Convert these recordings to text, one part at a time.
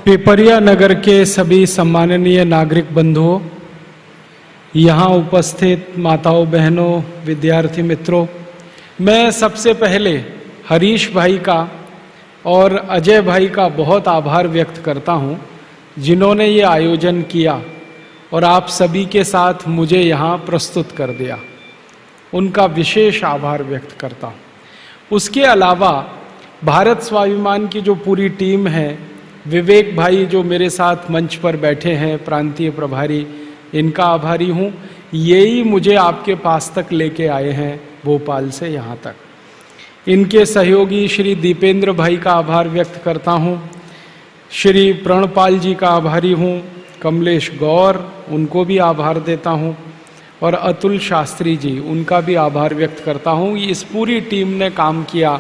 पिपरिया नगर के सभी सम्माननीय नागरिक बंधुओं, यहाँ उपस्थित माताओं, बहनों, विद्यार्थी मित्रों, मैं सबसे पहले हरीश भाई का और अजय भाई का बहुत आभार व्यक्त करता हूँ, जिन्होंने ये आयोजन किया और आप सभी के साथ मुझे यहाँ प्रस्तुत कर दिया। उनका विशेष आभार व्यक्त करता हूँ। उसके अलावा भारत स्वाभिमान की जो पूरी टीम है, विवेक भाई जो मेरे साथ मंच पर बैठे हैं, प्रांतीय प्रभारी, इनका आभारी हूँ। यही मुझे आपके पास तक लेके आए हैं, भोपाल से यहाँ तक। इनके सहयोगी श्री दीपेंद्र भाई का आभार व्यक्त करता हूँ। श्री प्रणपाल जी का आभारी हूँ। कमलेश गौर, उनको भी आभार देता हूँ। और अतुल शास्त्री जी, उनका भी आभार व्यक्त करता हूँ। इस पूरी टीम ने काम किया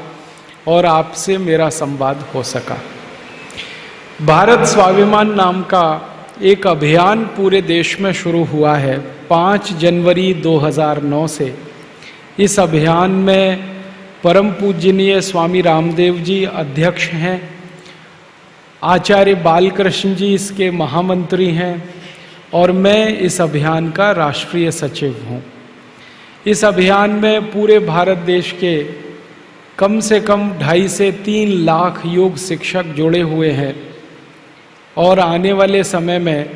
और आपसे मेरा संवाद हो सका। भारत स्वाभिमान नाम का एक अभियान पूरे देश में शुरू हुआ है 5 जनवरी 2009 से। इस अभियान में परम पूजनीय स्वामी रामदेव जी अध्यक्ष हैं, आचार्य बालकृष्ण जी इसके महामंत्री हैं और मैं इस अभियान का राष्ट्रीय सचिव हूँ। इस अभियान में पूरे भारत देश के कम से कम 2.5 से 3 लाख योग शिक्षक जुड़े हुए हैं और आने वाले समय में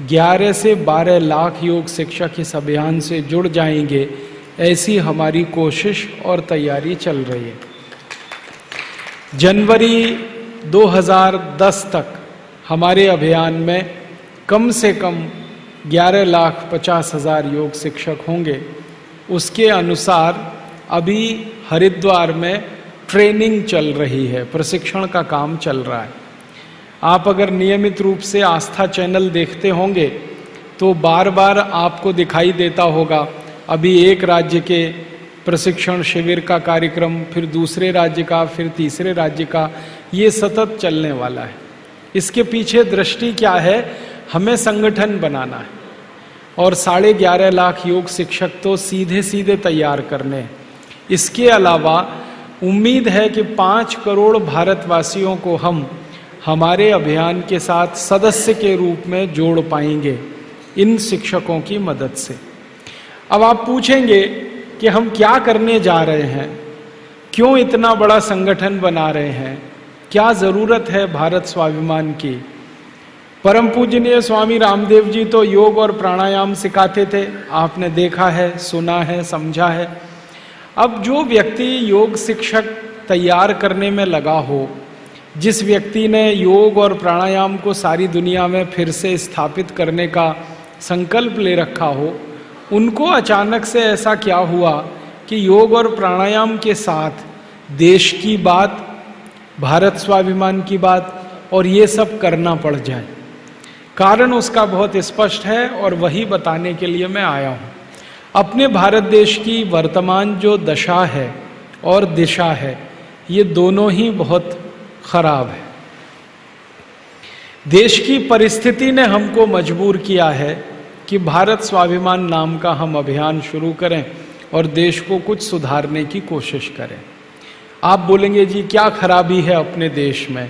11 से 12 लाख योग शिक्षक इस अभियान से जुड़ जाएंगे, ऐसी हमारी कोशिश और तैयारी चल रही है। जनवरी 2010 तक हमारे अभियान में कम से कम 11,50,000 योग शिक्षक होंगे। उसके अनुसार अभी हरिद्वार में ट्रेनिंग चल रही है, प्रशिक्षण का काम चल रहा है। आप अगर नियमित रूप से आस्था चैनल देखते होंगे तो बार बार आपको दिखाई देता होगा, अभी एक राज्य के प्रशिक्षण शिविर का कार्यक्रम, फिर दूसरे राज्य का, फिर तीसरे राज्य का, ये सतत चलने वाला है। इसके पीछे दृष्टि क्या है? हमें संगठन बनाना है और 11.5 लाख योग शिक्षक तो सीधे सीधे तैयार करने हैं। इसके अलावा उम्मीद है कि 5 करोड़ भारतवासियों को हम हमारे अभियान के साथ सदस्य के रूप में जोड़ पाएंगे इन शिक्षकों की मदद से। अब आप पूछेंगे कि हम क्या करने जा रहे हैं, क्यों इतना बड़ा संगठन बना रहे हैं, क्या जरूरत है भारत स्वाभिमान की। परम पूजनीय स्वामी रामदेव जी तो योग और प्राणायाम सिखाते थे, आपने देखा है, सुना है, समझा है। अब जो व्यक्ति योग शिक्षक तैयार करने में लगा हो, जिस व्यक्ति ने योग और प्राणायाम को सारी दुनिया में फिर से स्थापित करने का संकल्प ले रखा हो, उनको अचानक से ऐसा क्या हुआ कि योग और प्राणायाम के साथ देश की बात, भारत स्वाभिमान की बात और ये सब करना पड़ जाए। कारण उसका बहुत स्पष्ट है और वही बताने के लिए मैं आया हूँ। अपने भारत देश की वर्तमान जो दशा है और दिशा है, ये दोनों ही बहुत खराब है। देश की परिस्थिति ने हमको मजबूर किया है कि भारत स्वाभिमान नाम का हम अभियान शुरू करें और देश को कुछ सुधारने की कोशिश करें। आप बोलेंगे जी क्या खराबी है अपने देश में?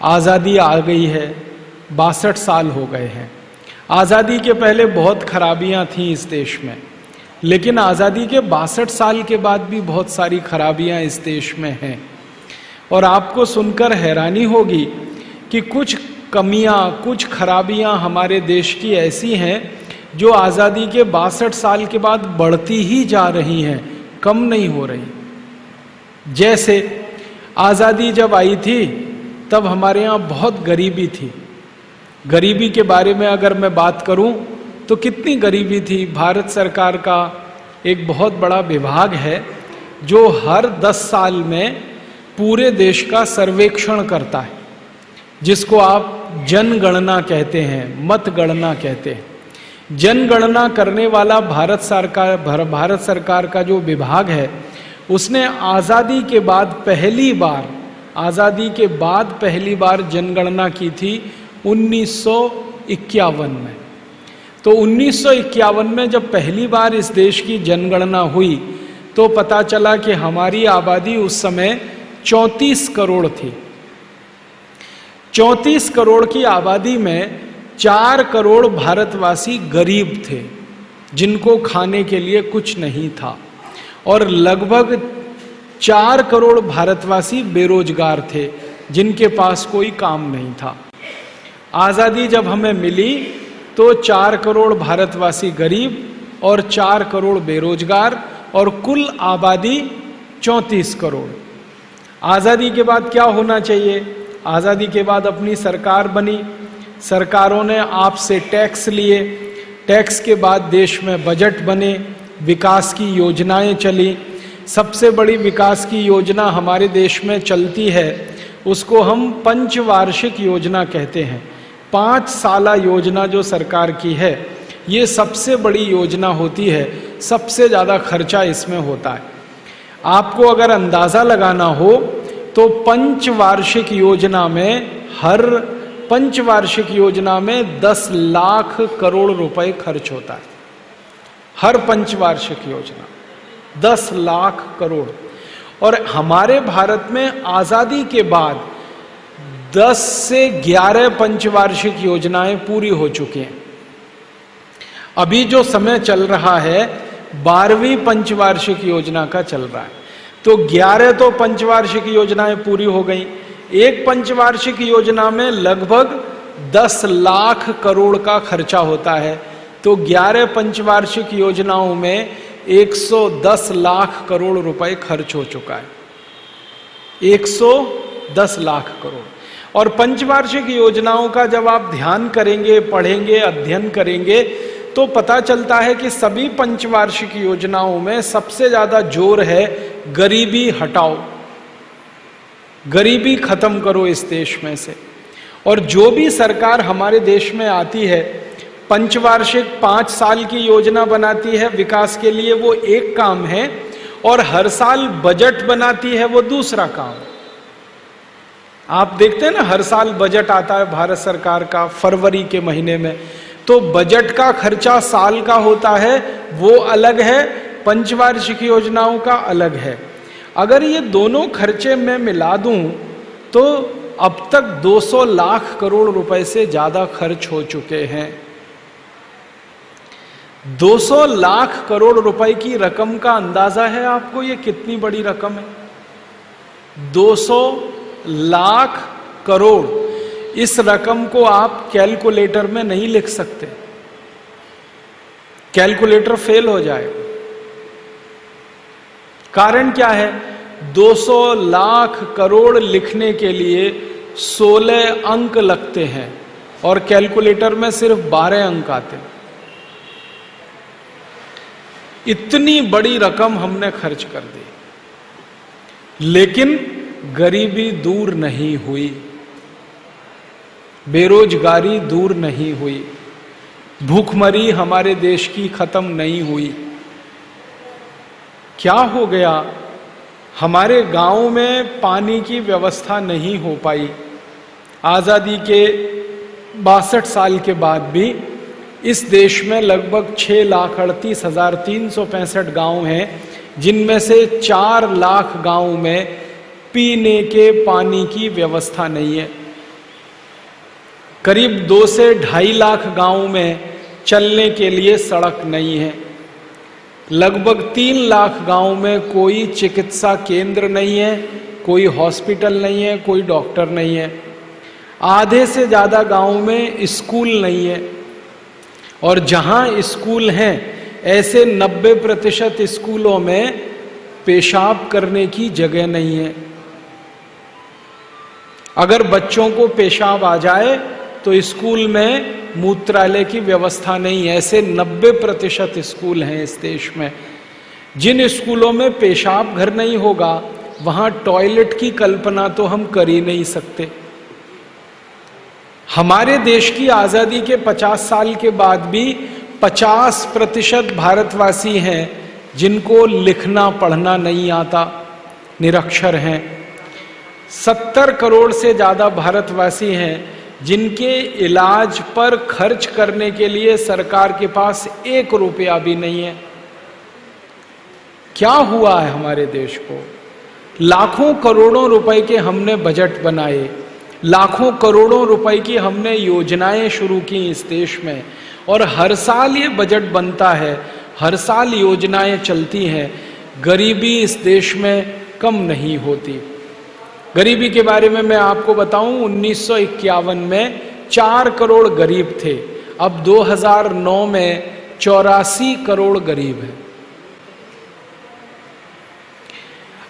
आज़ादी आ गई है, 62 साल हो गए हैं। आज़ादी के पहले बहुत खराबियां थीं इस देश में, लेकिन आज़ादी के 62 साल के बाद भी बहुत सारी खराबियां इस देश में हैं। और आपको सुनकर हैरानी होगी कि कुछ कमियां, कुछ खराबियां हमारे देश की ऐसी हैं जो आज़ादी के 62 साल के बाद बढ़ती ही जा रही हैं, कम नहीं हो रही। जैसे आज़ादी जब आई थी तब हमारे यहाँ बहुत गरीबी थी। गरीबी के बारे में अगर मैं बात करूं तो कितनी गरीबी थी। भारत सरकार का एक बहुत बड़ा विभाग है जो हर 10 साल में पूरे देश का सर्वेक्षण करता है, जिसको आप जनगणना कहते हैं, मतगणना कहते हैं। जनगणना करने वाला भारत सरकार का जो विभाग है, उसने आज़ादी के बाद पहली बार जनगणना की थी 1951 में। तो 1951 में जब पहली बार इस देश की जनगणना हुई तो पता चला कि हमारी आबादी उस समय 34 करोड़ थी। 34 करोड़ की आबादी में 4 करोड़ भारतवासी गरीब थे, जिनको खाने के लिए कुछ नहीं था, और लगभग 4 करोड़ भारतवासी बेरोजगार थे, जिनके पास कोई काम नहीं था। आजादी जब हमें मिली तो 4 करोड़ भारतवासी गरीब और 4 करोड़ बेरोजगार, और कुल आबादी 34 करोड़। आजादी के बाद क्या होना चाहिए? आजादी के बाद अपनी सरकार बनी, सरकारों ने आपसे टैक्स लिए, टैक्स के बाद देश में बजट बने, विकास की योजनाएं चली। सबसे बड़ी विकास की योजना हमारे देश में चलती है, उसको हम पंचवार्षिक योजना कहते हैं। 5 साला योजना जो सरकार की है, ये सबसे बड़ी योजना होती है, सबसे ज़्यादा खर्चा इसमें होता है। आपको अगर अंदाज़ा लगाना हो तो पंचवार्षिक योजना में, हर पंचवार्षिक योजना में 10 लाख करोड़ रुपए खर्च होता है। हर पंचवार्षिक योजना 10 लाख करोड़। और हमारे भारत में आजादी के बाद 10 से 11 पंचवार्षिक योजनाएं पूरी हो चुकी हैं। अभी जो समय चल रहा है 12वीं पंचवार्षिक योजना का चल रहा है, तो 11 तो पंचवार्षिक योजनाएं पूरी हो गई। एक पंचवार्षिक योजना में लगभग 10 लाख करोड़ का खर्चा होता है, तो 11 पंचवार्षिक योजनाओं में 110 लाख करोड़ रुपए खर्च हो चुका है। 110 लाख करोड़। और पंचवार्षिक योजनाओं का जब आप ध्यान करेंगे, पढ़ेंगे, अध्ययन करेंगे, तो पता चलता है कि सभी पंचवार्षिक योजनाओं में सबसे ज्यादा जोर है गरीबी हटाओ, गरीबी खत्म करो इस देश में से। और जो भी सरकार हमारे देश में आती है, पंचवार्षिक 5 साल की योजना बनाती है विकास के लिए, वो एक काम है, और हर साल बजट बनाती है, वो दूसरा काम। आप देखते हैं ना, हर साल बजट आता है भारत सरकार का फरवरी के महीने में, तो बजट का खर्चा साल का होता है, वो अलग है, पंचवार्षिक योजनाओं का अलग है। अगर ये दोनों खर्चे मैं मिला दूं तो अब तक 200 लाख करोड़ रुपए से ज्यादा खर्च हो चुके हैं। 200 लाख करोड़ रुपए की रकम का अंदाजा है आपको ये कितनी बड़ी रकम है? 200 लाख करोड़। इस रकम को आप कैलकुलेटर में नहीं लिख सकते, कैलकुलेटर फेल हो जाएगा। कारण क्या है? 200 लाख करोड़ लिखने के लिए 16 अंक लगते हैं और कैलकुलेटर में सिर्फ 12 अंक आते हैं। इतनी बड़ी रकम हमने खर्च कर दी, लेकिन गरीबी दूर नहीं हुई, बेरोजगारी दूर नहीं हुई, भूखमरी हमारे देश की खत्म नहीं हुई। क्या हो गया? हमारे गांव में पानी की व्यवस्था नहीं हो पाई। आजादी के 62 साल के बाद भी इस देश में लगभग 6,38,365 गांव हैं, जिनमें से 4 लाख गांव में पीने के पानी की व्यवस्था नहीं है। करीब 2 से 2.5 लाख गांव में चलने के लिए सड़क नहीं है। लगभग 3 लाख गांव में कोई चिकित्सा केंद्र नहीं है, कोई हॉस्पिटल नहीं है, कोई डॉक्टर नहीं है। आधे से ज्यादा गांव में स्कूल नहीं है, और जहां स्कूल हैं ऐसे 90% स्कूलों में पेशाब करने की जगह नहीं है। अगर बच्चों को पेशाब आ जाए तो स्कूल में मूत्रालय की व्यवस्था नहीं है। ऐसे 90% स्कूल हैं इस देश में। जिन स्कूलों में पेशाब घर नहीं होगा, वहां टॉयलेट की कल्पना तो हम कर ही नहीं सकते। हमारे देश की आजादी के 50 साल के बाद भी 50% भारतवासी हैं जिनको लिखना पढ़ना नहीं आता, निरक्षर हैं। 70 करोड़ से ज्यादा भारतवासी हैं जिनके इलाज पर खर्च करने के लिए सरकार के पास 1 रुपया भी नहीं है। क्या हुआ है हमारे देश को? लाखों करोड़ों रुपए के हमने बजट बनाए, लाखों करोड़ों रुपए की हमने योजनाएं शुरू की इस देश में, और हर साल ये बजट बनता है, हर साल योजनाएं चलती हैं, गरीबी इस देश में कम नहीं होती। गरीबी के बारे में मैं आपको बताऊं, 1951 में 4 करोड़ गरीब थे, अब 2009 में 84 करोड़ गरीब हैं।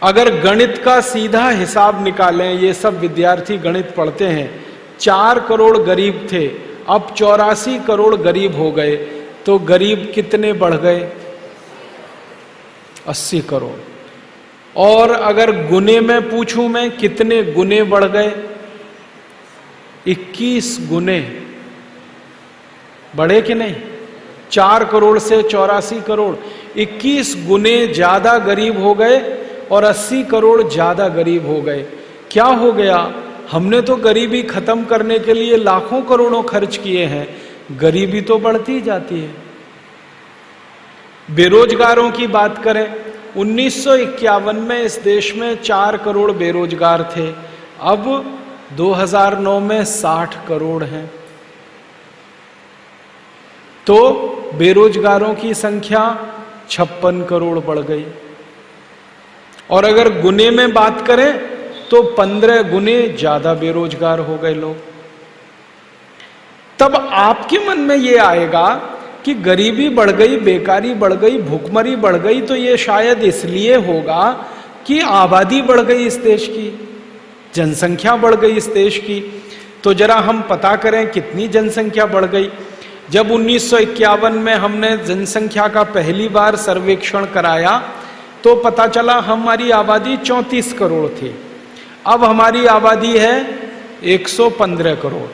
अगर गणित का सीधा हिसाब निकालें, ये सब विद्यार्थी गणित पढ़ते हैं, 4 करोड़ गरीब थे, अब 84 करोड़ गरीब हो गए, तो गरीब कितने बढ़ गए? 80 करोड़। और अगर गुने में पूछूं मैं, कितने गुने बढ़ गए? 21 गुने बढ़े कि नहीं? 4 करोड़ से 84 करोड़, 21 गुने ज्यादा गरीब हो गए और 80 करोड़ ज्यादा गरीब हो गए। क्या हो गया? हमने तो गरीबी खत्म करने के लिए लाखों करोड़ों खर्च किए हैं, गरीबी तो बढ़ती जाती है। बेरोजगारों की बात करें, 1951 में इस देश में 4 करोड़ बेरोजगार थे, अब 2009 में 60 करोड़ हैं। तो बेरोजगारों की संख्या 56 करोड़ बढ़ गई। और अगर गुने में बात करें तो 15 गुने ज्यादा बेरोजगार हो गए लोग। तब आपके मन में यह आएगा कि गरीबी बढ़ गई, बेकारी बढ़ गई, भूखमरी बढ़ गई, तो ये शायद इसलिए होगा कि आबादी बढ़ गई इस देश की, जनसंख्या बढ़ गई इस देश की। तो जरा हम पता करें कितनी जनसंख्या बढ़ गई। जब 1951 में हमने जनसंख्या का पहली बार सर्वेक्षण कराया तो पता चला हमारी आबादी 34 करोड़ थी, अब हमारी आबादी है 115 करोड़।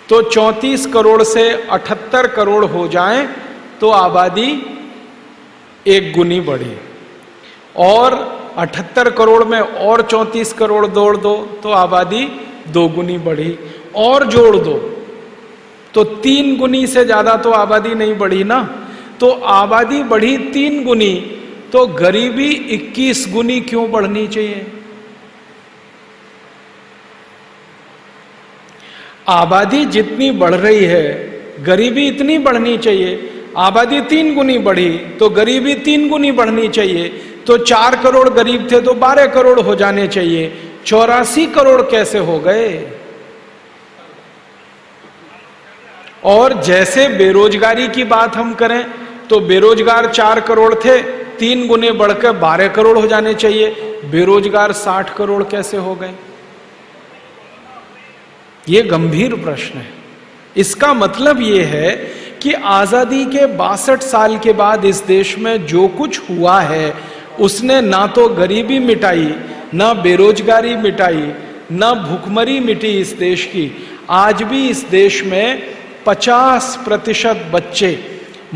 तो 34 करोड़ से 78 करोड़ हो जाए तो आबादी 1 गुनी बढ़ी, और 78 करोड़ में और 34 करोड़ जोड़ दो तो आबादी 2 गुनी बढ़ी, और जोड़ दो तो 3 गुनी से ज्यादा तो आबादी नहीं बढ़ी ना। तो आबादी बढ़ी 3 गुनी, तो गरीबी 21 गुनी क्यों बढ़नी चाहिए? आबादी जितनी बढ़ रही है गरीबी इतनी बढ़नी चाहिए। आबादी 3 गुनी बढ़ी तो गरीबी 3 गुनी बढ़नी चाहिए। तो 4 करोड़ गरीब थे तो 12 करोड़ हो जाने चाहिए, 84 करोड़ कैसे हो गए? और जैसे बेरोजगारी की बात हम करें तो बेरोजगार 4 करोड़ थे, 3 गुने बढ़कर 12 करोड़ हो जाने चाहिए, बेरोजगार 60 करोड़ कैसे हो गए? ये गंभीर प्रश्न है। इसका मतलब ये है कि आजादी के 62 साल के बाद इस देश में जो कुछ हुआ है उसने ना तो गरीबी मिटाई, ना बेरोजगारी मिटाई, ना भूखमरी मिटी इस देश की। आज भी इस देश में 50% बच्चे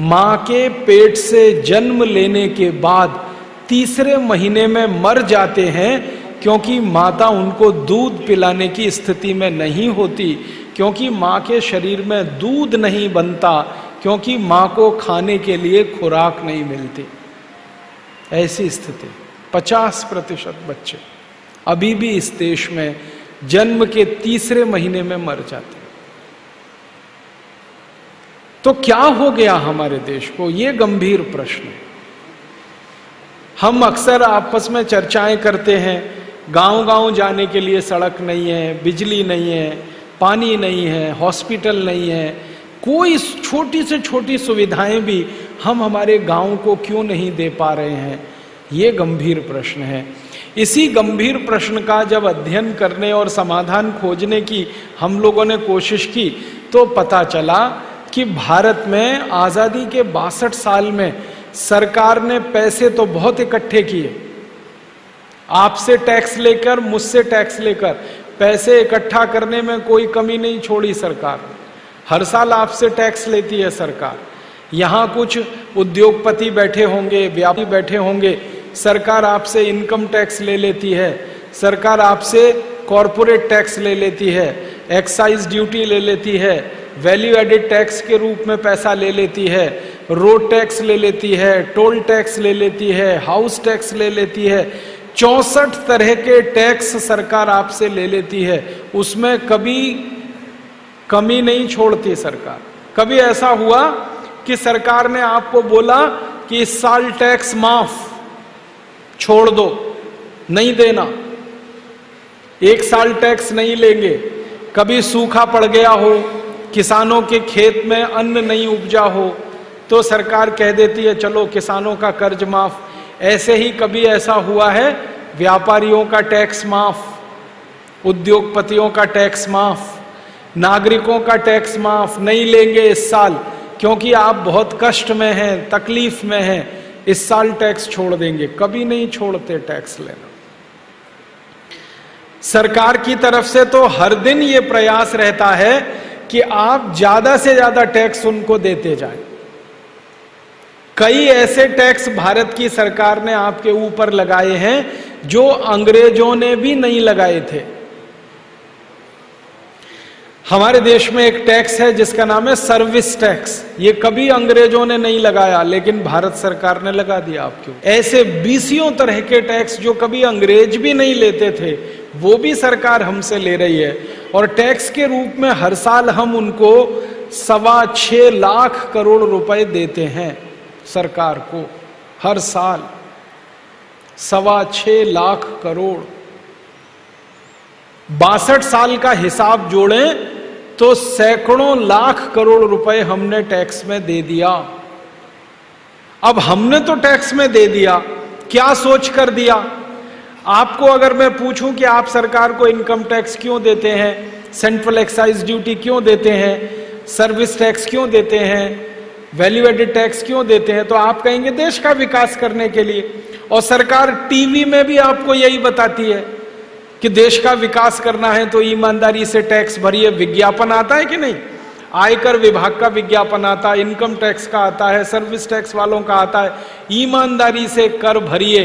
मां के पेट से जन्म लेने के बाद तीसरे महीने में मर जाते हैं, क्योंकि माता उनको दूध पिलाने की स्थिति में नहीं होती, क्योंकि मां के शरीर में दूध नहीं बनता, क्योंकि मां को खाने के लिए खुराक नहीं मिलती। ऐसी स्थिति 50% बच्चे अभी भी इस देश में जन्म के तीसरे महीने में मर जाते हैं। तो क्या हो गया हमारे देश को? ये गंभीर प्रश्न है। हम अक्सर आपस में चर्चाएं करते हैं, गांव-गांव जाने के लिए सड़क नहीं है, बिजली नहीं है, पानी नहीं है, हॉस्पिटल नहीं है, कोई छोटी से छोटी सुविधाएं भी हम हमारे गांव को क्यों नहीं दे पा रहे हैं? ये गंभीर प्रश्न है। इसी गंभीर प्रश्न का जब अध्ययन करने और समाधान खोजने की हम लोगों ने कोशिश की तो पता चला कि भारत में आजादी के 62 साल में सरकार ने पैसे तो बहुत इकट्ठे किए, आपसे टैक्स लेकर, मुझसे टैक्स लेकर, पैसे इकट्ठा करने में कोई कमी नहीं छोड़ी सरकार। हर साल आपसे टैक्स लेती है सरकार। यहां कुछ उद्योगपति बैठे होंगे, व्यापारी बैठे होंगे, सरकार आपसे इनकम टैक्स ले लेती है, सरकार आपसे कॉरपोरेट टैक्स ले लेती है, एक्साइज ड्यूटी ले लेती है, वैल्यू एडेड टैक्स के रूप में पैसा ले लेती है, रोड टैक्स ले लेती है, टोल टैक्स ले लेती है, हाउस टैक्स ले लेती है। 64 तरह के टैक्स सरकार आपसे ले लेती है, उसमें कभी कमी नहीं छोड़ती सरकार। कभी ऐसा हुआ कि सरकार ने आपको बोला कि इस साल टैक्स माफ छोड़ दो, नहीं देना, एक साल टैक्स नहीं लेंगे। कभी सूखा पड़ गया हो, किसानों के खेत में अन्न नहीं उपजा हो, तो सरकार कह देती है चलो किसानों का कर्ज माफ। ऐसे ही कभी ऐसा हुआ है व्यापारियों का टैक्स माफ, उद्योगपतियों का टैक्स माफ, नागरिकों का टैक्स माफ, नहीं लेंगे इस साल क्योंकि आप बहुत कष्ट में हैं, तकलीफ में हैं, इस साल टैक्स छोड़ देंगे। कभी नहीं छोड़ते टैक्स लेना। सरकार की तरफ से तो हर दिन ये प्रयास रहता है कि आप ज्यादा से ज्यादा टैक्स उनको देते जाएं। कई ऐसे टैक्स भारत की सरकार ने आपके ऊपर लगाए हैं जो अंग्रेजों ने भी नहीं लगाए थे। हमारे देश में एक टैक्स है जिसका नाम है सर्विस टैक्स। ये कभी अंग्रेजों ने नहीं लगाया, लेकिन भारत सरकार ने लगा दिया आपके ऊपर। ऐसे बीसियों तरह के टैक्स जो कभी अंग्रेज भी नहीं लेते थे, वो भी सरकार हमसे ले रही है। और टैक्स के रूप में हर साल हम उनको 6.25 लाख करोड़ रुपए देते हैं सरकार को। हर साल 6.25 लाख करोड़। 62 साल का हिसाब जोड़ें तो सैकड़ों लाख करोड़ रुपए हमने टैक्स में दे दिया। अब हमने तो टैक्स में दे दिया, क्या सोच कर दिया? आपको अगर मैं पूछूं कि आप सरकार को इनकम टैक्स क्यों देते हैं, सेंट्रल एक्साइज ड्यूटी क्यों देते हैं, सर्विस टैक्स क्यों देते हैं, वैल्यू एडेड टैक्स क्यों देते हैं, तो आप कहेंगे देश का विकास करने के लिए। और सरकार टीवी में भी आपको यही बताती है कि देश का विकास करना है तो ईमानदारी से टैक्स भरिए। विज्ञापन आता है कि नहीं? आयकर विभाग का विज्ञापन आता है, इनकम टैक्स का आता है, सर्विस टैक्स वालों का आता है। ईमानदारी से कर भरिए।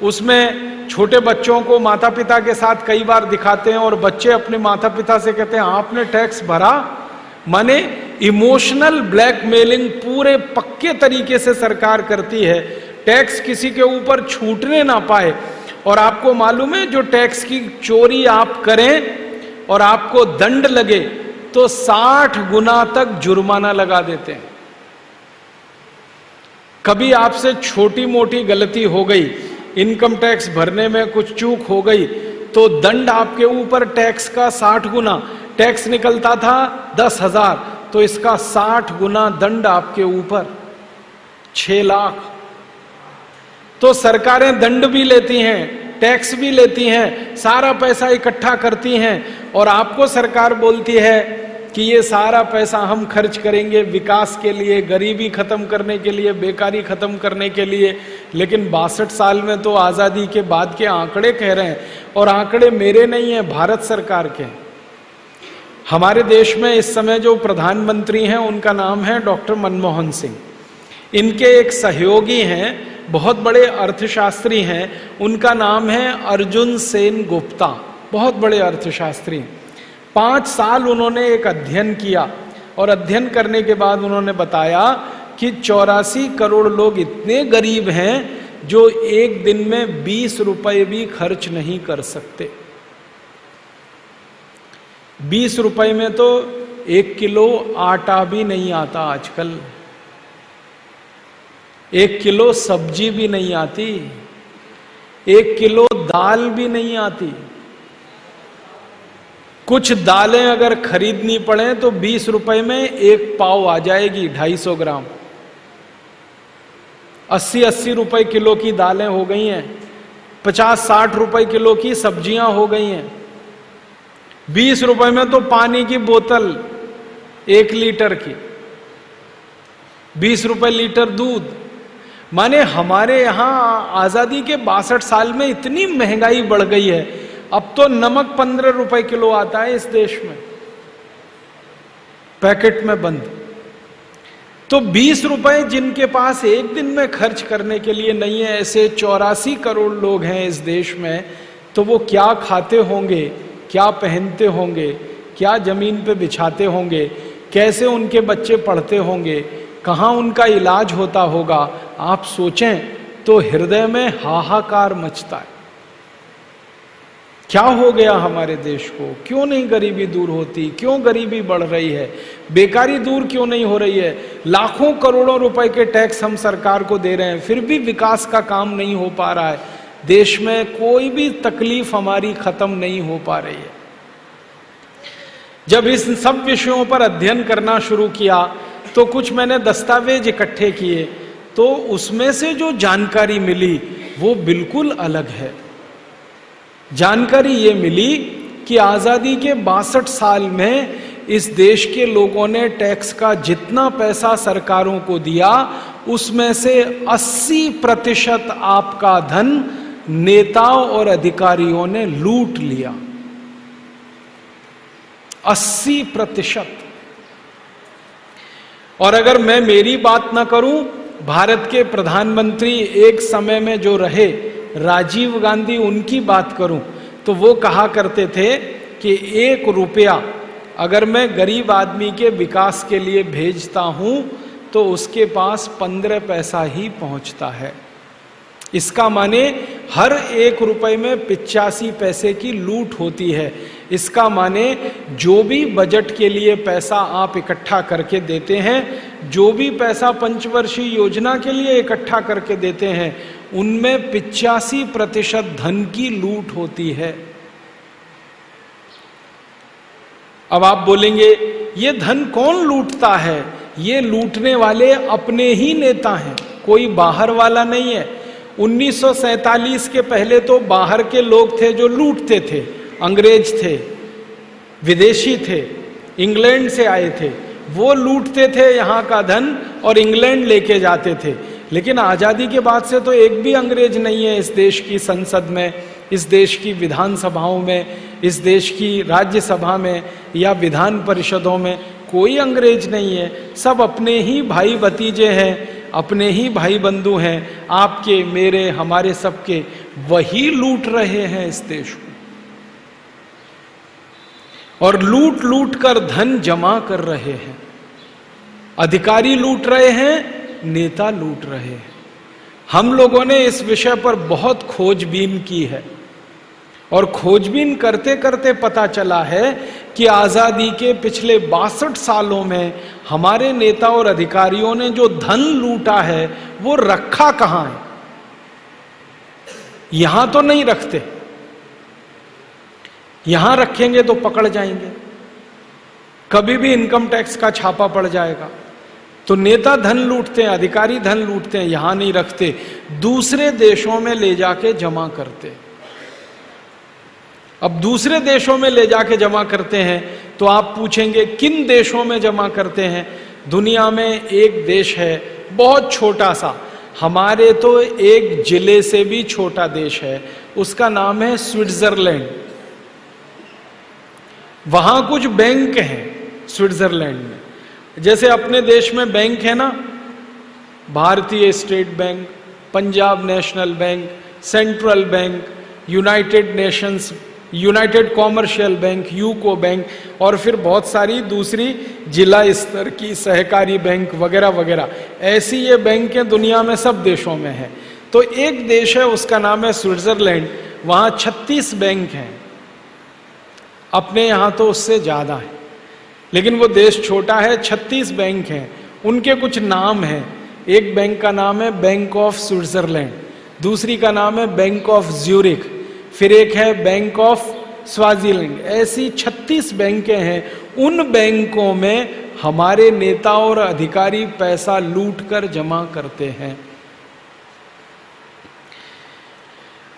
उसमें छोटे बच्चों को माता पिता के साथ कई बार दिखाते हैं और बच्चे अपने माता पिता से कहते हैं आपने टैक्स भरा। माने इमोशनल ब्लैकमेलिंग पूरे पक्के तरीके से सरकार करती है, टैक्स किसी के ऊपर छूटने ना पाए। और आपको मालूम है जो टैक्स की चोरी आप करें और आपको दंड लगे तो 60 गुना तक जुर्माना लगा देते हैं। कभी आपसे छोटी मोटी गलती हो गई, इनकम टैक्स भरने में कुछ चूक हो गई, तो दंड आपके ऊपर टैक्स का 60 गुना। टैक्स निकलता था 10,000, तो इसका 60 गुना दंड आपके ऊपर, 6 लाख। तो सरकारें दंड भी लेती हैं, टैक्स भी लेती हैं, सारा पैसा इकट्ठा करती हैं और आपको सरकार बोलती है कि ये सारा पैसा हम खर्च करेंगे विकास के लिए, गरीबी खत्म करने के लिए, बेकारी खत्म करने के लिए। लेकिन 62 साल में तो आजादी के बाद के आंकड़े कह रहे हैं, और आंकड़े मेरे नहीं हैं, भारत सरकार के। हमारे देश में इस समय जो प्रधानमंत्री हैं उनका नाम है डॉक्टर मनमोहन सिंह। इनके एक सहयोगी हैं, बहुत बड़े अर्थशास्त्री हैं, उनका नाम है अर्जुन सेन गुप्ता। बहुत बड़े अर्थशास्त्री। 5 साल उन्होंने एक अध्ययन किया और अध्ययन करने के बाद उन्होंने बताया कि 84 करोड़ लोग इतने गरीब हैं जो एक दिन में 20 रुपए भी खर्च नहीं कर सकते। 20 रुपए में तो 1 किलो आटा भी नहीं आता आजकल, 1 किलो सब्जी भी नहीं आती, 1 किलो दाल भी नहीं आती। कुछ दालें अगर खरीदनी पड़े तो 20 रुपए में 1 पाव आ जाएगी, 250 ग्राम। 80-80 रुपए किलो की दालें हो गई हैं, 50-60 रुपए किलो की सब्जियां हो गई हैं। 20 रुपए में तो पानी की बोतल 1 लीटर की, 20 रुपए लीटर दूध। माने हमारे यहां आजादी के 62 साल में इतनी महंगाई बढ़ गई है, अब तो नमक 15 रुपए किलो आता है इस देश में, पैकेट में बंद। तो 20 रुपए जिनके पास एक दिन में खर्च करने के लिए नहीं है, ऐसे 84 करोड़ लोग हैं इस देश में, तो वो क्या खाते होंगे, क्या पहनते होंगे, क्या जमीन पे बिछाते होंगे, कैसे उनके बच्चे पढ़ते होंगे, कहां उनका इलाज होता होगा। आप सोचें तो हृदय में हाहाकार मचता है। क्या हो गया हमारे देश को? क्यों नहीं गरीबी दूर होती? क्यों गरीबी बढ़ रही है? बेकारी दूर क्यों नहीं हो रही है? लाखों करोड़ों रुपए के टैक्स हम सरकार को दे रहे हैं, फिर भी विकास का काम नहीं हो पा रहा है। देश में कोई भी तकलीफ हमारी खत्म नहीं हो पा रही है। जब इस सब विषयों पर अध्ययन करना शुरू किया तो कुछ मैंने दस्तावेज इकट्ठे किए, तो उसमें से जो जानकारी मिली वो बिल्कुल अलग है। जानकारी ये मिली कि आजादी के 62 साल में इस देश के लोगों ने टैक्स का जितना पैसा सरकारों को दिया, उसमें से 80% आपका धन नेताओं और अधिकारियों ने लूट लिया। 80%। और अगर मैं मेरी बात ना करूं, भारत के प्रधानमंत्री एक समय में जो रहे राजीव गांधी, उनकी बात करूं तो वो कहा करते थे कि 1 रुपया अगर मैं गरीब आदमी के विकास के लिए भेजता हूं तो उसके पास 15 पैसा ही पहुंचता है। इसका माने हर 1 रुपए में 85 पैसे की लूट होती है। इसका माने जो भी बजट के लिए पैसा आप इकट्ठा करके देते हैं, जो भी पैसा पंचवर्षीय योजना के लिए इकट्ठा करके देते हैं, उनमें 85% धन की लूट होती है। अब आप बोलेंगे ये धन कौन लूटता है? ये लूटने वाले अपने ही नेता हैं, कोई बाहर वाला नहीं है। 1947 के पहले तो बाहर के लोग थे जो लूटते थे, अंग्रेज थे, विदेशी थे, इंग्लैंड से आए थे, वो लूटते थे यहाँ का धन और इंग्लैंड लेके जाते थे। लेकिन आजादी के बाद से तो एक भी अंग्रेज नहीं है इस देश की संसद में, इस देश की विधानसभाओं में, इस देश की राज्यसभा में या विधान परिषदों में कोई अंग्रेज नहीं है। सब अपने ही भाई भतीजे हैं, अपने ही भाई बंधु हैं, आपके, मेरे, हमारे सबके। वही लूट रहे हैं इस देश को और लूट लूट कर धन जमा कर रहे हैं। अधिकारी लूट रहे हैं, नेता लूट रहे हैं। हम लोगों ने इस विषय पर बहुत खोजबीन की है और खोजबीन करते करते पता चला है कि आजादी के पिछले 62 सालों में हमारे नेता और अधिकारियों ने जो धन लूटा है वो रखा कहां है? यहां तो नहीं रखते, यहां रखेंगे तो पकड़ जाएंगे, कभी भी इनकम टैक्स का छापा पड़ जाएगा। तो नेता धन लूटते हैं, अधिकारी धन लूटते हैं, यहां नहीं रखते, दूसरे देशों में ले जाके जमा करते। अब दूसरे देशों में ले जाके जमा करते हैं तो आप पूछेंगे किन देशों में जमा करते हैं? दुनिया में एक देश है बहुत छोटा सा, हमारे तो एक जिले से भी छोटा देश है, उसका नाम है स्विट्जरलैंड। वहां कुछ बैंक हैं स्विट्जरलैंड में, जैसे अपने देश में बैंक है ना, भारतीय state bank, Punjab national bank, central bank, United commercial bank, UCO bank और फिर बहुत सारी दूसरी जिला स्तर की सहकारी बैंक वगैरह वगैरह। ऐसी ये बैंकें दुनिया में सब देशों में है। तो एक देश है उसका नाम है स्विट्जरलैंड, वहां 36 बैंक हैं। अपने यहां तो उससे ज्यादा है, लेकिन वो देश छोटा है, 36 बैंक हैं। उनके कुछ नाम हैं। एक बैंक का नाम है बैंक ऑफ स्विट्जरलैंड, दूसरी का नाम है बैंक ऑफ ज्यूरिख, फिर एक है बैंक ऑफ स्वाजीलैंड। ऐसी 36 बैंकें हैं। उन बैंकों में हमारे नेता और अधिकारी पैसा लूट कर जमा करते हैं।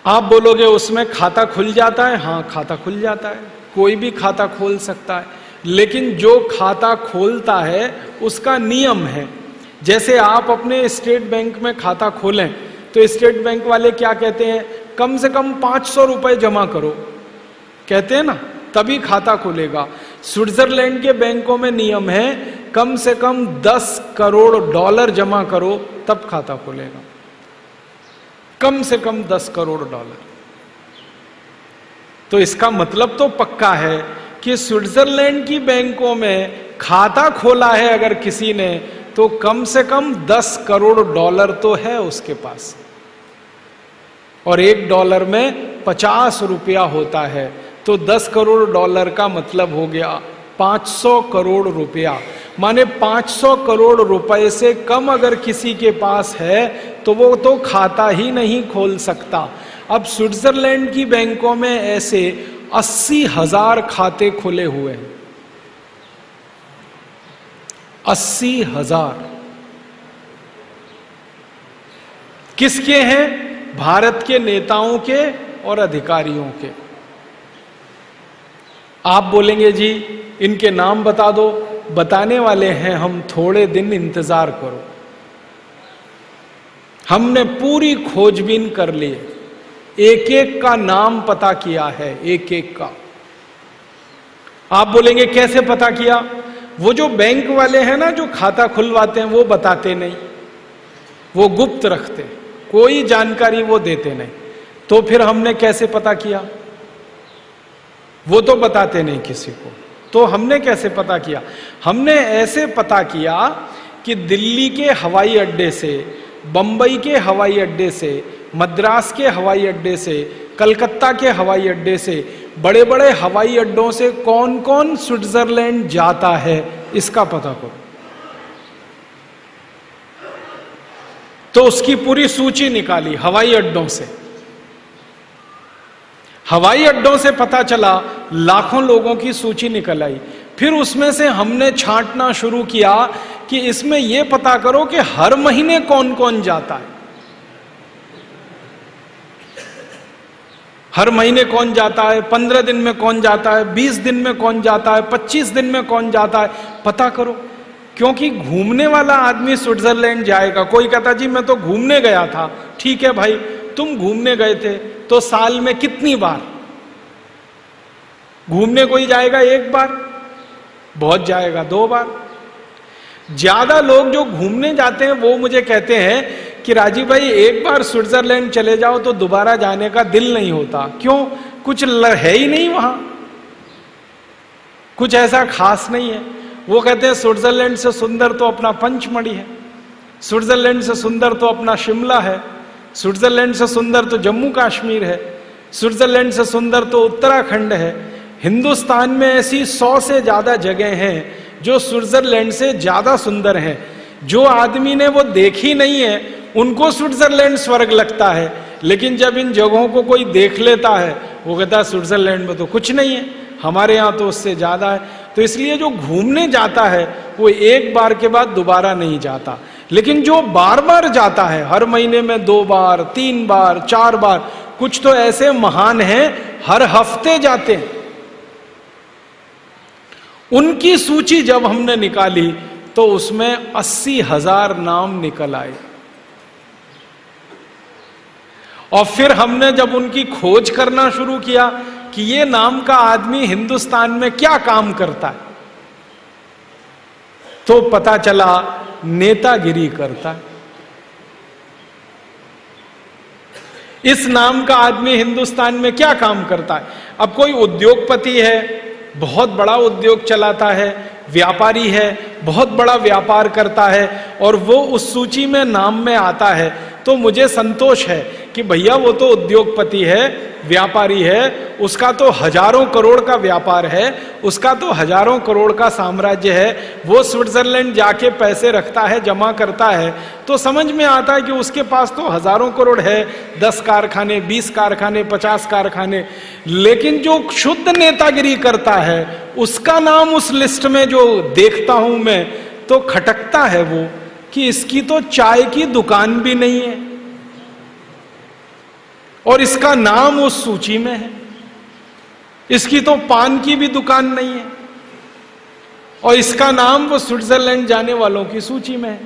आप बोलोगे उसमें खाता खुल जाता है? हाँ, खाता खुल जाता है, कोई भी खाता खोल सकता है, लेकिन जो खाता खोलता है उसका नियम है। जैसे आप अपने स्टेट बैंक में खाता खोलें तो स्टेट बैंक वाले क्या कहते हैं? कम से कम 500 रुपए जमा करो, कहते हैं ना, तभी खाता खुलेगा। स्विट्जरलैंड के बैंकों में नियम है कम से कम $10 करोड़ जमा करो तब खाता खुलेगा, कम से कम $10 करोड़। तो इसका मतलब तो पक्का है कि स्विट्जरलैंड की बैंकों में खाता खोला है अगर किसी ने, तो कम से कम $10 करोड़ तो है उसके पास, और $1 में 50 रुपया होता है, तो 10 करोड़ डॉलर का मतलब हो गया 500 करोड़ रुपया। माने 500 करोड़ रुपए से कम अगर किसी के पास है तो वो तो खाता ही नहीं खोल सकता। अब स्विट्जरलैंड की बैंकों में ऐसे 80,000 खाते खुले हुए हैं। 80,000 किसके हैं? भारत के नेताओं के और अधिकारियों के। आप बोलेंगे जी इनके नाम बता दो, बताने वाले हैं हम, थोड़े दिन इंतजार करो। हमने पूरी खोजबीन कर ली, एक एक का नाम पता किया है, एक एक का। आप बोलेंगे कैसे पता किया? वो जो बैंक वाले हैं ना, जो खाता खुलवाते हैं, वो बताते नहीं, वो गुप्त रखते, कोई जानकारी वो देते नहीं। तो फिर हमने कैसे पता किया? वो तो बताते नहीं किसी को, तो हमने कैसे पता किया? हमने ऐसे पता किया कि दिल्ली के हवाई अड्डे से, बंबई के हवाई अड्डे से, मद्रास के हवाई अड्डे से, कलकत्ता के हवाई अड्डे से, बड़े बड़े हवाई अड्डों से कौन कौन स्विट्जरलैंड जाता है, इसका पता करो। तो उसकी पूरी सूची निकाली हवाई अड्डों से। हवाई अड्डों से पता चला, लाखों लोगों की सूची निकल आई। फिर उसमें से हमने छांटना शुरू किया कि इसमें यह पता करो कि हर महीने कौन कौन जाता है, हर महीने कौन जाता है, 15 दिन में कौन जाता है, 20 दिन में कौन जाता है, 25 दिन में कौन जाता है, पता करो। क्योंकि घूमने वाला आदमी स्विट्जरलैंड जाएगा। कोई कहता जी मैं तो घूमने गया था, ठीक है भाई, तुम घूमने गए थे तो साल में कितनी बार घूमने कोई जाएगा? एक बार, बहुत जाएगा 2 बार। ज्यादा लोग जो घूमने जाते हैं वो मुझे कहते हैं कि राजीव भाई एक बार स्विट्जरलैंड चले जाओ तो दोबारा जाने का दिल नहीं होता। क्यों? कुछ है ही नहीं वहां, कुछ ऐसा खास नहीं है। वो कहते हैं स्विट्जरलैंड से सुंदर तो अपना पंचमढ़ी है, स्विट्जरलैंड से सुंदर तो अपना शिमला है, स्विट्जरलैंड से सुंदर तो जम्मू कश्मीर है, स्विट्जरलैंड से सुंदर तो उत्तराखंड है। हिंदुस्तान में ऐसी 100 से ज्यादा जगह हैं जो स्विट्जरलैंड से ज्यादा सुंदर हैं। जो आदमी ने वो देखी नहीं है उनको स्विट्जरलैंड स्वर्ग लगता है, लेकिन जब इन जगहों को कोई देख लेता है वो कहता है स्विट्जरलैंड में तो कुछ नहीं है, हमारे यहां तो उससे ज्यादा है। तो इसलिए जो घूमने जाता है वो एक बार के बाद दोबारा नहीं जाता, लेकिन जो बार बार जाता है, हर महीने में 2 बार, 3 बार, 4 बार, कुछ तो ऐसे महान हैं हर हफ्ते जाते हैं। उनकी सूची जब हमने निकाली तो उसमें 80,000 नाम निकल आए। और फिर हमने जब उनकी खोज करना शुरू किया कि ये नाम का आदमी हिंदुस्तान में क्या काम करता है, तो पता चला नेतागिरी करता है। इस नाम का आदमी हिंदुस्तान में क्या काम करता है? अब कोई उद्योगपति है, बहुत बड़ा उद्योग चलाता है, व्यापारी है, बहुत बड़ा व्यापार करता है और वो उस सूची में नाम में आता है, तो मुझे संतोष है कि भैया वो तो उद्योगपति है, व्यापारी है, उसका तो हजारों करोड़ का व्यापार है, उसका तो हजारों करोड़ का साम्राज्य है, वो स्विट्जरलैंड जाके पैसे रखता है, जमा करता है, तो समझ में आता है कि उसके पास तो हजारों करोड़ है, 10 कारखाने, 20 कारखाने, 50 कारखाने। लेकिन जो शुद्ध नेतागिरी करता है उसका नाम उस लिस्ट में जो देखता हूं मैं तो खटकता है वो कि इसकी तो चाय की दुकान भी नहीं है और इसका नाम उस सूची में है, इसकी तो पान की भी दुकान नहीं है और इसका नाम वो स्विट्जरलैंड जाने वालों की सूची में है।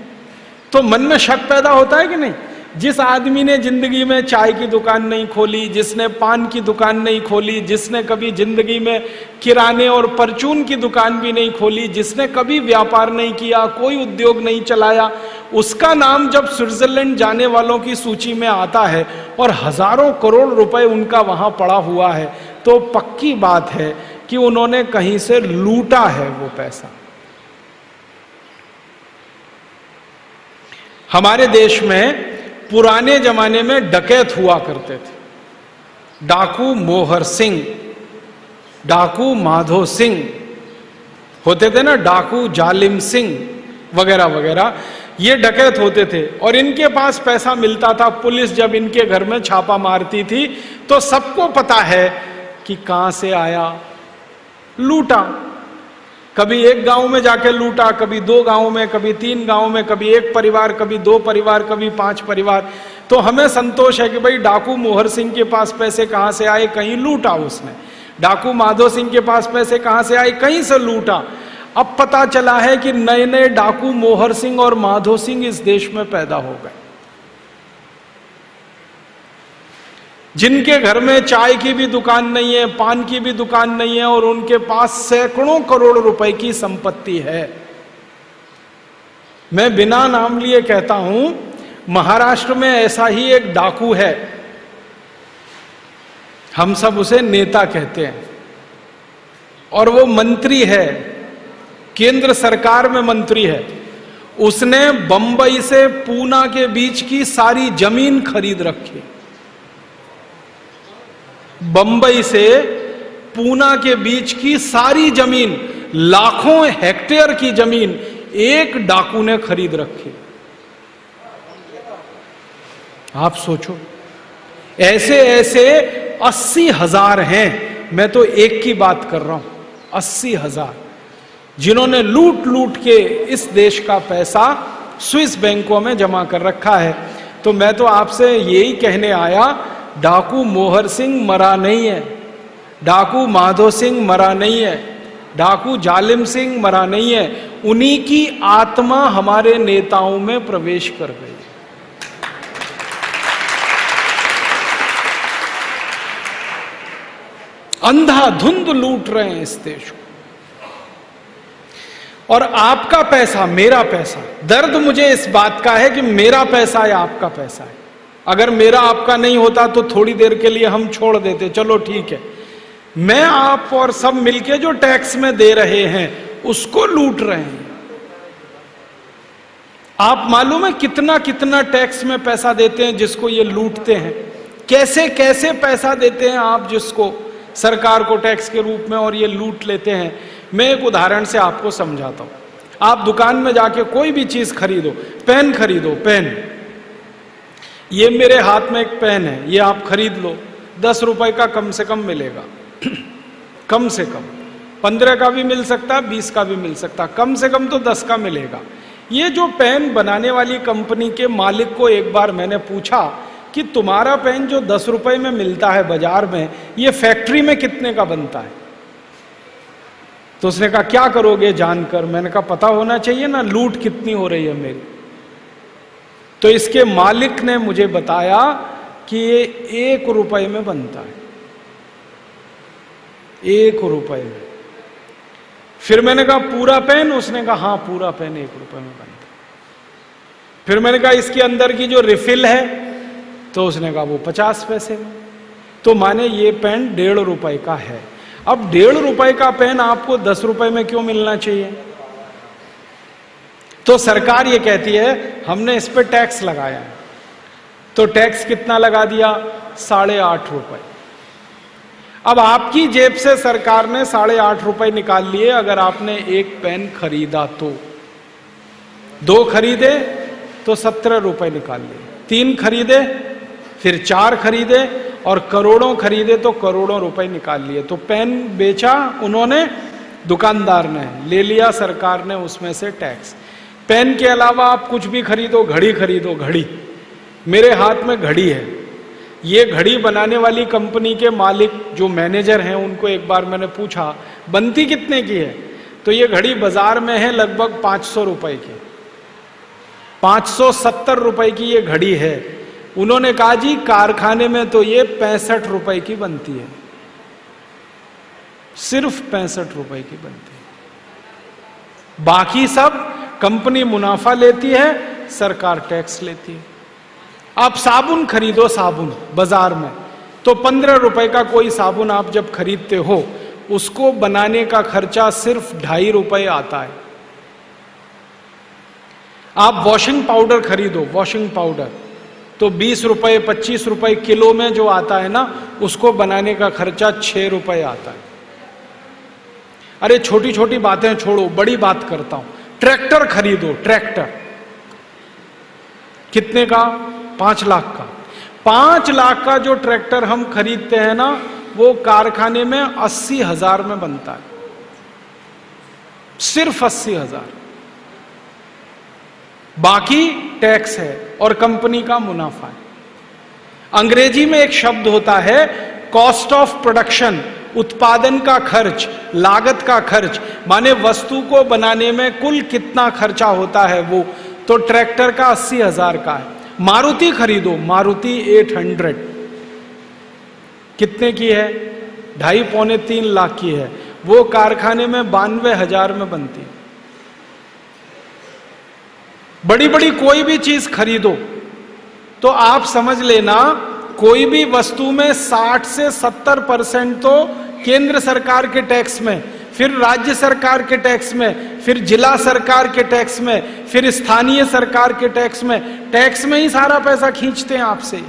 तो मन में शक पैदा होता है कि नहीं? जिस आदमी ने जिंदगी में चाय की दुकान नहीं खोली, जिसने पान की दुकान नहीं खोली, जिसने कभी जिंदगी में किराने और परचून की दुकान भी नहीं खोली, जिसने कभी व्यापार नहीं किया, कोई उद्योग नहीं चलाया, उसका नाम जब स्विट्जरलैंड जाने वालों की सूची में आता है और हजारों करोड़ रुपए उनका वहां पड़ा हुआ है, तो पक्की बात है कि उन्होंने कहीं से लूटा है वो पैसा। हमारे देश में पुराने जमाने में डकैत हुआ करते थे, डाकू मोहर सिंह, डाकू माधो सिंह, होते थे ना डाकू जालिम सिंह वगैरह वगैरह, ये डकैत होते थे और इनके पास पैसा मिलता था। पुलिस जब इनके घर में छापा मारती थी तो सबको पता है कि कहां से आया, लूटा। कभी एक गांव में जाके लूटा, कभी 2 गांवों में, कभी 3 गांवों में, कभी 1 परिवार, कभी 2 परिवार, कभी 5 परिवार। तो हमें संतोष है कि भाई डाकू मोहर सिंह के पास पैसे कहां से आए, कहीं लूटा उसने। डाकू माधो सिंह के पास पैसे कहां से आए, कहीं से लूटा। अब पता चला है कि नए नए डाकू मोहर सिंह और माधो सिंह इस देश में पैदा हो गए, जिनके घर में चाय की भी दुकान नहीं है, पान की भी दुकान नहीं है और उनके पास सैकड़ों करोड़ रुपए की संपत्ति है। मैं बिना नाम लिए कहता हूं, महाराष्ट्र में ऐसा ही एक डाकू है, हम सब उसे नेता कहते हैं और वो मंत्री है, केंद्र सरकार में मंत्री है। उसने बंबई से पूना के बीच की सारी जमीन खरीद रखी। बंबई से पूना के बीच की सारी जमीन, लाखों हेक्टेयर की जमीन एक डाकू ने खरीद रखी। आप सोचो, ऐसे ऐसे 80,000 हैं। मैं तो एक की बात कर रहा हूं, 80,000, जिन्होंने लूट लूट के इस देश का पैसा स्विस बैंकों में जमा कर रखा है। तो मैं तो आपसे यही कहने आया, डाकू मोहर सिंह मरा नहीं है, डाकू माधो सिंह मरा नहीं है, डाकू जालिम सिंह मरा नहीं है, उन्हीं की आत्मा हमारे नेताओं में प्रवेश कर गई। अंधाधुंध लूट रहे हैं इस देश को। और आपका पैसा, मेरा पैसा, दर्द मुझे इस बात का है कि मेरा पैसा है, आपका पैसा है। अगर मेरा आपका नहीं होता तो थोड़ी देर के लिए हम छोड़ देते, चलो ठीक है। मैं आप और सब मिलके जो टैक्स में दे रहे हैं उसको लूट रहे हैं। आप मालूम है कितना कितना टैक्स में पैसा देते हैं जिसको ये लूटते हैं, कैसे कैसे पैसा देते हैं आप जिसको सरकार को टैक्स के रूप में, और ये लूट लेते हैं। मैं एक उदाहरण से आपको समझाता हूं। आप दुकान में जाके कोई भी चीज खरीदो, पेन खरीदो, पेन, ये मेरे हाथ में एक पेन है, ये आप खरीद लो, 10 रुपए का कम से कम मिलेगा। कम से कम 15 का भी मिल सकता, 20 का भी मिल सकता, कम से कम तो 10 का मिलेगा। ये जो पेन बनाने वाली कंपनी के मालिक को एक बार मैंने पूछा कि तुम्हारा पेन जो 10 रुपए में मिलता है बाजार में, ये फैक्ट्री में कितने का बनता है? तो उसने कहा क्या करोगे जानकर? मैंने कहा पता होना चाहिए ना, लूट कितनी हो रही है मेरी। तो इसके मालिक ने मुझे बताया कि ये 1 रुपए में बनता है, 1 रुपए में। फिर मैंने कहा पूरा पेन? उसने कहा हाँ पूरा पेन 1 रुपए में बनता है। फिर मैंने कहा इसके अंदर की जो रिफिल है? तो उसने कहा वो 50 पैसे में। तो माने ये पेन 1.5 रुपए का है। अब 1.5 रुपए का पेन आपको 10 रुपए में क्यों मिलना चाहिए? तो सरकार ये कहती है हमने इस पे टैक्स लगाया है। तो टैक्स कितना लगा दिया? 8.5 रुपए। अब आपकी जेब से सरकार ने 8.5 रुपए निकाल लिए अगर आपने एक पेन खरीदा तो। 2 खरीदे तो 17 रुपए निकाल लिए, 3 खरीदे फिर 4 खरीदे और करोड़ों खरीदे तो करोड़ों रुपए निकाल लिए। तो पेन बेचा उन्होंने, दुकानदार ने ले लिया, सरकार ने उसमें से टैक्स। पेन के अलावा आप कुछ भी खरीदो, घड़ी खरीदो, घड़ी, मेरे हाथ में घड़ी है, ये घड़ी बनाने वाली कंपनी के मालिक जो मैनेजर हैं उनको एक बार मैंने पूछा बनती कितने की है? तो ये घड़ी बाजार में है लगभग 500 रुपए की, 570 रुपए की ये घड़ी है। उन्होंने कहा जी कारखाने में तो ये 65 रुपए की बनती है, सिर्फ 65 रुपए की बनती है। बाकी सब कंपनी मुनाफा लेती है, सरकार टैक्स लेती है। आप साबुन खरीदो, साबुन बाजार में तो 15 रुपए का कोई साबुन आप जब खरीदते हो उसको बनाने का खर्चा सिर्फ 2.5 रुपए आता है। आप वॉशिंग पाउडर खरीदो, वॉशिंग पाउडर तो 20 रुपए 25 रुपए किलो में जो आता है ना, उसको बनाने का खर्चा 6 रुपए आता है। अरे छोटी छोटी बातें छोड़ो, बड़ी बात करता हूं। ट्रैक्टर खरीदो, ट्रैक्टर कितने का? 5 लाख का। 5 लाख का जो ट्रैक्टर हम खरीदते हैं ना, वो कारखाने में 80,000 में बनता है, सिर्फ 80,000। बाकी टैक्स है और कंपनी का मुनाफा है। अंग्रेजी में एक शब्द होता है कॉस्ट ऑफ प्रोडक्शन, उत्पादन का खर्च, लागत का खर्च, माने वस्तु को बनाने में कुल कितना खर्चा होता है वो। तो ट्रैक्टर का 80,000 का है। मारुति खरीदो, मारुति 800 कितने की है? 2.5-3 लाख की है। वो कारखाने में 92,000 में बनती है। बड़ी बड़ी कोई भी चीज खरीदो तो आप समझ लेना, कोई भी वस्तु में 60 से 70% तो केंद्र सरकार के टैक्स में, फिर राज्य सरकार के टैक्स में, फिर जिला सरकार के टैक्स में, फिर स्थानीय सरकार के टैक्स में ही सारा पैसा खींचते हैं आपसे।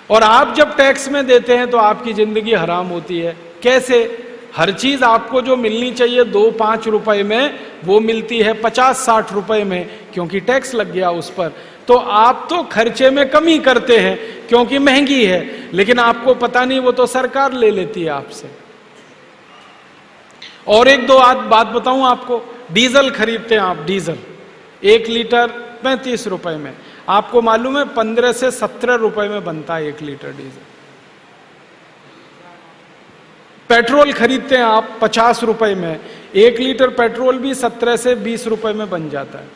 और आप जब टैक्स में देते हैं तो आपकी जिंदगी हराम होती है। कैसे? हर चीज आपको जो मिलनी चाहिए 2-5 रुपए में, वो मिलती है 50-60 रुपए में, क्योंकि टैक्स लग गया उस पर। तो आप तो खर्चे में कमी करते हैं क्योंकि महंगी है, लेकिन आपको पता नहीं वो तो सरकार ले लेती है आपसे। और एक दो बात बताऊं आपको, डीजल खरीदते हैं आप, डीजल 1 लीटर 35 रुपए में, आपको मालूम है 15 से 17 रुपए में बनता है 1 लीटर डीजल। पेट्रोल खरीदते हैं आप 50 रुपए में, 1 लीटर पेट्रोल भी 17 से 20 रुपए में बन जाता है।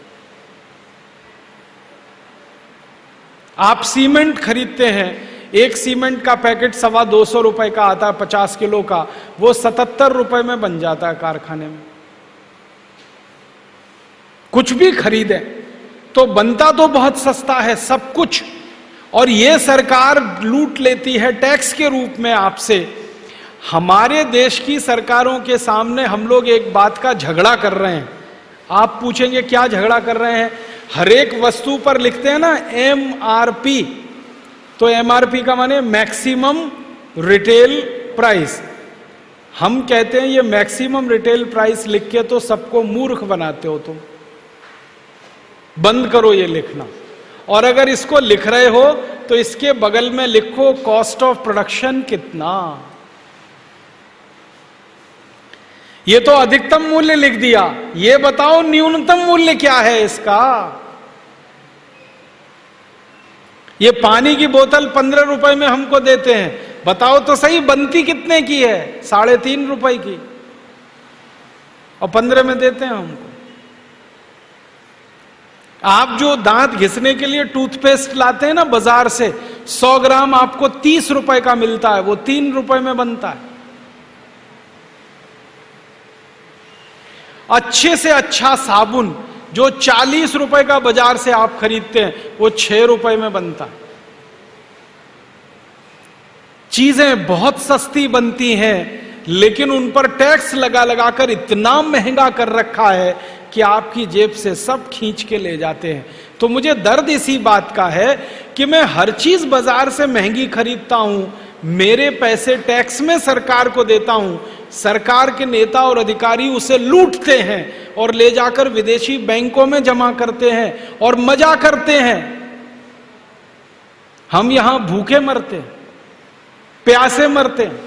आप सीमेंट खरीदते हैं, एक सीमेंट का पैकेट 225 रुपए का आता है 50 किलो का, वो 77 रुपए में बन जाता है कारखाने में। कुछ भी खरीदे तो बनता तो बहुत सस्ता है सब कुछ, और ये सरकार लूट लेती है टैक्स के रूप में आपसे। हमारे देश की सरकारों के सामने हम लोग एक बात का झगड़ा कर रहे हैं। आप पूछेंगे क्या झगड़ा कर रहे हैं? हर एक वस्तु पर लिखते हैं ना MRP, तो MRP का माने मैक्सिमम रिटेल प्राइस। हम कहते हैं ये मैक्सिमम रिटेल प्राइस लिख के तो सबको मूर्ख बनाते हो तुम, बंद करो ये लिखना। और अगर इसको लिख रहे हो तो इसके बगल में लिखो कॉस्ट ऑफ प्रोडक्शन कितना। ये तो अधिकतम मूल्य लिख दिया, ये बताओ न्यूनतम मूल्य क्या है इसका। ये पानी की बोतल 15 रुपए में हमको देते हैं, बताओ तो सही बनती कितने की है? 3.5 रुपए की, और 15 में देते हैं हमको। आप जो दांत घिसने के लिए टूथपेस्ट लाते हैं ना बाजार से, 100 ग्राम आपको 30 रुपए का मिलता है, वो 3 रुपए में बनता है। अच्छे से अच्छा साबुन जो 40 रुपए का बाजार से आप खरीदते हैं, वो 6 रुपए में बनता है। चीजें बहुत सस्ती बनती हैं, लेकिन उन पर टैक्स लगा लगाकर इतना महंगा कर रखा है कि आपकी जेब से सब खींच के ले जाते हैं। तो मुझे दर्द इसी बात का है कि मैं हर चीज बाजार से महंगी खरीदता हूं, मेरे पैसे टैक्स में सरकार को देता हूं, सरकार के नेता और अधिकारी उसे लूटते हैं और ले जाकर विदेशी बैंकों में जमा करते हैं और मजा करते हैं। हम यहां भूखे मरते हैं, प्यासे मरते हैं,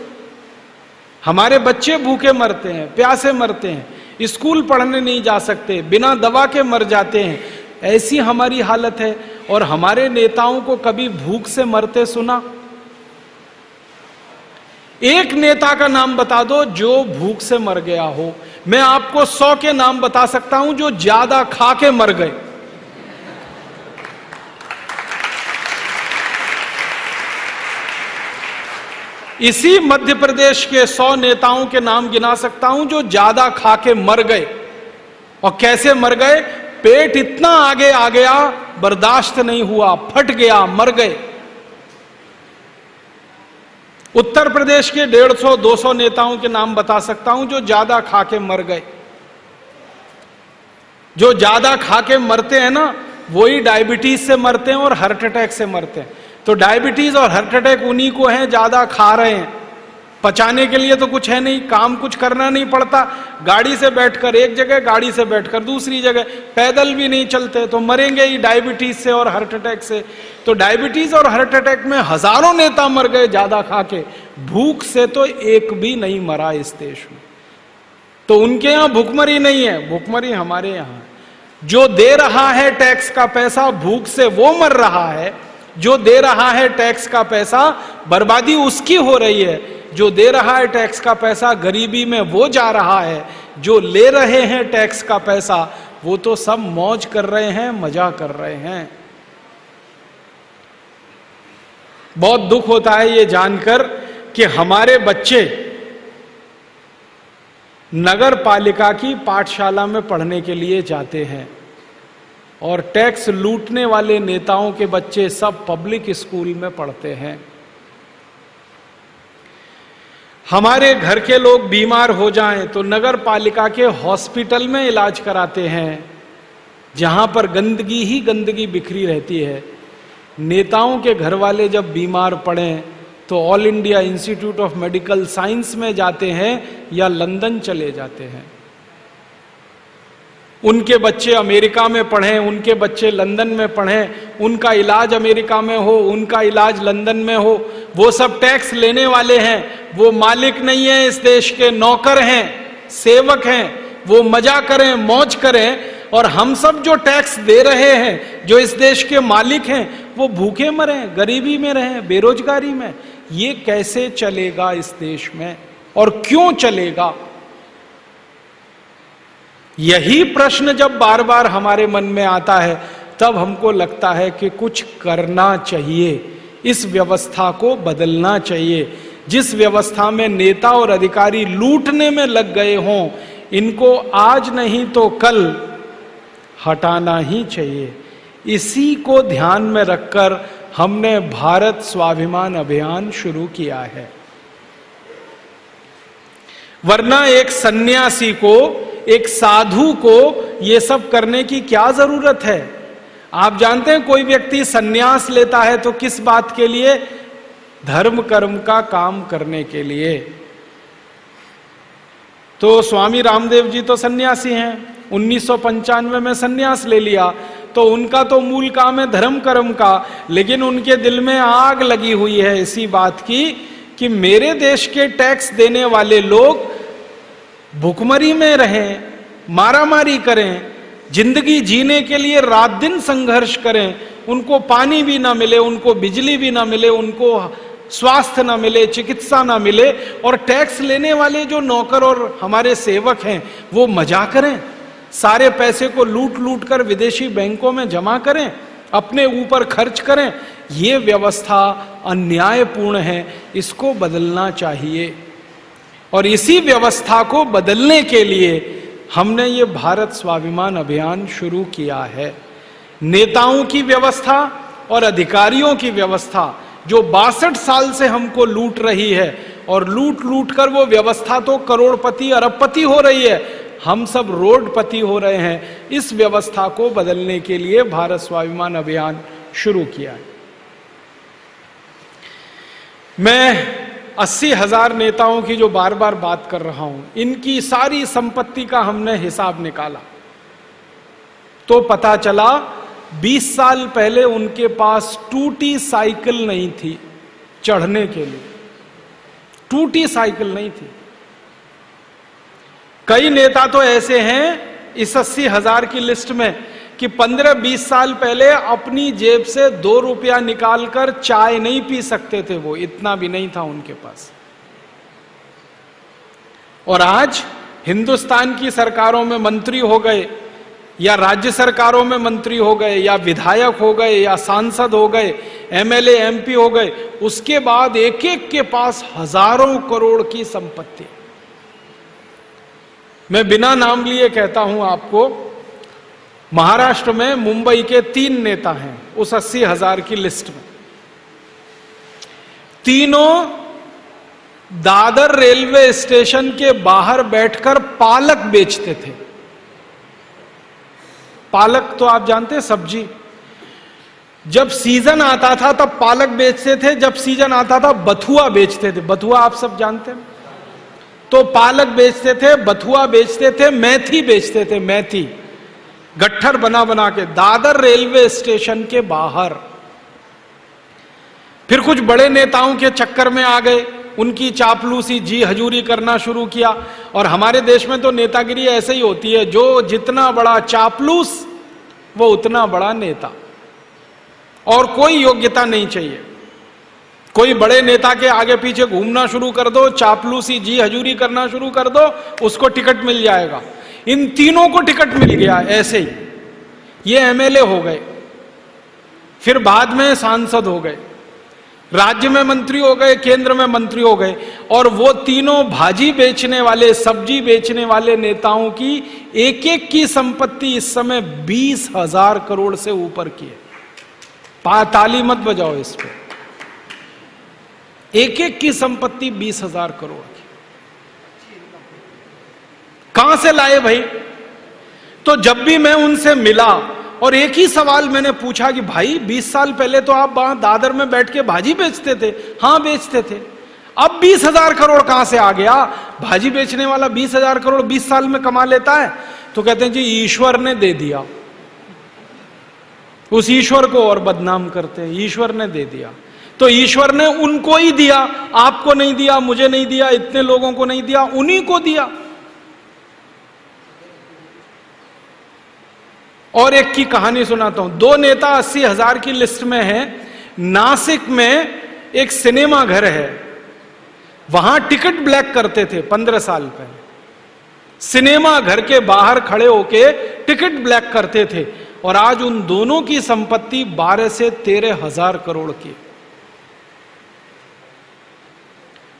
हमारे बच्चे भूखे मरते हैं, प्यासे मरते हैं, स्कूल पढ़ने नहीं जा सकते, बिना दवा के मर जाते हैं। ऐसी हमारी हालत है। और हमारे नेताओं को कभी भूख से मरते सुना? एक नेता का नाम बता दो जो भूख से मर गया हो। मैं आपको 100 के नाम बता सकता हूं जो ज्यादा खा के मर गए। इसी मध्य प्रदेश के 100 नेताओं के नाम गिना सकता हूं जो ज्यादा खा के मर गए। और कैसे मर गए? पेट इतना आगे आ गया, बर्दाश्त नहीं हुआ, फट गया, मर गए। उत्तर प्रदेश के 150-200 नेताओं के नाम बता सकता हूं जो ज्यादा खा के मर गए। जो ज्यादा खा के मरते हैं ना, वही डायबिटीज से मरते हैं और हार्ट अटैक से मरते हैं। तो डायबिटीज और हार्ट अटैक उन्हीं को हैं, ज्यादा खा रहे हैं। पचाने के लिए तो कुछ है नहीं, काम कुछ करना नहीं पड़ता, गाड़ी से बैठकर एक जगह, गाड़ी से बैठकर दूसरी जगह, पैदल भी नहीं चलते, तो मरेंगे ही डायबिटीज से और हार्ट अटैक से। तो डायबिटीज और हार्ट अटैक में हजारों नेता मर गए ज्यादा खा के, भूख से तो एक भी नहीं मरा इस देश में। तो उनके यहां भूखमरी नहीं है, भूखमरी हमारे यहां। जो दे रहा है टैक्स का पैसा, भूख से वो मर रहा है। जो दे रहा है टैक्स का पैसा, बर्बादी उसकी हो रही है। जो दे रहा है टैक्स का पैसा, गरीबी में वो जा रहा है। जो ले रहे हैं टैक्स का पैसा, वो तो सब मौज कर रहे हैं, मजा कर रहे हैं। बहुत दुख होता है ये जानकर कि हमारे बच्चे नगर पालिका की पाठशाला में पढ़ने के लिए जाते हैं और टैक्स लूटने वाले नेताओं के बच्चे सब पब्लिक स्कूल में पढ़ते हैं। हमारे घर के लोग बीमार हो जाएं तो नगर पालिका के हॉस्पिटल में इलाज कराते हैं, जहां पर गंदगी ही गंदगी बिखरी रहती है। नेताओं के घर वाले जब बीमार पड़ें तो all India institute of medical science में जाते हैं या लंदन चले जाते हैं। उनके बच्चे अमेरिका में पढ़ें, उनके बच्चे लंदन में पढ़ें, उनका इलाज अमेरिका में हो, उनका इलाज लंदन में हो। वो सब टैक्स लेने वाले हैं, वो मालिक नहीं है इस देश के, नौकर हैं, सेवक हैं। वो मजा करें, मौज करें, और हम सब जो टैक्स दे रहे हैं, जो इस देश के मालिक हैं, वो भूखे मरें, गरीबी में रहें, बेरोजगारी में। ये कैसे चलेगा इस देश में, और क्यों चलेगा? यही प्रश्न जब बार बार हमारे मन में आता है, तब हमको लगता है कि कुछ करना चाहिए, इस व्यवस्था को बदलना चाहिए। जिस व्यवस्था में नेता और अधिकारी लूटने में लग गए हों, इनको आज नहीं तो कल हटाना ही चाहिए। इसी को ध्यान में रखकर हमने भारत स्वाभिमान अभियान शुरू किया है। वरना एक सन्यासी को, एक साधु को ये सब करने की क्या जरूरत है? आप जानते हैं कोई व्यक्ति सन्यास लेता है तो किस बात के लिए? धर्म कर्म का काम करने के लिए। तो स्वामी रामदेव जी तो सन्यासी हैं, 1995 में सन्यास ले लिया, तो उनका तो मूल काम है धर्म कर्म का। लेकिन उनके दिल में आग लगी हुई है इसी बात की कि मेरे देश के टैक्स देने वाले लोग भुखमरी में रहें, मारामारी करें, जिंदगी जीने के लिए रात दिन संघर्ष करें, उनको पानी भी ना मिले, उनको बिजली भी ना मिले, उनको स्वास्थ्य ना मिले, चिकित्सा ना मिले, और टैक्स लेने वाले जो नौकर और हमारे सेवक हैं वो मजा करें, सारे पैसे को लूट लूट कर विदेशी बैंकों में जमा करें, अपने ऊपर खर्च करें। ये व्यवस्था अन्यायपूर्ण है, इसको बदलना चाहिए। और इसी व्यवस्था को बदलने के लिए हमने ये भारत स्वाभिमान अभियान शुरू किया है। नेताओं की व्यवस्था और अधिकारियों की व्यवस्था जो 62 साल से हमको लूट रही है, और लूट लूट कर वो व्यवस्था तो करोड़पति अरबपति हो रही है, हम सब रोडपति हो रहे हैं। इस व्यवस्था को बदलने के लिए भारत स्वाभिमान अभियान शुरू किया है। मैं 80,000 नेताओं की जो बार बार बात कर रहा हूं, इनकी सारी संपत्ति का हमने हिसाब निकाला तो पता चला 20 साल पहले उनके पास टूटी साइकिल नहीं थी चढ़ने के लिए, टूटी साइकिल नहीं थी। कई नेता तो ऐसे हैं इस 80,000 की लिस्ट में कि 15-20 साल पहले अपनी जेब से 2 रुपया निकालकर चाय नहीं पी सकते थे, वो इतना भी नहीं था उनके पास। और आज हिंदुस्तान की सरकारों में मंत्री हो गए, या राज्य सरकारों में मंत्री हो गए, या विधायक हो गए, या सांसद हो गए, एमएलए एमपी हो गए, उसके बाद एक एक के पास हजारों करोड़ की संपत्ति। मैं बिना नाम लिए कहता हूं आपको, महाराष्ट्र में मुंबई के 3 नेता हैं उस 80,000 की लिस्ट में। तीनों दादर रेलवे स्टेशन के बाहर बैठकर पालक बेचते थे। पालक तो आप जानते हैं सब्जी, जब सीजन आता था तब पालक बेचते थे, जब सीजन आता था बथुआ बेचते थे। बथुआ आप सब जानते हैं, तो पालक बेचते थे, बथुआ बेचते थे, मेथी बेचते थे, मेथी गट्ठर बना बना के दादर रेलवे स्टेशन के बाहर। फिर कुछ बड़े नेताओं के चक्कर में आ गए, उनकी चापलूसी जी हजूरी करना शुरू किया। और हमारे देश में तो नेतागिरी ऐसे ही होती है, जो जितना बड़ा चापलूस वो उतना बड़ा नेता, और कोई योग्यता नहीं चाहिए। कोई बड़े नेता के आगे पीछे घूमना शुरू कर दो, चापलूसी जी हजूरी करना शुरू कर दो, उसको टिकट मिल जाएगा। इन तीनों को टिकट मिल गया ऐसे ही, ये एमएलए हो गए, फिर बाद में सांसद हो गए, राज्य में मंत्री हो गए, केंद्र में मंत्री हो गए। और वो तीनों भाजी बेचने वाले, सब्जी बेचने वाले नेताओं की एक एक की संपत्ति इस समय 20,000 करोड़ से ऊपर की है। ताली मत बजाओ इस पे, एक एक की संपत्ति 20,000 करोड़ की। कहां से लाए भाई? तो जब भी मैं उनसे मिला और एक ही सवाल मैंने पूछा कि भाई 20 साल पहले तो आप वहां दादर में बैठ के भाजी बेचते थे। हाँ बेचते थे। अब 20,000 करोड़ कहां से आ गया? भाजी बेचने वाला 20,000 करोड़ 20 साल में कमा लेता है? तो कहते हैं जी ईश्वर ने दे दिया। उस ईश्वर को और बदनाम करते हैं, ईश्वर ने दे दिया। तो ईश्वर ने उनको ही दिया, आपको नहीं दिया, मुझे नहीं दिया, इतने लोगों को नहीं दिया, उन्हीं को दिया। और एक की कहानी सुनाता हूं। दो नेता 80,000 की लिस्ट में हैं। नासिक में एक सिनेमा घर है, वहां टिकट ब्लैक करते थे 15 साल पहले। सिनेमा घर के बाहर खड़े होके टिकट ब्लैक करते थे, और आज उन दोनों की संपत्ति 12 से 13,000 करोड़ की।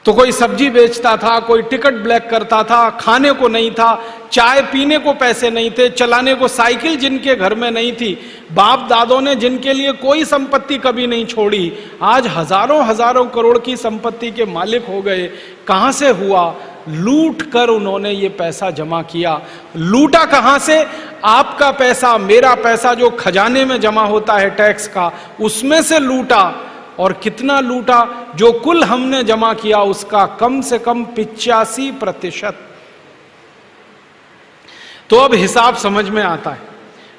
तो कोई सब्जी बेचता था, कोई टिकट ब्लैक करता था, खाने को नहीं था, चाय पीने को पैसे नहीं थे, चलाने को साइकिल जिनके घर में नहीं थी, बाप दादों ने जिनके लिए कोई संपत्ति कभी नहीं छोड़ी, आज हजारों हजारों करोड़ की संपत्ति के मालिक हो गए। कहां से हुआ? लूट कर उन्होंने ये पैसा जमा किया। लूटा कहां से? आपका पैसा, मेरा पैसा जो खजाने में जमा होता है टैक्स का, उसमें से लूटा। और कितना लूटा? जो कुल हमने जमा किया उसका कम से कम 85%। तो अब हिसाब समझ में आता है।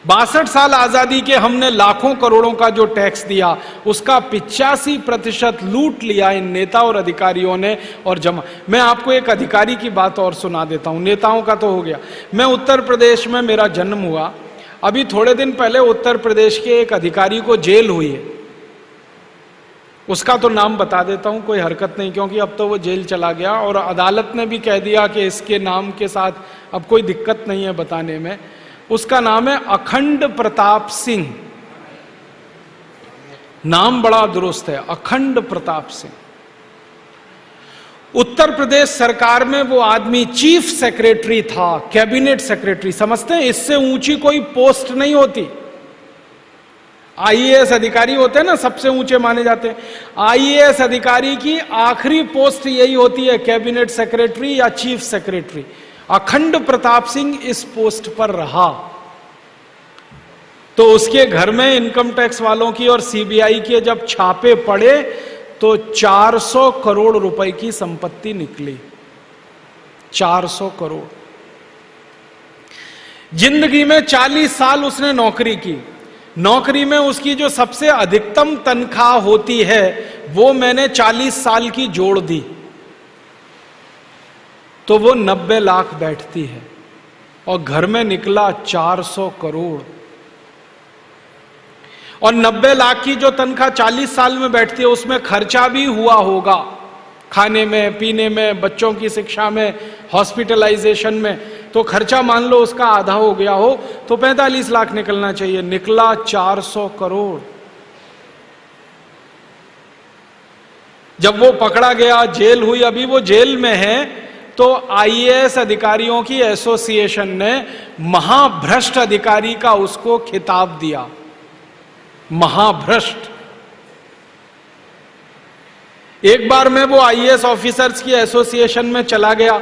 62 साल आजादी के हमने लाखों करोड़ों का जो टैक्स दिया, उसका 85% लूट लिया इन नेता और अधिकारियों ने और जमा। मैं आपको एक अधिकारी की बात और सुना देता हूं, नेताओं का तो हो गया। मैं उत्तर प्रदेश में मेरा जन्म हुआ। अभी थोड़े दिन पहले उत्तर प्रदेश के एक अधिकारी को जेल हुई है। उसका तो नाम बता देता हूं, कोई हरकत नहीं, क्योंकि अब तो वो जेल चला गया और अदालत ने भी कह दिया कि इसके नाम के साथ अब कोई दिक्कत नहीं है बताने में। उसका नाम है अखंड प्रताप सिंह। नाम बड़ा दुरुस्त है, अखंड प्रताप सिंह। उत्तर प्रदेश सरकार में वो आदमी चीफ सेक्रेटरी था, कैबिनेट सेक्रेटरी। समझते हैं, इससे ऊंची कोई पोस्ट नहीं होती। आईएएस अधिकारी होते हैं ना, सबसे ऊंचे माने जाते हैं। आईएएस अधिकारी की आखिरी पोस्ट यही होती है, कैबिनेट सेक्रेटरी या चीफ सेक्रेटरी। अखंड प्रताप सिंह इस पोस्ट पर रहा। तो उसके घर में इनकम टैक्स वालों की और सीबीआई के जब छापे पड़े तो 400 करोड़ रुपए की संपत्ति निकली। 400 करोड़। जिंदगी में 40 साल उसने नौकरी की। नौकरी में उसकी जो सबसे अधिकतम तनख्वाह होती है वो मैंने 40 साल की जोड़ दी, तो वो 90 लाख बैठती है। और घर में निकला 400 करोड़। और 90 लाख की जो तनख्वाह 40 साल में बैठती है, उसमें खर्चा भी हुआ होगा, खाने में, पीने में, बच्चों की शिक्षा में, हॉस्पिटलाइजेशन में। तो खर्चा मान लो उसका आधा हो गया हो तो 45 लाख निकलना चाहिए, निकला 400 करोड़। जब वो पकड़ा गया, जेल हुई, अभी वो जेल में है, तो आईएएस अधिकारियों की एसोसिएशन ने महाभ्रष्ट अधिकारी का उसको खिताब दिया। महाभ्रष्ट। एक बार मैं वो आईएएस ऑफिसर्स की एसोसिएशन में चला गया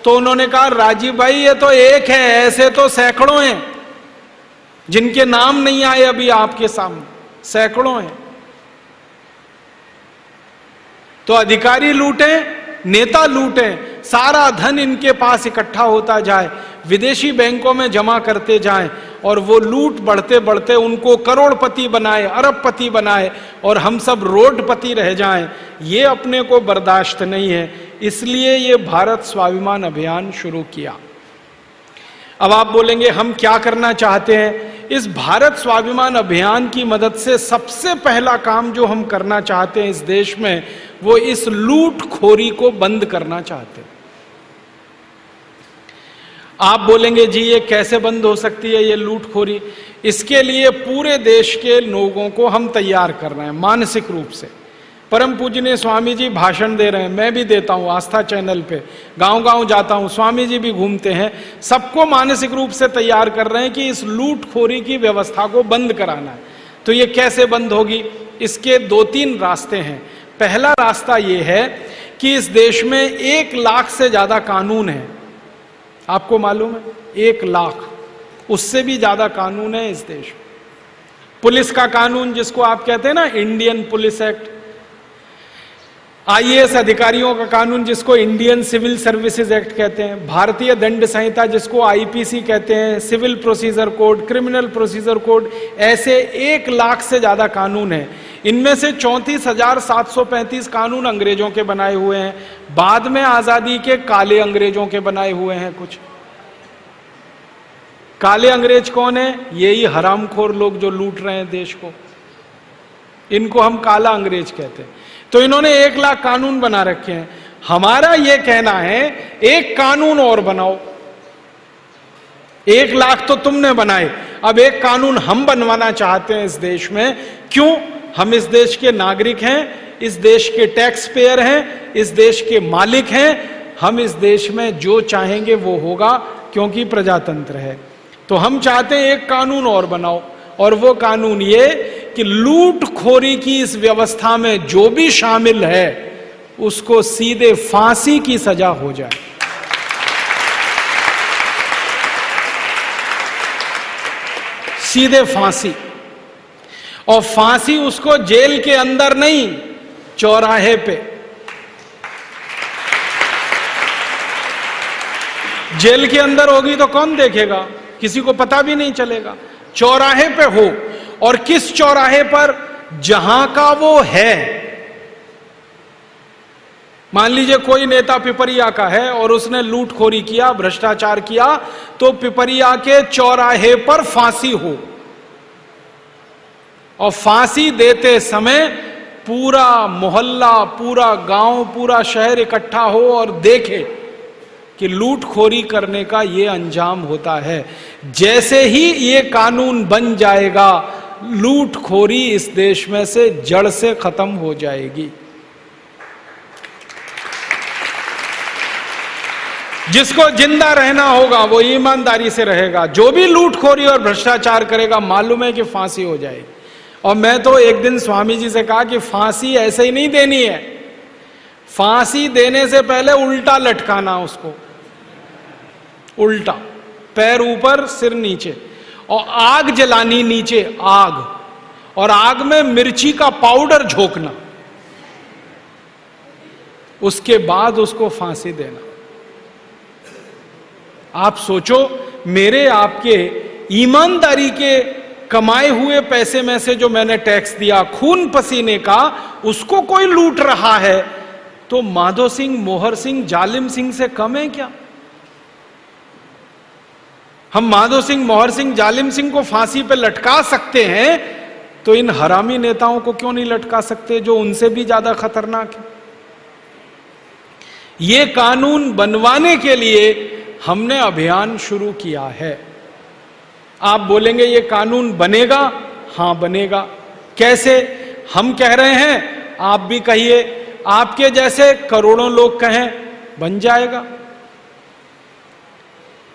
तो उन्होंने कहा, राजीव भाई ये तो एक है, ऐसे तो सैकड़ों हैं। जिनके नाम नहीं आए अभी आपके सामने, सैकड़ों हैं। तो अधिकारी लूटे, नेता लूटे, सारा धन इनके पास इकट्ठा होता जाए, विदेशी बैंकों में जमा करते जाएं, और वो लूट बढ़ते बढ़ते उनको करोड़पति बनाए, अरबपति बनाए, और हम सब रोडपति रह जाएं। ये अपने को बर्दाश्त नहीं है, इसलिए ये भारत स्वाभिमान अभियान शुरू किया। अब आप बोलेंगे हम क्या करना चाहते हैं? इस भारत स्वाभिमान अभियान की मदद से सबसे पहला काम जो हम करना चाहते हैं इस देश में, वो इस लूटखोरी को बंद करना चाहते हैं। आप बोलेंगे जी ये कैसे बंद हो सकती है ये लूटखोरी? इसके लिए पूरे देश के लोगों को हम तैयार कर रहे हैं मानसिक रूप से। परम पूजनीय स्वामी जी भाषण दे रहे हैं, मैं भी देता हूं आस्था चैनल पे, गांव गांव जाता हूं, स्वामी जी भी घूमते हैं, सबको मानसिक रूप से तैयार कर रहे हैं कि इस लूटखोरी की व्यवस्था को बंद कराना है। तो ये कैसे बंद होगी? इसके 2-3 रास्ते हैं। पहला रास्ता ये है कि इस देश में 1 लाख से ज्यादा कानून है। आपको मालूम है 1 लाख, उससे भी ज्यादा कानून है इस देश में। पुलिस का कानून जिसको आप कहते हैं ना इंडियन पुलिस एक्ट, आईएएस अधिकारियों का कानून जिसको इंडियन सिविल सर्विसेज एक्ट कहते हैं, भारतीय दंड संहिता जिसको आईपीसी कहते हैं, civil procedure code, criminal procedure code, ऐसे 1 लाख से ज्यादा कानून है। इनमें से 34,735 कानून अंग्रेजों के बनाए हुए हैं, बाद में आजादी के काले अंग्रेजों के बनाए हुए हैं। कुछ काले अंग्रेज कौन है? यही हरामखोर लोग जो लूट रहे हैं देश को, इनको हम काला अंग्रेज कहते हैं। तो इन्होंने 1 लाख कानून बना रखे हैं। हमारा यह कहना है एक कानून और बनाओ। 1 लाख तो तुमने बनाए, अब एक कानून हम बनवाना चाहते हैं इस देश में। क्यों? हम इस देश के नागरिक हैं, इस देश के टैक्स पेयर हैं, इस देश के मालिक हैं। हम इस देश में जो चाहेंगे वो होगा, क्योंकि प्रजातंत्र है। तो हम चाहते हैं एक कानून और बनाओ, और वो कानून ये कि लूटखोरी की इस व्यवस्था में जो भी शामिल है उसको सीधे फांसी की सजा हो जाए। सीधे फांसी, और फांसी उसको जेल के अंदर नहीं, चौराहे पे। जेल के अंदर होगी तो कौन देखेगा? किसी को पता भी नहीं चलेगा। चौराहे पे हो, और किस चौराहे पर? जहां का वो है। मान लीजिए कोई नेता पिपरिया का है और उसने लूटखोरी किया, भ्रष्टाचार किया, तो पिपरिया के चौराहे पर फांसी हो, और फांसी देते समय पूरा मोहल्ला, पूरा गांव, पूरा शहर इकट्ठा हो और देखे कि लूटखोरी करने का ये अंजाम होता है। जैसे ही ये कानून बन जाएगा, लूटखोरी इस देश में से जड़ से खत्म हो जाएगी। जिसको जिंदा रहना होगा वो ईमानदारी से रहेगा, जो भी लूटखोरी और भ्रष्टाचार करेगा मालूम है कि फांसी हो जाएगी। और मैं तो एक दिन स्वामी जी से कहा कि फांसी ऐसे ही नहीं देनी है, फांसी देने से पहले उल्टा लटकाना उसको, उल्टा, पैर ऊपर सिर नीचे, और आग जलानी नीचे, आग, और आग में मिर्ची का पाउडर झोंकना, उसके बाद उसको फांसी देना। आप सोचो, मेरे आपके ईमानदारी के कमाए हुए पैसे में से जो मैंने टैक्स दिया, खून पसीने का, उसको कोई लूट रहा है, तो माधो सिंह, मोहर सिंह, जालिम सिंह से कम है क्या? हम माधो सिंह, मोहर सिंह, जालिम सिंह को फांसी पे लटका सकते हैं, तो इन हरामी नेताओं को क्यों नहीं लटका सकते जो उनसे भी ज्यादा खतरनाक है? ये कानून बनवाने के लिए हमने अभियान शुरू किया है। आप बोलेंगे ये कानून बनेगा? हां बनेगा। कैसे? हम कह रहे हैं, आप भी कहिए, आपके जैसे करोड़ों लोग कहें, बन जाएगा।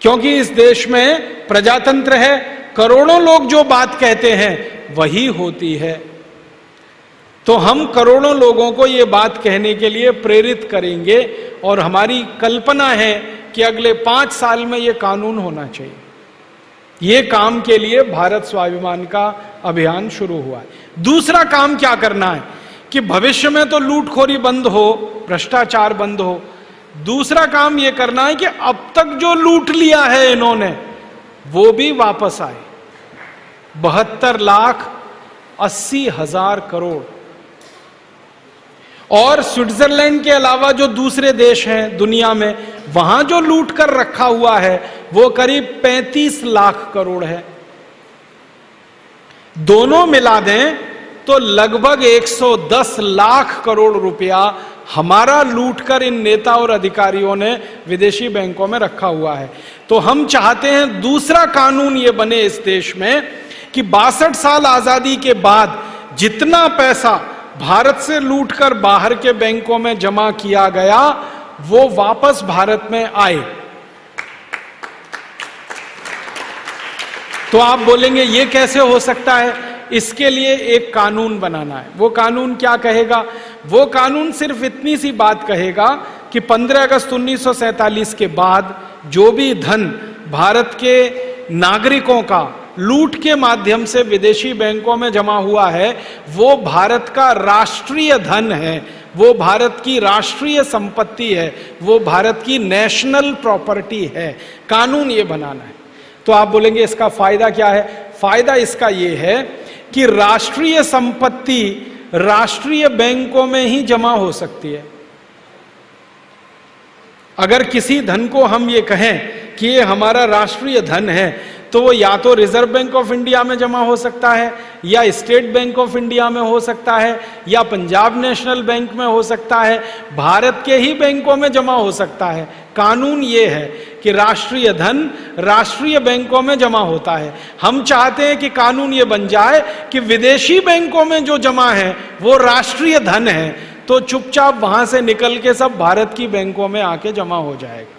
क्योंकि इस देश में प्रजातंत्र है, करोड़ों लोग जो बात कहते हैं वही होती है। तो हम करोड़ों लोगों को ये बात कहने के लिए प्रेरित करेंगे, और हमारी कल्पना है कि अगले 5 साल में ये कानून होना चाहिए। ये काम के लिए भारत स्वाभिमान का अभियान शुरू हुआ है। दूसरा काम क्या करना है कि भविष्य में तो लूटखोरी बंद हो, भ्रष्टाचार बंद हो। दूसरा काम यह करना है कि अब तक जो लूट लिया है इन्होंने वो भी वापस आए। 72,80,000 करोड़। और स्विट्जरलैंड के अलावा जो दूसरे देश हैं दुनिया में, वहां जो लूट कर रखा हुआ है वो करीब 35 लाख करोड़ है। दोनों मिला दें तो लगभग 110 लाख करोड़ रुपया हमारा लूटकर इन नेता और अधिकारियों ने विदेशी बैंकों में रखा हुआ है। तो हम चाहते हैं दूसरा कानून ये बने इस देश में कि 62 साल आजादी के बाद जितना पैसा भारत से लूटकर बाहर के बैंकों में जमा किया गया वो वापस भारत में आए। तो आप बोलेंगे ये कैसे हो सकता है? इसके लिए एक कानून बनाना है। वो कानून क्या कहेगा? वो कानून सिर्फ इतनी सी बात कहेगा कि 15 अगस्त 1947 के बाद जो भी धन भारत के नागरिकों का लूट के माध्यम से विदेशी बैंकों में जमा हुआ है वो भारत का राष्ट्रीय धन है, वो भारत की राष्ट्रीय संपत्ति है, वो भारत की नेशनल प्रॉपर्टी है। कानून ये बनाना है। तो आप बोलेंगे इसका फायदा क्या है? फायदा इसका ये है कि राष्ट्रीय संपत्ति राष्ट्रीय बैंकों में ही जमा हो सकती है। अगर किसी धन को हम ये कहें कि ये हमारा राष्ट्रीय धन है तो वो या तो रिजर्व बैंक ऑफ इंडिया में जमा हो सकता है, या स्टेट बैंक ऑफ इंडिया में हो सकता है, या पंजाब नेशनल बैंक में हो सकता है, भारत के ही बैंकों में जमा हो सकता है। कानून ये है कि राष्ट्रीय धन राष्ट्रीय बैंकों में जमा होता है। हम चाहते हैं कि कानून ये बन जाए कि विदेशी बैंकों में जो जमा है वो राष्ट्रीय धन है, तो चुपचाप वहां से निकल के सब भारत की बैंकों में आके जमा हो जाएगा।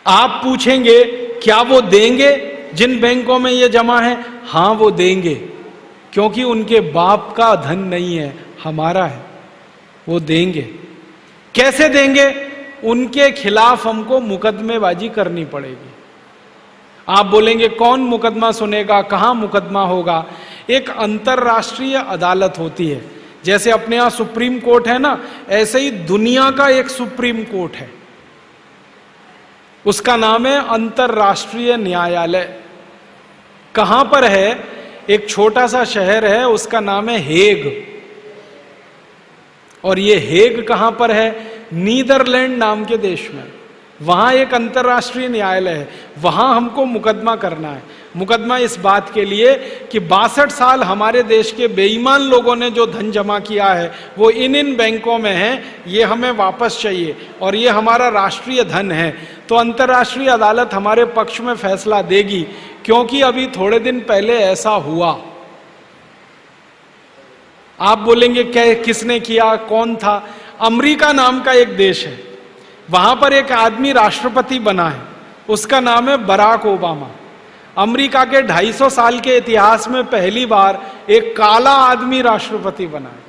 आप पूछेंगे क्या वो देंगे जिन बैंकों में ये जमा है? हां वो देंगे, क्योंकि उनके बाप का धन नहीं है, हमारा है। वो देंगे। कैसे देंगे? उनके खिलाफ हमको मुकदमेबाजी करनी पड़ेगी। आप बोलेंगे कौन मुकदमा सुनेगा, कहां मुकदमा होगा? एक अंतरराष्ट्रीय अदालत होती है। जैसे अपने यहां सुप्रीम कोर्ट है ना, ऐसे ही दुनिया का एक सुप्रीम कोर्ट है, उसका नाम है अंतरराष्ट्रीय न्यायालय। कहां पर है? एक छोटा सा शहर है, उसका नाम है हेग। और ये हेग कहां पर है? नीदरलैंड नाम के देश में। वहां एक अंतरराष्ट्रीय न्यायालय है, वहां हमको मुकदमा करना है। मुकदमा इस बात के लिए कि 62 साल हमारे देश के बेईमान लोगों ने जो धन जमा किया है वो इन बैंकों में है, ये हमें वापस चाहिए और ये हमारा राष्ट्रीय धन है। तो अंतरराष्ट्रीय अदालत हमारे पक्ष में फैसला देगी, क्योंकि अभी थोड़े दिन पहले ऐसा हुआ। आप बोलेंगे किसने किया, कौन था? अमेरिका नाम का एक देश है, वहां पर एक आदमी राष्ट्रपति बना है, उसका नाम है बराक ओबामा। अमेरिका के 250 साल के इतिहास में पहली बार एक काला आदमी राष्ट्रपति बना है।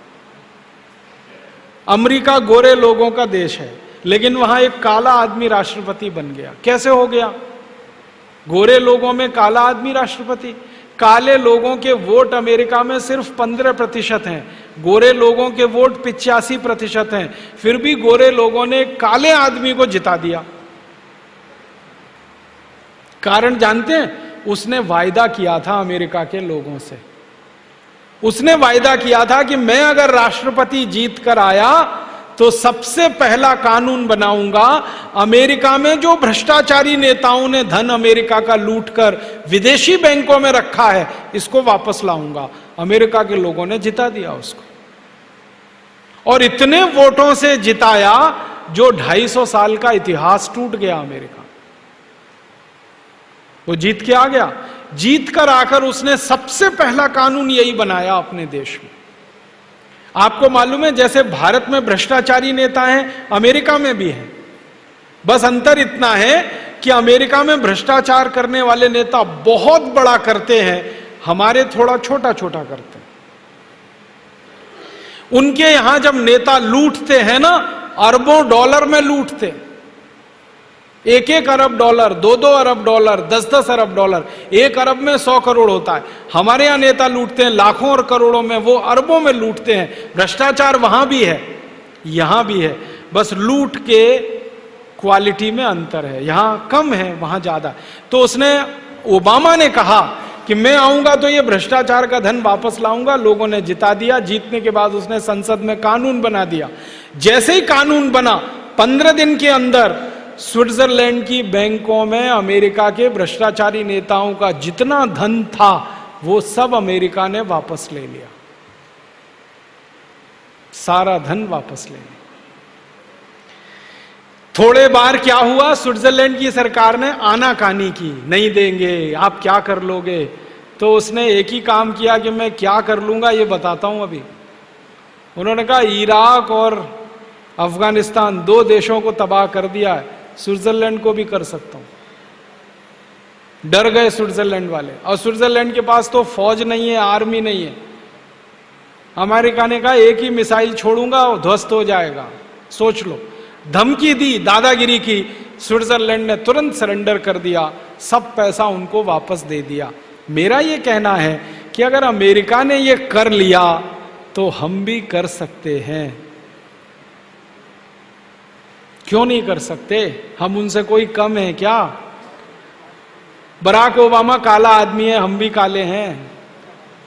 अमेरिका गोरे लोगों का देश है, लेकिन वहां एक काला आदमी राष्ट्रपति बन गया। कैसे हो गया? गोरे लोगों में काला आदमी राष्ट्रपति। काले लोगों के वोट अमेरिका में सिर्फ 15% हैं, गोरे लोगों के वोट 85% हैं, फिर भी गोरे लोगों ने काले आदमी को जिता दिया। कारण जानते हैं? उसने वायदा किया था अमेरिका के लोगों से। उसने वायदा किया था कि मैं अगर राष्ट्रपति जीत कर आया तो सबसे पहला कानून बनाऊंगा, अमेरिका में जो भ्रष्टाचारी नेताओं ने धन अमेरिका का लूटकर विदेशी बैंकों में रखा है, इसको वापस लाऊंगा। अमेरिका के लोगों ने जिता दिया उसको, और इतने वोटों से जिताया जो 250 साल का इतिहास टूट गया अमेरिका। वो जीत के आ गया। जीत कर आकर उसने सबसे पहला कानून यही बनाया अपने देश में। आपको मालूम है, जैसे भारत में भ्रष्टाचारी नेता हैं, अमेरिका में भी हैं। बस अंतर इतना है कि अमेरिका में भ्रष्टाचार करने वाले नेता बहुत बड़ा करते हैं, हमारे थोड़ा छोटा छोटा करते हैं। उनके यहां जब नेता लूटते हैं ना, अरबों डॉलर में लूटते, 1-1 अरब डॉलर, 2-2 अरब डॉलर, 10-10 अरब डॉलर। 1 अरब में 100 करोड़ होता है। हमारे यहाँ नेता लूटते हैं लाखों और करोड़ों में, वो अरबों में लूटते हैं। भ्रष्टाचार वहां भी है, यहां भी है, बस लूट के क्वालिटी में अंतर है, यहां कम है, वहां ज्यादा। तो उसने, ओबामा ने कहा कि मैं आऊंगा तो ये भ्रष्टाचार का धन वापस लाऊंगा। लोगों ने जिता दिया। जीतने के बाद उसने संसद में कानून बना दिया। जैसे ही कानून बना, 15 दिन के अंदर स्विट्जरलैंड की बैंकों में अमेरिका के भ्रष्टाचारी नेताओं का जितना धन था वो सब अमेरिका ने वापस ले लिया, सारा धन वापस ले लिया। थोड़े बार क्या हुआ, स्विट्जरलैंड की सरकार ने आनाकानी की, नहीं देंगे, आप क्या कर लोगे। तो उसने एक ही काम किया कि मैं क्या कर लूंगा ये बताता हूं अभी। उन्होंने कहा इराक और अफगानिस्तान 2 देशों को तबाह कर दिया है, स्विट्जरलैंड को भी कर सकता हूं। डर गए स्विट्जरलैंड वाले। और स्विट्जरलैंड के पास तो फौज नहीं है, आर्मी नहीं है। अमेरिका ने कहा एक ही मिसाइल छोड़ूंगा ध्वस्त हो जाएगा। सोच लो, धमकी दी, दादागिरी की। स्विट्जरलैंड ने तुरंत सरेंडर कर दिया, सब पैसा उनको वापस दे दिया। मेरा ये कहना है कि अगर अमेरिका ने ये कर लिया तो हम भी कर सकते हैं। क्यों नहीं कर सकते? हम उनसे कोई कम है क्या? बराक ओबामा काला आदमी है, हम भी काले हैं।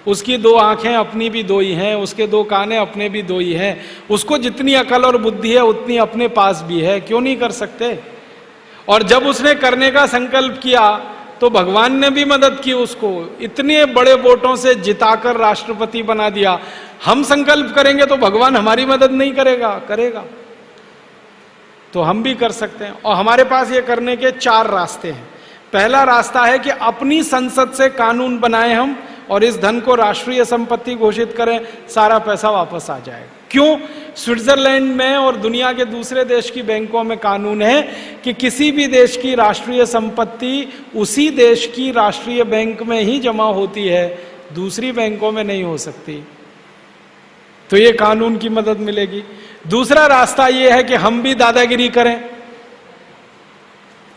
उसकी 2 आंखें अपनी भी 2 ही हैं, उसके 2 कान अपने भी 2 ही हैं। उसको जितनी अकल और बुद्धि है उतनी अपने पास भी है। क्यों नहीं कर सकते? और जब उसने करने का संकल्प किया तो भगवान ने भी मदद की उसको, इतने बड़े वोटों से जिताकर राष्ट्रपति बना दिया। हम संकल्प करेंगे तो भगवान हमारी मदद नहीं करेगा? करेगा। तो हम भी कर सकते हैं। और हमारे पास ये करने के 4 रास्ते हैं। पहला रास्ता है कि अपनी संसद से कानून बनाएं हम और इस धन को राष्ट्रीय संपत्ति घोषित करें, सारा पैसा वापस आ जाएगा। क्यों? स्विट्जरलैंड में और दुनिया के दूसरे देश की बैंकों में कानून है कि किसी भी देश की राष्ट्रीय संपत्ति उसी देश की राष्ट्रीय बैंक में ही जमा होती है, दूसरी बैंकों में नहीं हो सकती। तो ये कानून की मदद मिलेगी। दूसरा रास्ता ये है कि हम भी दादागिरी करें,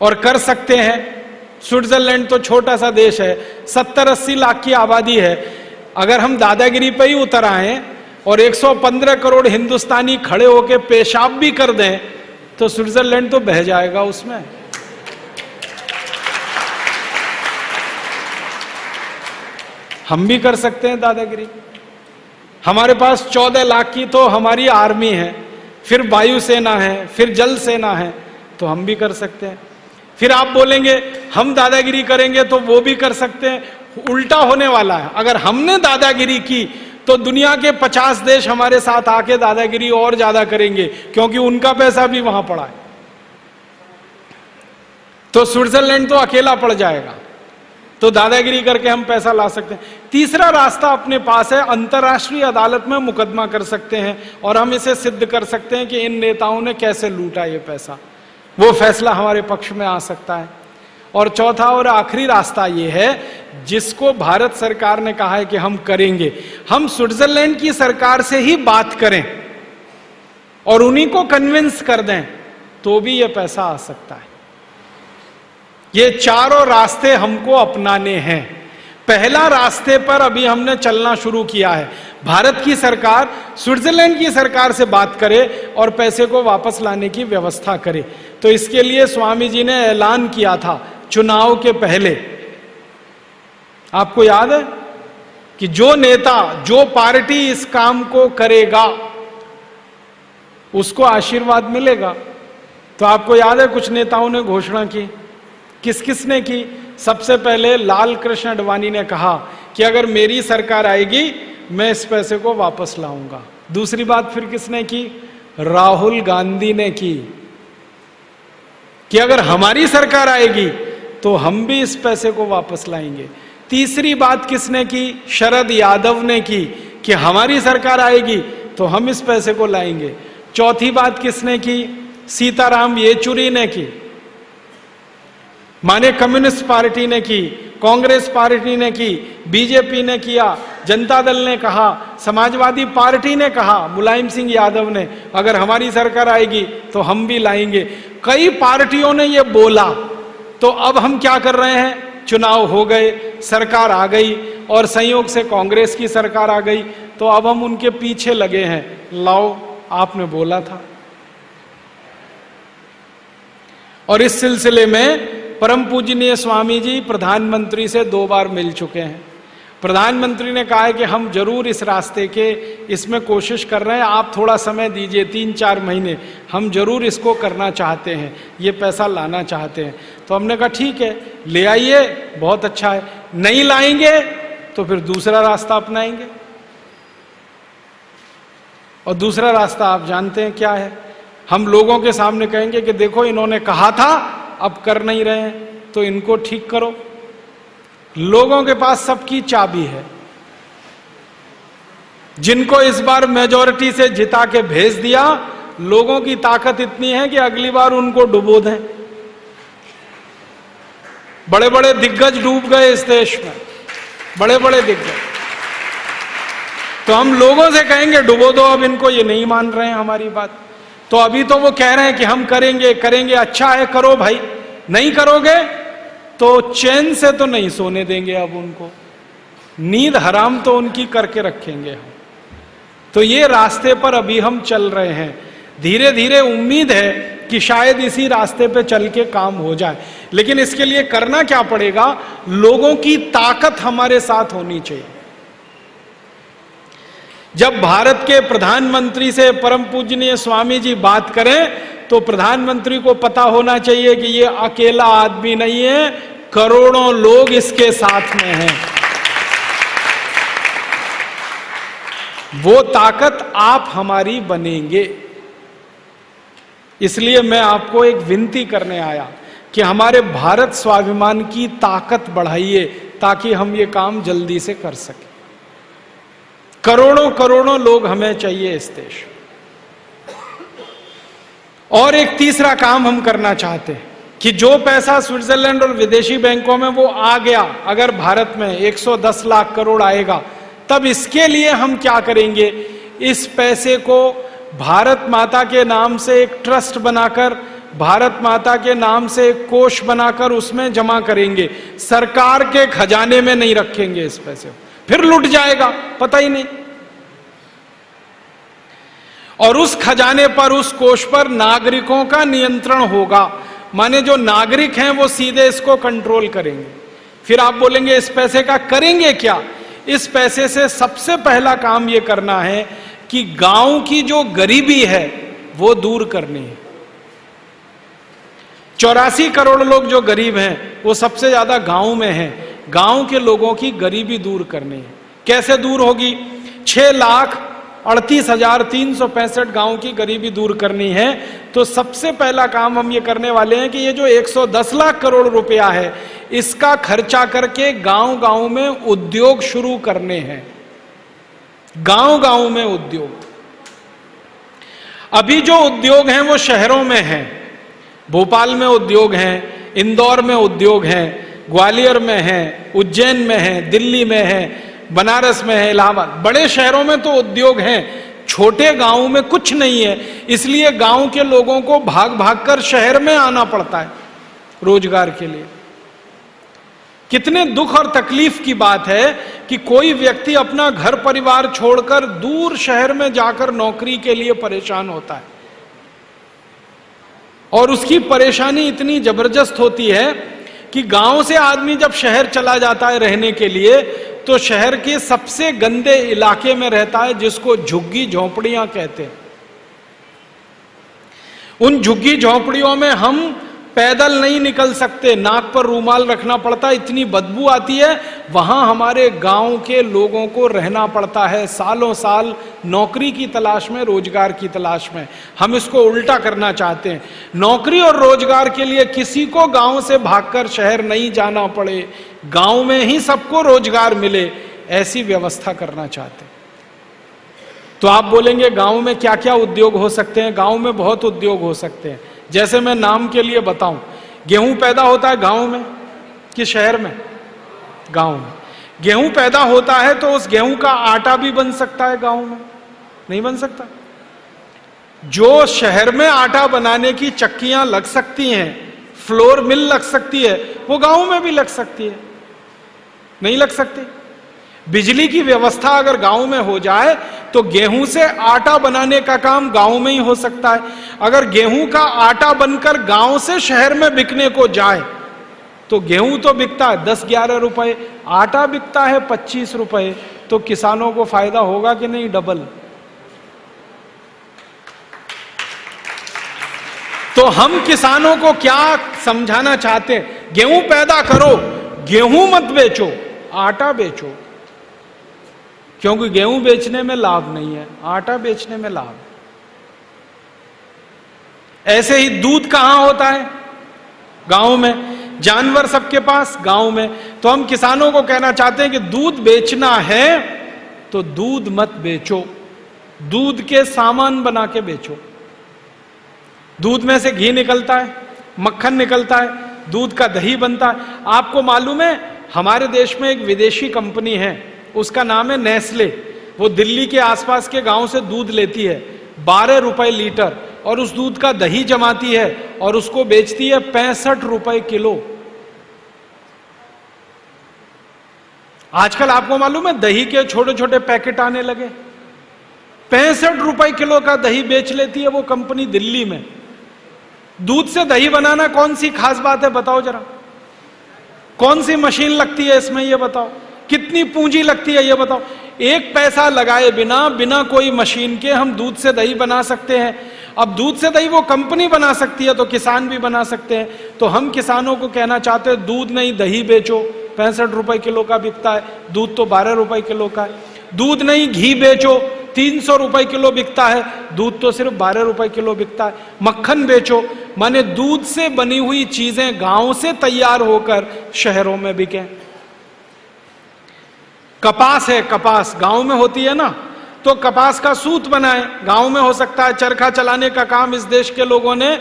और कर सकते हैं। स्विट्जरलैंड तो छोटा सा देश है, 70-80 लाख की आबादी है। अगर हम दादागिरी पे ही उतर आए और 115 करोड़ हिंदुस्तानी खड़े होकर पेशाब भी कर दें तो स्विट्जरलैंड तो बह जाएगा उसमें। हम भी कर सकते हैं दादागिरी। हमारे पास 14 लाख की तो हमारी आर्मी है, फिर वायुसेना है, फिर जल सेना है, तो हम भी कर सकते हैं। फिर आप बोलेंगे हम दादागिरी करेंगे तो वो भी कर सकते हैं। उल्टा होने वाला है। अगर हमने दादागिरी की तो दुनिया के 50 देश हमारे साथ आके दादागिरी और ज्यादा करेंगे, क्योंकि उनका पैसा भी वहां पड़ा है। तो स्विट्जरलैंड तो अकेला पड़ जाएगा। तो दादागिरी करके हम पैसा ला सकते हैं। तीसरा रास्ता अपने पास है, अंतर्राष्ट्रीय अदालत में मुकदमा कर सकते हैं और हम इसे सिद्ध कर सकते हैं कि इन नेताओं ने कैसे लूटा ये पैसा। वो फैसला हमारे पक्ष में आ सकता है। और चौथा और आखिरी रास्ता ये है, जिसको भारत सरकार ने कहा है कि हम करेंगे, हम स्विट्जरलैंड की सरकार से ही बात करें और उन्हीं को कन्विंस कर दें, तो भी ये पैसा आ सकता है। ये चारों रास्ते हमको अपनाने हैं। पहला रास्ते पर अभी हमने चलना शुरू किया है। भारत की सरकार स्विट्जरलैंड की सरकार से बात करे और पैसे को वापस लाने की व्यवस्था करे। तो इसके लिए स्वामी जी ने ऐलान किया था चुनाव के पहले। आपको याद है कि जो नेता, जो पार्टी इस काम को करेगा उसको आशीर्वाद मिलेगा। तो आपको याद है कुछ नेताओं ने घोषणा की। किस किस ने की? सबसे पहले लाल कृष्ण आडवाणी ने कहा कि अगर मेरी सरकार आएगी मैं इस पैसे को वापस लाऊंगा। दूसरी बात फिर किसने की? राहुल गांधी ने की कि अगर हमारी सरकार आएगी तो हम भी इस पैसे को वापस लाएंगे। तीसरी बात किसने की? शरद यादव ने की कि हमारी सरकार आएगी तो हम इस पैसे को लाएंगे। चौथी बात किसने की? सीताराम येचुरी ने की। माने कम्युनिस्ट पार्टी ने की, कांग्रेस पार्टी ने की, बीजेपी ने किया, जनता दल ने कहा, समाजवादी पार्टी ने कहा, मुलायम सिंह यादव ने, अगर हमारी सरकार आएगी तो हम भी लाएंगे। कई पार्टियों ने ये बोला। तो अब हम क्या कर रहे हैं, चुनाव हो गए, सरकार आ गई और संयोग से कांग्रेस की सरकार आ गई, तो अब हम उनके पीछे लगे हैं, लाओ आपने बोला था। और इस सिलसिले में परम पूजनीय स्वामी जी प्रधानमंत्री से 2 बार मिल चुके हैं। प्रधानमंत्री ने कहा है कि हम जरूर इस रास्ते के इसमें कोशिश कर रहे हैं, आप थोड़ा समय दीजिए, 3-4 महीने, हम जरूर इसको करना चाहते हैं, ये पैसा लाना चाहते हैं। तो हमने कहा ठीक है, ले आइए, बहुत अच्छा है। नहीं लाएंगे तो फिर दूसरा रास्ता अपनाएंगे। और दूसरा रास्ता आप जानते हैं क्या है, हम लोगों के सामने कहेंगे कि देखो इन्होंने कहा था, अब कर नहीं रहे हैं, तो इनको ठीक करो। लोगों के पास सबकी चाबी है। जिनको इस बार मेजॉरिटी से जिता के भेज दिया, लोगों की ताकत इतनी है कि अगली बार उनको डुबो दें। बड़े बड़े दिग्गज डूब गए इस देश में, बड़े बड़े दिग्गज। तो हम लोगों से कहेंगे डुबो दो अब इनको, ये नहीं मान रहे हैं हमारी बात। तो अभी तो वो कह रहे हैं कि हम करेंगे करेंगे, अच्छा है करो भाई, नहीं करोगे तो चैन से तो नहीं सोने देंगे, अब उनको नींद हराम तो उनकी करके रखेंगे हम। तो ये रास्ते पर अभी हम चल रहे हैं। धीरे धीरे उम्मीद है कि शायद इसी रास्ते पे चल के काम हो जाए, लेकिन इसके लिए करना क्या पड़ेगा, लोगों की ताकत हमारे साथ होनी चाहिए। जब भारत के प्रधानमंत्री से परम पूजनीय स्वामी जी बात करें तो प्रधानमंत्री को पता होना चाहिए कि ये अकेला आदमी नहीं है, करोड़ों लोग इसके साथ में हैं। वो ताकत आप हमारी बनेंगे। इसलिए मैं आपको एक विनती करने आया कि हमारे भारत स्वाभिमान की ताकत बढ़ाइए ताकि हम ये काम जल्दी से कर सकें। करोड़ों करोड़ों लोग हमें चाहिए इस देश। और एक तीसरा काम हम करना चाहते हैं कि जो पैसा स्विट्जरलैंड और विदेशी बैंकों में वो आ गया, अगर भारत में 110 लाख करोड़ आएगा, तब इसके लिए हम क्या करेंगे, इस पैसे को भारत माता के नाम से एक ट्रस्ट बनाकर, भारत माता के नाम से एक कोष बनाकर उसमें जमा करेंगे। सरकार के खजाने में नहीं रखेंगे इस पैसे को, फिर लुट जाएगा, पता ही नहीं। और उस खजाने पर, उस कोष पर नागरिकों का नियंत्रण होगा। माने जो नागरिक हैं वो सीधे इसको कंट्रोल करेंगे। फिर आप बोलेंगे इस पैसे का करेंगे क्या? इस पैसे से सबसे पहला काम ये करना है कि गांव की जो गरीबी है वो दूर करनी है। 84 करोड़ लोग जो गरीब हैं वो सबसे ज्यादा गांव में हैं। गांव के लोगों की गरीबी दूर करनी है। कैसे दूर होगी? 6,38,365 गांव की गरीबी दूर करनी है। तो सबसे पहला काम हम ये करने वाले हैं कि ये जो 110 लाख करोड़ रुपया है, इसका खर्चा करके गांव गांव में उद्योग शुरू करने हैं। गांव गांव में उद्योग। अभी जो उद्योग हैं वो शहरों में हैं। भोपाल में उद्योग हैं, इंदौर में उद्योग हैं, ग्वालियर में हैं, उज्जैन में हैं, दिल्ली में हैं, बनारस में है, इलाहाबाद, बड़े शहरों में तो उद्योग हैं। छोटे गांवों में कुछ नहीं है, इसलिए गांव के लोगों को भाग भाग कर शहर में आना पड़ता है रोजगार के लिए। कितने दुख और तकलीफ की बात है कि कोई व्यक्ति अपना घर परिवार छोड़कर दूर शहर में जाकर नौकरी के लिए परेशान होता है, और उसकी परेशानी इतनी जबरदस्त होती है कि गांव से आदमी जब शहर चला जाता है रहने के लिए, तो शहर के सबसे गंदे इलाके में रहता है, जिसको झुग्गी झोंपड़ियां कहते हैं। उन झुग्गी झोंपड़ियों में हम पैदल नहीं निकल सकते, नाक पर रूमाल रखना पड़ता, इतनी बदबू आती है। वहां हमारे गांव के लोगों को रहना पड़ता है सालों साल, नौकरी की तलाश में, रोजगार की तलाश में। हम इसको उल्टा करना चाहते हैं। नौकरी और रोजगार के लिए किसी को गांव से भागकर शहर नहीं जाना पड़े, गांव में ही सबको रोजगार मिले, ऐसी व्यवस्था करना चाहते हैं। तो आप बोलेंगे गांव में क्या क्या उद्योग हो सकते हैं? गांव में बहुत उद्योग हो सकते हैं। जैसे मैं नाम के लिए बताऊं, गेहूं पैदा होता है गांव में कि शहर में? गांव में। गेहूं पैदा होता है तो उस गेहूं का आटा भी बन सकता है गांव में? नहीं बन सकता। जो शहर में आटा बनाने की चक्कियां लग सकती हैं, फ्लोर मिल लग सकती है, वो गांव में भी लग सकती है? नहीं लग सकती। बिजली की व्यवस्था अगर गांव में हो जाए तो गेहूं से आटा बनाने का काम गांव में ही हो सकता है। अगर गेहूं का आटा बनकर गांव से शहर में बिकने को जाए तो गेहूं तो बिकता है 10-11 रुपए, आटा बिकता है 25 रुपए, तो किसानों को फायदा होगा कि नहीं? डबल। तो हम किसानों को क्या समझाना चाहते हैं? गेहूं पैदा करो, गेहूं मत बेचो, आटा बेचो। क्योंकि गेहूं बेचने में लाभ नहीं है, आटा बेचने में लाभ। ऐसे ही दूध कहां होता है? गांव में। जानवर सबके पास गांव में। तो हम किसानों को कहना चाहते हैं कि दूध बेचना है तो दूध मत बेचो, दूध के सामान बना के बेचो। दूध में से घी निकलता है, मक्खन निकलता है, दूध का दही बनता है। आपको मालूम है हमारे देश में एक विदेशी कंपनी है, उसका नाम है नेस्ले। वो दिल्ली के आसपास के गांव से दूध लेती है 12 रुपए लीटर, और उस दूध का दही जमाती है और उसको बेचती है 65 रुपए किलो। आजकल आपको मालूम है दही के छोटे छोटे पैकेट आने लगे, 65 रुपए किलो का दही बेच लेती है वो कंपनी दिल्ली में। दूध से दही बनाना कौन सी खास बात है बताओ जरा? कौन सी मशीन लगती है इसमें ये बताओ? कितनी पूंजी लगती है ये बताओ? 1 पैसा लगाए बिना, बिना कोई मशीन के हम दूध से दही बना सकते हैं। अब दूध से दही वो कंपनी बना सकती है तो किसान भी बना सकते हैं। तो हम किसानों को कहना चाहते हैं दूध नहीं दही बेचो, 65 रुपए किलो का बिकता है, दूध तो 12 रुपए किलो का है। दूध नहीं घी बेचो, 300 रुपए किलो बिकता है, दूध तो सिर्फ 12 रुपए किलो बिकता है। मक्खन बेचो, माने दूध से बनी हुई चीजें गांव से तैयार होकर शहरों में बिकें। कपास है, कपास गांव में होती है ना, तो कपास का सूत बनाए, गांव में हो सकता है। चरखा चलाने का काम इस देश के लोगों ने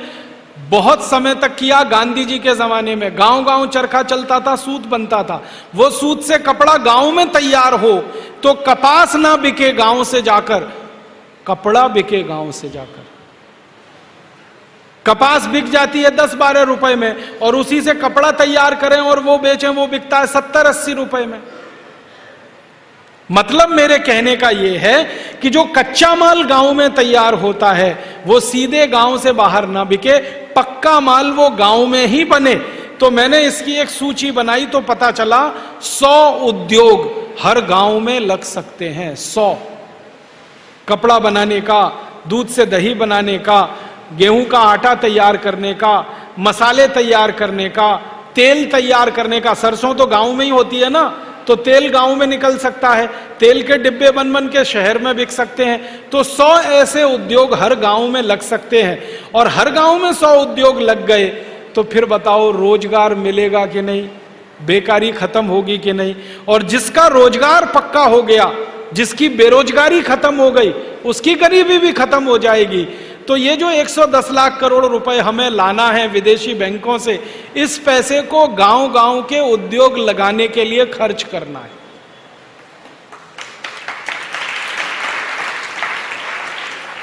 बहुत समय तक किया। गांधी जी के जमाने में गांव गांव चरखा चलता था, सूत बनता था। वो सूत से कपड़ा गांव में तैयार हो तो कपास ना बिके गांव से जाकर, कपड़ा बिके गांव से जाकर। कपास बिक जाती है 10-12 रुपए में, और उसी से कपड़ा तैयार करें और वो बेचें, वो बिकता है 70-80 रुपए में। मतलब मेरे कहने का यह है कि जो कच्चा माल गांव में तैयार होता है वो सीधे गांव से बाहर ना बिके, पक्का माल वो गांव में ही बने। तो मैंने इसकी एक सूची बनाई तो पता चला 100 उद्योग हर गांव में लग सकते हैं। 100। कपड़ा बनाने का, दूध से दही बनाने का, गेहूं का आटा तैयार करने का, मसाले तैयार करने का, तेल तैयार करने का। सरसों तो गांव में ही होती है ना, तो तेल गांव में निकल सकता है, तेल के डिब्बे बन बन के शहर में बिक सकते हैं। तो 100 ऐसे उद्योग हर गांव में लग सकते हैं। और हर गांव में 100 उद्योग लग गए तो फिर बताओ रोजगार मिलेगा कि नहीं? बेकारी खत्म होगी कि नहीं? और जिसका रोजगार पक्का हो गया, जिसकी बेरोजगारी खत्म हो गई, उसकी गरीबी भी खत्म हो जाएगी। तो ये जो 110 लाख करोड़ रुपए हमें लाना है विदेशी बैंकों से, इस पैसे को गांव गांव के उद्योग लगाने के लिए खर्च करना है।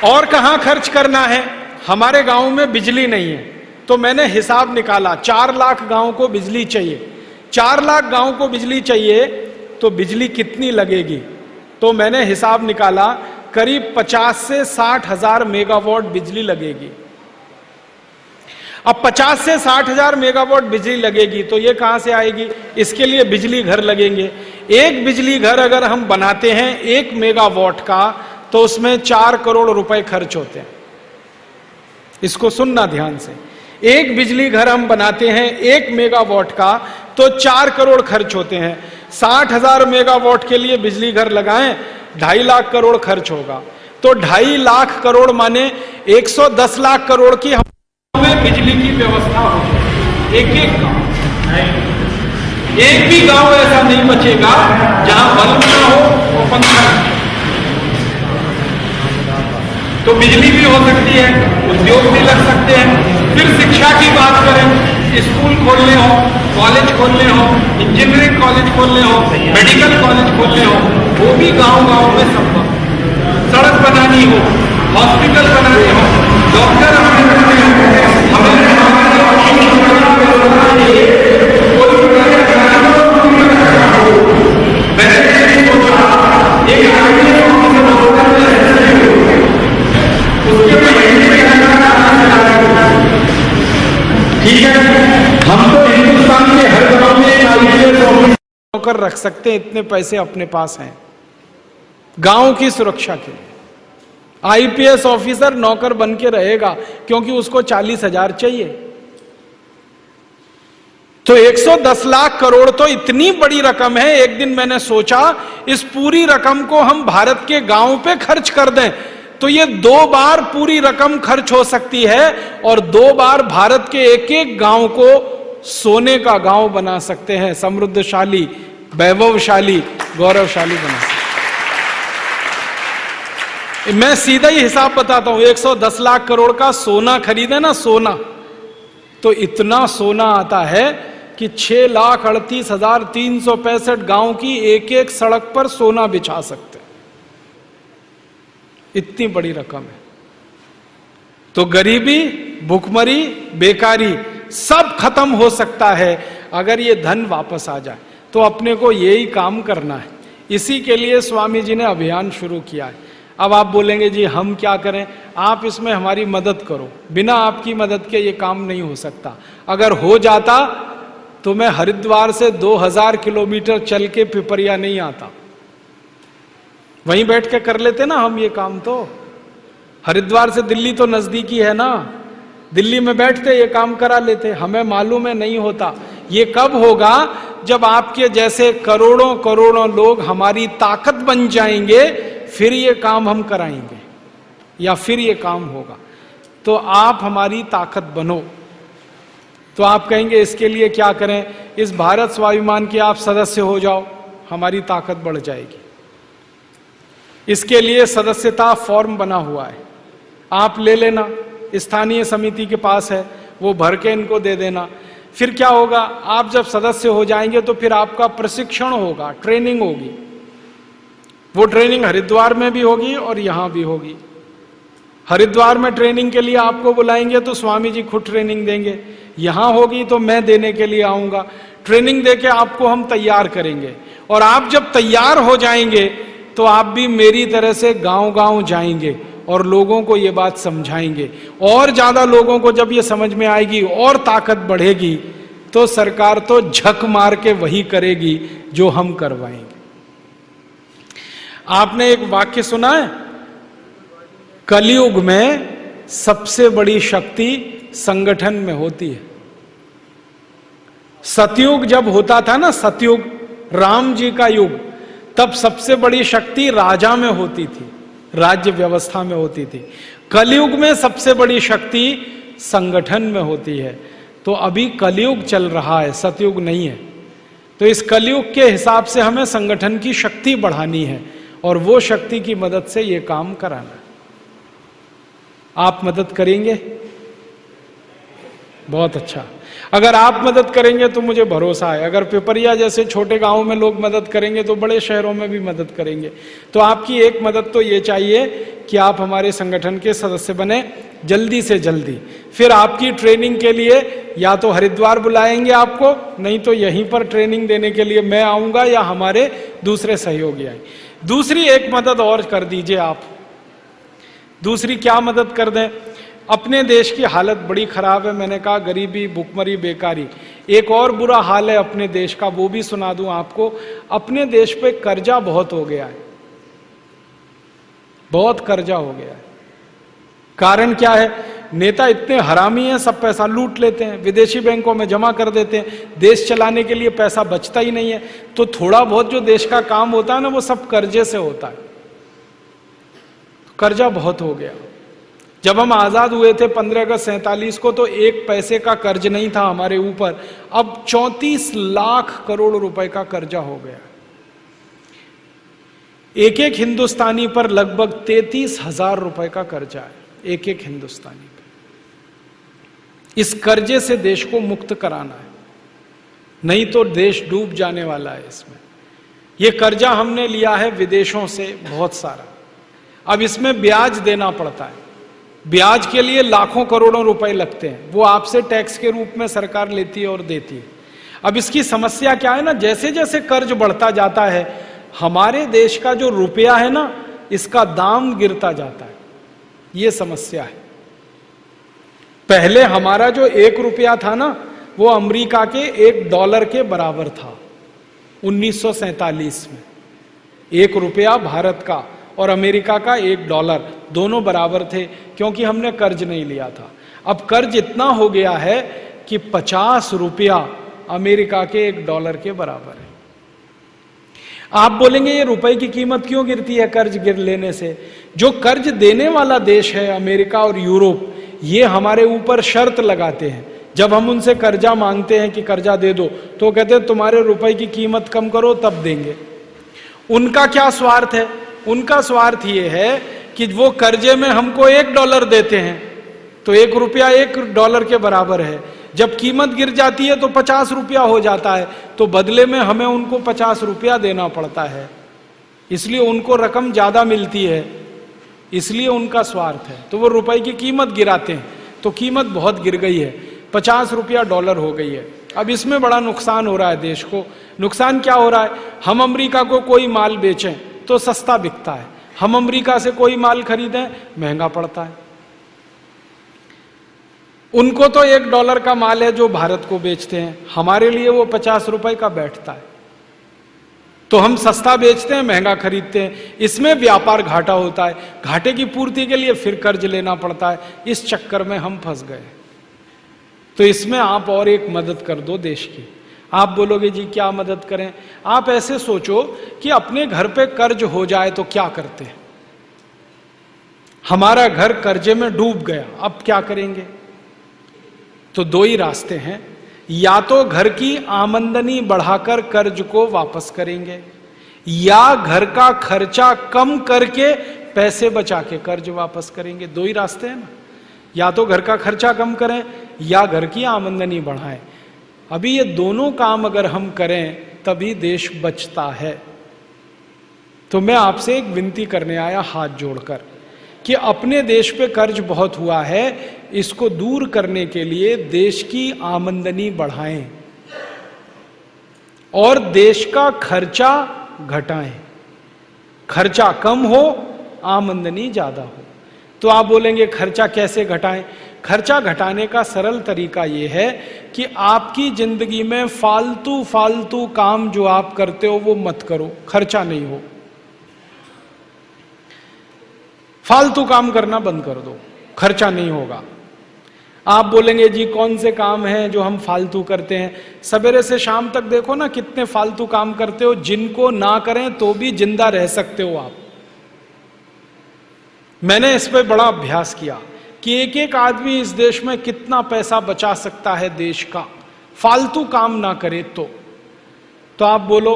और कहां खर्च करना है? हमारे गांव में बिजली नहीं है, तो मैंने हिसाब निकाला 4 लाख गांव को बिजली चाहिए। 4 लाख गांव को बिजली चाहिए तो बिजली कितनी लगेगी? तो मैंने हिसाब निकाला करीब 50 से 60 हजार मेगावाट बिजली लगेगी। अब 50 से 60 हजार मेगावाट बिजली लगेगी तो ये कहां से आएगी? इसके लिए बिजली घर लगेंगे। एक बिजली घर अगर हम बनाते हैं 1 मेगावाट का तो उसमें 4 करोड़ रुपए खर्च होते हैं। इसको सुनना ध्यान से। एक बिजली घर हम बनाते हैं 1 मेगावाट का तो 4 करोड़ खर्च होते हैं। 60 हजार मेगावाट के लिए बिजली घर लगाएं, 2.5 लाख करोड़ खर्च होगा। तो 2.5 लाख करोड़ माने 110 लाख करोड़ की हमें बिजली की व्यवस्था हो। एक गांव, एक भी गांव ऐसा नहीं बचेगा जहां बल्ब ना हो और पंखा ना। तो बिजली भी हो सकती है, उद्योग भी लग सकते हैं। फिर शिक्षा की बात करें स्कूल खोलने हो, कॉलेज खोलने हो, इंजीनियरिंग कॉलेज खोलने हो, मेडिकल कॉलेज खोलने हो, वो भी गांव-गांव में संभव। सड़क बनानी हो, हॉस्पिटल बनाने हो, डॉक्टर हमें रखने हो, हमें ठीक है, हम तो हिंदुस्तान के हर गांव में आईपीएस ऑफिसर नौकर रख सकते हैं, इतने पैसे अपने पास हैं गांव की सुरक्षा के लिए। आईपीएस ऑफिसर नौकर बन के रहेगा क्योंकि उसको 40,000 चाहिए। तो 110 लाख करोड़ तो इतनी बड़ी रकम है। एक दिन मैंने सोचा इस पूरी रकम को हम भारत के गांव पे खर्च कर दें तो ये 2 बार पूरी रकम खर्च हो सकती है और 2 बार भारत के एक एक गांव को सोने का गांव बना सकते हैं, समृद्धशाली, वैभवशाली, गौरवशाली बना सकते हैं। मैं सीधा ही हिसाब बताता हूं, 110 लाख करोड़ का सोना खरीदे ना, सोना, तो इतना सोना आता है कि 6,38,365 गांव की एक एक सड़क पर सोना बिछा सकते हैं। इतनी बड़ी रकम है। तो गरीबी, भुखमरी, बेकारी सब खत्म हो सकता है अगर ये धन वापस आ जाए। तो अपने को यही काम करना है। इसी के लिए स्वामी जी ने अभियान शुरू किया है। अब आप बोलेंगे जी हम क्या करें, आप इसमें हमारी मदद करो। बिना आपकी मदद के ये काम नहीं हो सकता। अगर हो जाता तो मैं हरिद्वार से 2000 किलोमीटर चल के पिपरिया नहीं आता, वहीं बैठ के कर लेते ना हम ये काम। तो हरिद्वार से दिल्ली तो नजदीकी है ना, दिल्ली में बैठते ये काम करा लेते। हमें मालूम है नहीं होता। ये कब होगा, जब आपके जैसे करोड़ों करोड़ों लोग हमारी ताकत बन जाएंगे, फिर ये काम हम कराएंगे या फिर ये काम होगा। तो आप हमारी ताकत बनो। तो आप कहेंगे इसके लिए क्या करें, इस भारत स्वाभिमान के आप सदस्य हो जाओ, हमारी ताकत बढ़ जाएगी। इसके लिए सदस्यता फॉर्म बना हुआ है, आप ले लेना, स्थानीय समिति के पास है, वो भर के इनको दे देना। फिर क्या होगा, आप जब सदस्य हो जाएंगे तो फिर आपका प्रशिक्षण होगा, ट्रेनिंग होगी। वो ट्रेनिंग हरिद्वार में भी होगी और यहां भी होगी। हरिद्वार में ट्रेनिंग के लिए आपको बुलाएंगे तो स्वामी जी खुद ट्रेनिंग देंगे, यहां होगी तो मैं देने के लिए आऊंगा। ट्रेनिंग देके आपको हम तैयार करेंगे और आप जब तैयार हो जाएंगे तो आप भी मेरी तरह से गांव-गांव जाएंगे और लोगों को ये बात समझाएंगे। और ज्यादा लोगों को जब ये समझ में आएगी और ताकत बढ़ेगी तो सरकार तो झक मार के वही करेगी जो हम करवाएंगे। आपने एक वाक्य सुना है, कलयुग में सबसे बड़ी शक्ति संगठन में होती है। सतयुग जब होता था ना, सतयुग, राम जी का युग, तब सबसे बड़ी शक्ति राजा में होती थी, राज्य व्यवस्था में होती थी। कलयुग में सबसे बड़ी शक्ति संगठन में होती है। तो अभी कलयुग चल रहा है, सतयुग नहीं है। तो इस कलयुग के हिसाब से हमें संगठन की शक्ति बढ़ानी है और वो शक्ति की मदद से ये काम कराना है। आप मदद करेंगे? बहुत अच्छा। अगर आप मदद करेंगे तो मुझे भरोसा है, अगर पिपरिया जैसे छोटे गांव में लोग मदद करेंगे तो बड़े शहरों में भी मदद करेंगे। तो आपकी एक मदद तो ये चाहिए कि आप हमारे संगठन के सदस्य बने जल्दी से जल्दी। फिर आपकी ट्रेनिंग के लिए या तो हरिद्वार बुलाएंगे आपको, नहीं तो यहीं पर ट्रेनिंग देने के लिए मैं आऊंगा या हमारे दूसरे सहयोगी आए। दूसरी एक मदद और कर दीजिए आप। दूसरी क्या मदद कर दें? अपने देश की हालत बड़ी खराब है, मैंने कहा गरीबी, भुखमरी, बेकारी। एक और बुरा हाल है अपने देश का, वो भी सुना दूं आपको। अपने देश पे कर्जा बहुत हो गया है, बहुत कर्जा हो गया है। कारण क्या है? नेता इतने हरामी हैं, सब पैसा लूट लेते हैं, विदेशी बैंकों में जमा कर देते हैं, देश चलाने के लिए पैसा बचता ही नहीं है। तो थोड़ा बहुत जो देश का काम होता है ना, वो सब कर्जे से होता है। कर्जा बहुत हो गया। जब हम आजाद हुए थे 15 अगस्त 47 को, तो 1 पैसे का कर्ज नहीं था हमारे ऊपर। अब 34 लाख करोड़ रुपए का कर्जा हो गया। एक एक हिंदुस्तानी पर लगभग 33,000 रुपए का कर्जा है, एक एक हिंदुस्तानी पर। इस कर्जे से देश को मुक्त कराना है, नहीं तो देश डूब जाने वाला है इसमें। ये कर्जा हमने लिया है विदेशों से बहुत सारा, अब इसमें ब्याज देना पड़ता है। ब्याज के लिए लाखों करोड़ों रुपए लगते हैं, वो आपसे टैक्स के रूप में सरकार लेती है और देती है। अब इसकी समस्या क्या है ना, जैसे जैसे कर्ज बढ़ता जाता है हमारे देश का जो रुपया है ना, इसका दाम गिरता जाता है। ये समस्या है। पहले हमारा जो 1 रुपया था ना, वो अमेरिका के $1 के बराबर था 1947 में। 1 रुपया भारत का और अमेरिका का $1 दोनों बराबर थे, क्योंकि हमने कर्ज नहीं लिया था। अब कर्ज इतना हो गया है कि 50 रुपया अमेरिका के $1 के बराबर है। आप बोलेंगे ये रुपए की कीमत क्यों गिरती है कर्ज गिर लेने से? जो कर्ज देने वाला देश है अमेरिका और यूरोप, ये हमारे ऊपर शर्त लगाते हैं। जब हम उनसे कर्जा मांगते हैं कि कर्जा दे दो, तो कहते हैं तुम्हारे रुपए की कीमत कम करो तब देंगे। उनका क्या स्वार्थ है? उनका स्वार्थ ये है कि वो कर्जे में हमको $1 देते हैं, तो 1 रुपया $1 के बराबर है। जब कीमत गिर जाती है तो 50 रुपया हो जाता है, तो बदले में हमें उनको 50 रुपया देना पड़ता है, इसलिए उनको रकम ज्यादा मिलती है, इसलिए उनका स्वार्थ है। तो वो रुपए की कीमत गिराते हैं, तो कीमत बहुत गिर गई है, 50 रुपया $1 हो गई है। अब इसमें बड़ा नुकसान हो रहा है देश को। नुकसान क्या हो रहा है? हम अमेरिका को कोई माल बेचें तो सस्ता बिकता है, हम अमेरिका से कोई माल खरीदें महंगा पड़ता है। उनको तो $1 का माल है जो भारत को बेचते हैं, हमारे लिए वो 50 रुपए का बैठता है, तो हम सस्ता बेचते हैं महंगा खरीदते हैं। इसमें व्यापार घाटा होता है, घाटे की पूर्ति के लिए फिर कर्ज लेना पड़ता है। इस चक्कर में हम फंस गए। तो इसमें आप और एक मदद कर दो देश की। आप बोलोगे जी क्या मदद करें? आप ऐसे सोचो कि अपने घर पे कर्ज हो जाए तो क्या करते हैं। हमारा घर कर्जे में डूब गया, अब क्या करेंगे? तो 2 ही रास्ते हैं, या तो घर की आमदनी बढ़ाकर कर्ज को वापस करेंगे, या घर का खर्चा कम करके पैसे बचा के कर्ज वापस करेंगे। 2 ही रास्ते हैं ना, या तो घर का खर्चा कम करें या घर की आमदनी बढ़ाएं। अभी ये दोनों काम अगर हम करें तभी देश बचता है। तो मैं आपसे एक विनती करने आया हाथ जोड़कर कि अपने देश पे कर्ज बहुत हुआ है, इसको दूर करने के लिए देश की आमदनी बढ़ाएं और देश का खर्चा घटाएं। खर्चा कम हो, आमदनी ज्यादा हो। तो आप बोलेंगे खर्चा कैसे घटाएं? खर्चा घटाने का सरल तरीका यह है कि आपकी जिंदगी में फालतू फालतू काम जो आप करते हो वो मत करो, खर्चा नहीं हो। फालतू काम करना बंद कर दो, खर्चा नहीं होगा। आप बोलेंगे जी कौन से काम हैं जो हम फालतू करते हैं? सवेरे से शाम तक देखो ना कितने फालतू काम करते हो, जिनको ना करें तो भी जिंदा रह सकते हो आप। मैंने इस पे बड़ा अभ्यास किया कि एक एक आदमी इस देश में कितना पैसा बचा सकता है देश का, फालतू काम ना करे तो आप बोलो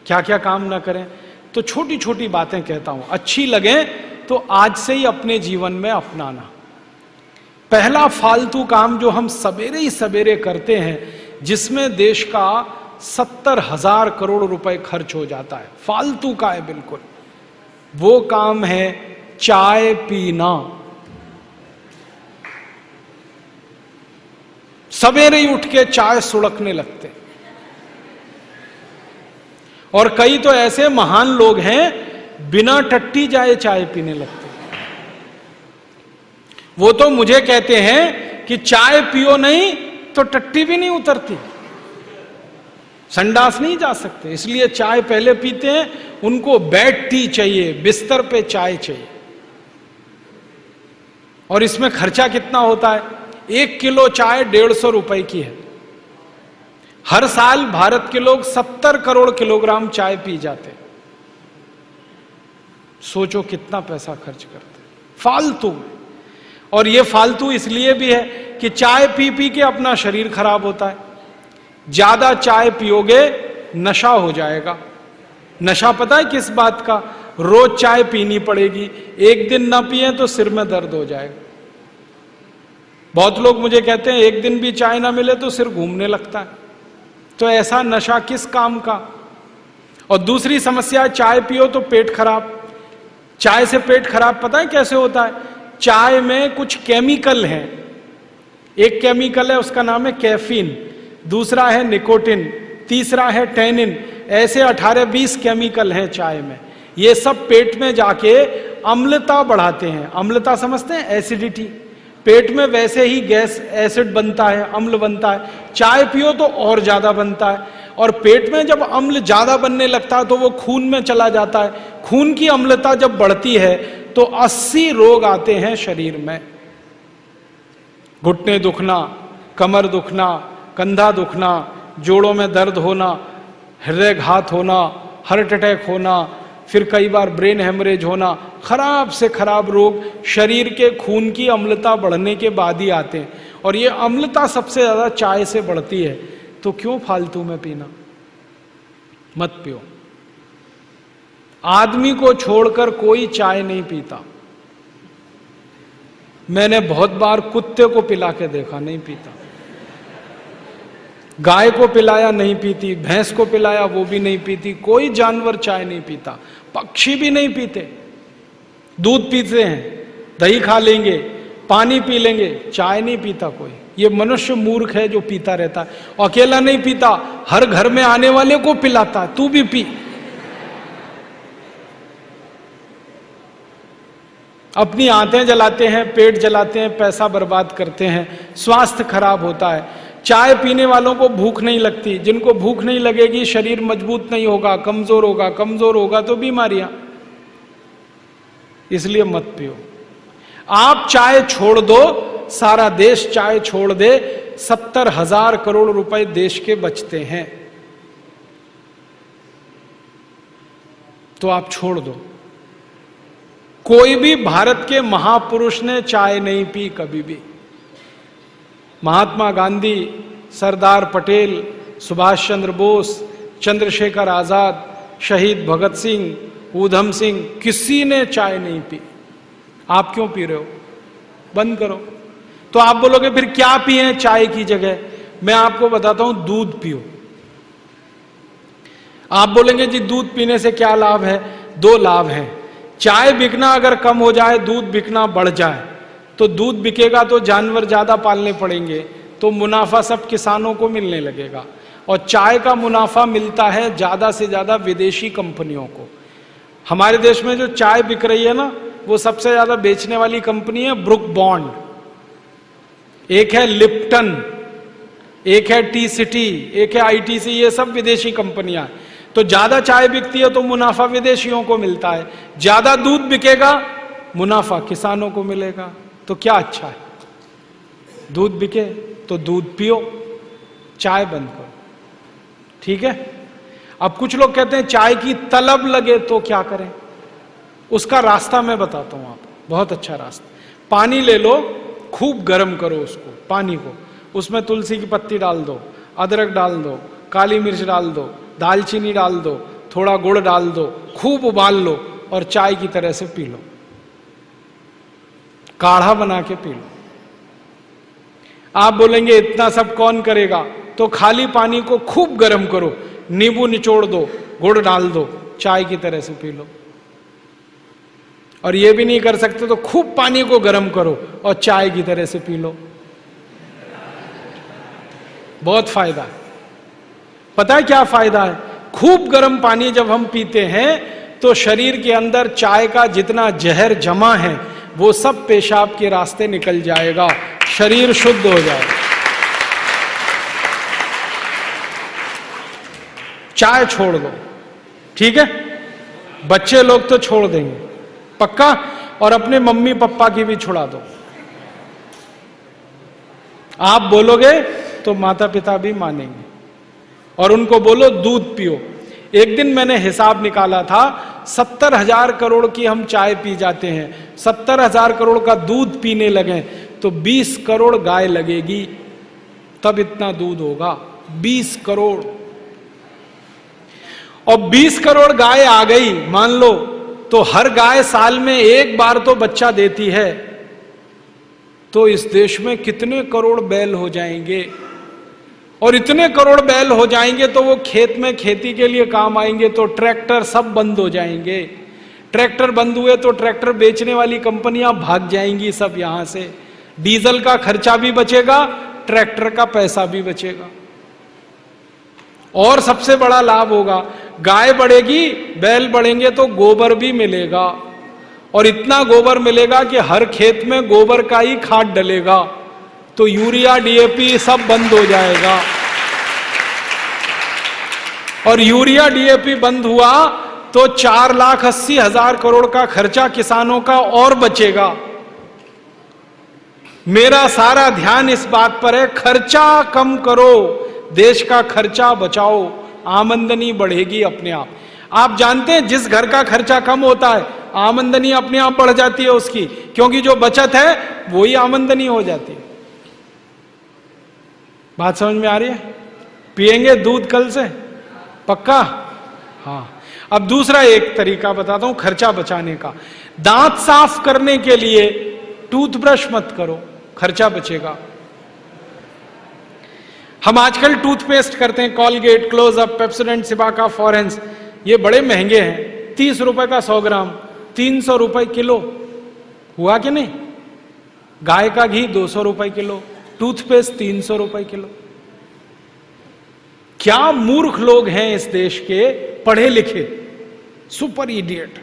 क्या क्या काम ना करें? तो छोटी छोटी बातें कहता हूं, अच्छी लगे तो आज से ही अपने जीवन में अपनाना। पहला फालतू काम जो हम सवेरे ही सवेरे करते हैं, जिसमें देश का 70,000 करोड़ रुपए खर्च हो जाता है, फालतू का है बिल्कुल, वो काम है चाय पीना। सवेरे ही उठ के चाय सुड़कने लगते, और कई तो ऐसे महान लोग हैं बिना टट्टी जाए चाय पीने लगते। वो तो मुझे कहते हैं कि चाय पियो नहीं तो टट्टी भी नहीं उतरती, संडास नहीं जा सकते, इसलिए चाय पहले पीते हैं। उनको बेड टी चाहिए, बिस्तर पे चाय चाहिए। और इसमें खर्चा कितना होता है? 1 किलो चाय 150 रुपए की है। हर साल भारत के लोग 70 करोड़ किलोग्राम चाय पी जाते। सोचो कितना पैसा खर्च करते फालतू में। और ये फालतू इसलिए भी है कि चाय पी पी के अपना शरीर खराब होता है। ज्यादा चाय पियोगे नशा हो जाएगा। नशा पता है किस बात का? रोज चाय पीनी पड़ेगी, एक दिन ना पिए तो सिर में दर्द हो जाएगा। बहुत लोग मुझे कहते हैं एक दिन भी चाय ना मिले तो सिर घूमने लगता है। तो ऐसा नशा किस काम का। और दूसरी समस्या, चाय पियो तो पेट खराब। चाय से पेट खराब पता है कैसे होता है? चाय में कुछ केमिकल हैं। एक केमिकल है उसका नाम है कैफीन, दूसरा है निकोटिन, तीसरा है टैनिन। ऐसे 18-20 केमिकल हैं चाय में। ये सब पेट में जाके अम्लता बढ़ाते हैं। अम्लता समझते हैं? एसिडिटी। पेट में वैसे ही गैस एसिड बनता है, अम्ल बनता है। चाय पियो तो और ज्यादा बनता है। और पेट में जब अम्ल ज्यादा बनने लगता है तो वो खून में चला जाता है। खून की अम्लता जब बढ़ती है तो 80 रोग आते हैं शरीर में। घुटने दुखना, कमर दुखना, कंधा दुखना, जोड़ों में दर्द होना, हृदयघात होना, हार्ट अटैक होना, फिर कई बार ब्रेन हेमरेज होना। खराब से खराब रोग शरीर के खून की अम्लता बढ़ने के बाद ही आते हैं। और ये अम्लता सबसे ज्यादा चाय से बढ़ती है। तो क्यों फालतू में पीना? मत पियो। आदमी को छोड़कर कोई चाय नहीं पीता। मैंने बहुत बार कुत्ते को पिला के देखा, नहीं पीता। गाय को पिलाया, नहीं पीती। भैंस को पिलाया, वो भी नहीं पीती। कोई जानवर चाय नहीं पीता। पक्षी भी नहीं पीते। दूध पीते हैं, दही खा लेंगे, पानी पी लेंगे, चाय नहीं पीता कोई। ये मनुष्य मूर्ख है जो पीता रहता है। अकेला नहीं पीता, हर घर में आने वाले को पिलाता है, तू भी पी। अपनी आंतें जलाते हैं, पेट जलाते हैं, पैसा बर्बाद करते हैं, स्वास्थ्य खराब होता है। चाय पीने वालों को भूख नहीं लगती। जिनको भूख नहीं लगेगी शरीर मजबूत नहीं होगा, कमजोर होगा। कमजोर होगा तो बीमारियां। इसलिए मत पियो। आप चाय छोड़ दो, सारा देश चाय छोड़ दे, 70,000 करोड़ रुपए देश के बचते हैं। तो आप छोड़ दो। कोई भी भारत के महापुरुष ने चाय नहीं पी कभी भी। महात्मा गांधी, सरदार पटेल, सुभाष चंद्र बोस, चंद्रशेखर आजाद, शहीद भगत सिंह, ऊधम सिंह, किसी ने चाय नहीं पी। आप क्यों पी रहे हो? बंद करो। तो आप बोलोगे फिर क्या पिए चाय की जगह? मैं आपको बताता हूं, दूध पियो। आप बोलेंगे जी दूध पीने से क्या लाभ है? 2 लाभ हैं। चाय बिकना अगर कम हो जाए, दूध बिकना बढ़ जाए, तो दूध बिकेगा तो जानवर ज्यादा पालने पड़ेंगे, तो मुनाफा सब किसानों को मिलने लगेगा। और चाय का मुनाफा मिलता है ज्यादा से ज्यादा विदेशी कंपनियों को। हमारे देश में जो चाय बिक रही है ना, वो सबसे ज्यादा बेचने वाली कंपनी है ब्रुक बॉन्ड, एक है लिप्टन, एक है टी सिटी, एक है आईटीसी। ये सब विदेशी कंपनियां। तो ज्यादा चाय बिकती है तो मुनाफा विदेशियों को मिलता है। ज्यादा दूध बिकेगा, मुनाफा किसानों को मिलेगा। तो क्या अच्छा है? दूध बिके तो दूध पियो, चाय बंद करो। ठीक है? अब कुछ लोग कहते हैं चाय की तलब लगे तो क्या करें? उसका रास्ता मैं बताता हूं आपको, बहुत अच्छा रास्ता। पानी ले लो, खूब गर्म करो उसको, पानी को। उसमें तुलसी की पत्ती डाल दो, अदरक डाल दो, काली मिर्च डाल दो, दालचीनी डाल दो, थोड़ा गुड़ डाल दो, खूब उबाल लो और चाय की तरह से पी लो। काढ़ा बना के पी लो। आप बोलेंगे इतना सब कौन करेगा? तो खाली पानी को खूब गर्म करो, नींबू निचोड़ दो, गुड़ डाल दो, चाय की तरह से पी लो। और ये भी नहीं कर सकते तो खूब पानी को गर्म करो और चाय की तरह से पी लो। बहुत फायदा है। पता है क्या फायदा है? खूब गर्म पानी जब हम पीते हैं तो शरीर के अंदर चाय का जितना जहर जमा है वो सब पेशाब के रास्ते निकल जाएगा, शरीर शुद्ध हो जाएगा। चाय छोड़ दो, ठीक है? बच्चे लोग तो छोड़ देंगे पक्का, और अपने मम्मी पापा की भी छुड़ा दो। आप बोलोगे तो माता पिता भी मानेंगे। और उनको बोलो दूध पियो। एक दिन मैंने हिसाब निकाला था, 70,000 करोड़ की हम चाय पी जाते हैं, 70,000 करोड़ का दूध पीने लगे तो 20 करोड़ गाय लगेगी, तब इतना दूध होगा। 20 करोड़। और 20 करोड़ गाय आ गई मान लो, तो हर गाय साल में एक बार तो बच्चा देती है। तो इस देश में कितने करोड़ बैल हो जाएंगे, और इतने करोड़ बैल हो जाएंगे तो वो खेत में खेती के लिए काम आएंगे, तो ट्रैक्टर सब बंद हो जाएंगे। ट्रैक्टर बंद हुए तो ट्रैक्टर बेचने वाली कंपनियां भाग जाएंगी सब यहां से। डीजल का खर्चा भी बचेगा, ट्रैक्टर का पैसा भी बचेगा। और सबसे बड़ा लाभ होगा, गाय बढ़ेगी, बैल बढ़ेंगे तो गोबर भी मिलेगा, और इतना गोबर मिलेगा कि हर खेत में गोबर का ही खाद डलेगा, तो यूरिया डीएपी सब बंद हो जाएगा। और यूरिया डीएपी बंद हुआ तो 4,80,000 करोड़ का खर्चा किसानों का और बचेगा। मेरा सारा ध्यान इस बात पर है, खर्चा कम करो, देश का खर्चा बचाओ, आमदनी बढ़ेगी अपने आप। आप जानते हैं जिस घर का खर्चा कम होता है आमदनी अपने आप बढ़ जाती है उसकी, क्योंकि जो बचत है वही आमदनी हो जाती है। बात समझ में आ रही है? पिएंगे दूध कल से पक्का? हाँ। अब दूसरा एक तरीका बताता हूं खर्चा बचाने का। दांत साफ करने के लिए टूथब्रश मत करो, खर्चा बचेगा। हम आजकल टूथपेस्ट करते हैं, कॉलगेट, क्लोजअप, पेप्सोडेंट, सिबाका, फॉरेंस, ये बड़े महंगे हैं। 30 रुपए का 100 ग्राम, 300 रुपए किलो, हुआ कि नहीं? गाय का घी 200 रुपए किलो, टूथपेस्ट 300 रुपए किलो। क्या मूर्ख लोग हैं इस देश के, पढ़े लिखे, सुपर इडियट।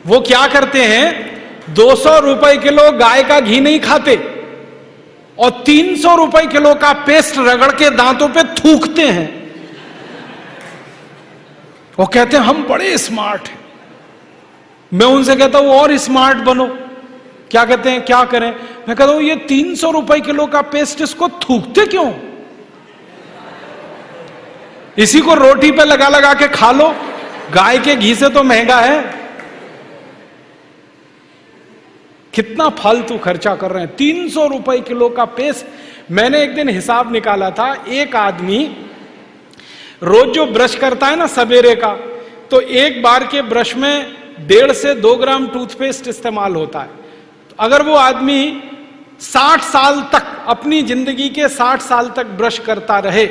वो क्या करते हैं, 200 रुपए किलो गाय का घी नहीं खाते और 300 रुपए किलो का पेस्ट रगड़ के दांतों पे थूकते हैं। वो कहते हैं हम बड़े स्मार्ट हैं। मैं उनसे कहता हूं और स्मार्ट बनो। क्या कहते हैं, क्या करें? मैं कहता हूं ये 300 रुपए किलो का पेस्ट, इसको थूकते क्यों? इसी को रोटी पे लगा लगा के खा लो, गाय के घी से तो महंगा है। कितना फालतू खर्चा कर रहे हैं। 300 रुपए किलो का पेस्ट। मैंने एक दिन हिसाब निकाला था, एक आदमी रोज जो ब्रश करता है ना सवेरे का, तो एक बार के ब्रश में 1.5 से 2 ग्राम टूथपेस्ट इस्तेमाल होता है। अगर वो आदमी 60 साल तक, अपनी जिंदगी के 60 साल तक ब्रश करता रहे,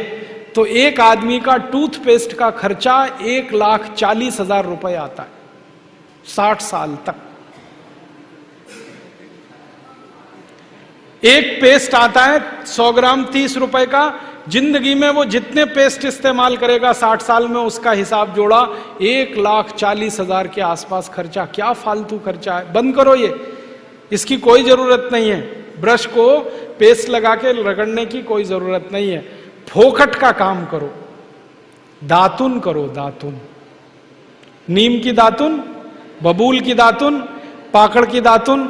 तो एक आदमी का टूथपेस्ट का खर्चा 1,40,000 रुपए आता है 60 साल तक। एक पेस्ट आता है 100 ग्राम 30 रुपए का। जिंदगी में वो जितने पेस्ट इस्तेमाल करेगा 60 साल में, उसका हिसाब जोड़ा 1,40,000 के आसपास खर्चा। क्या फालतू खर्चा है, बंद करो ये, इसकी कोई जरूरत नहीं है। ब्रश को पेस्ट लगा के रगड़ने की कोई जरूरत नहीं है। फोकट का काम करो, दातुन करो, दातुन, नीम की दातुन, बबूल की दातुन, पाकड़ की दातुन,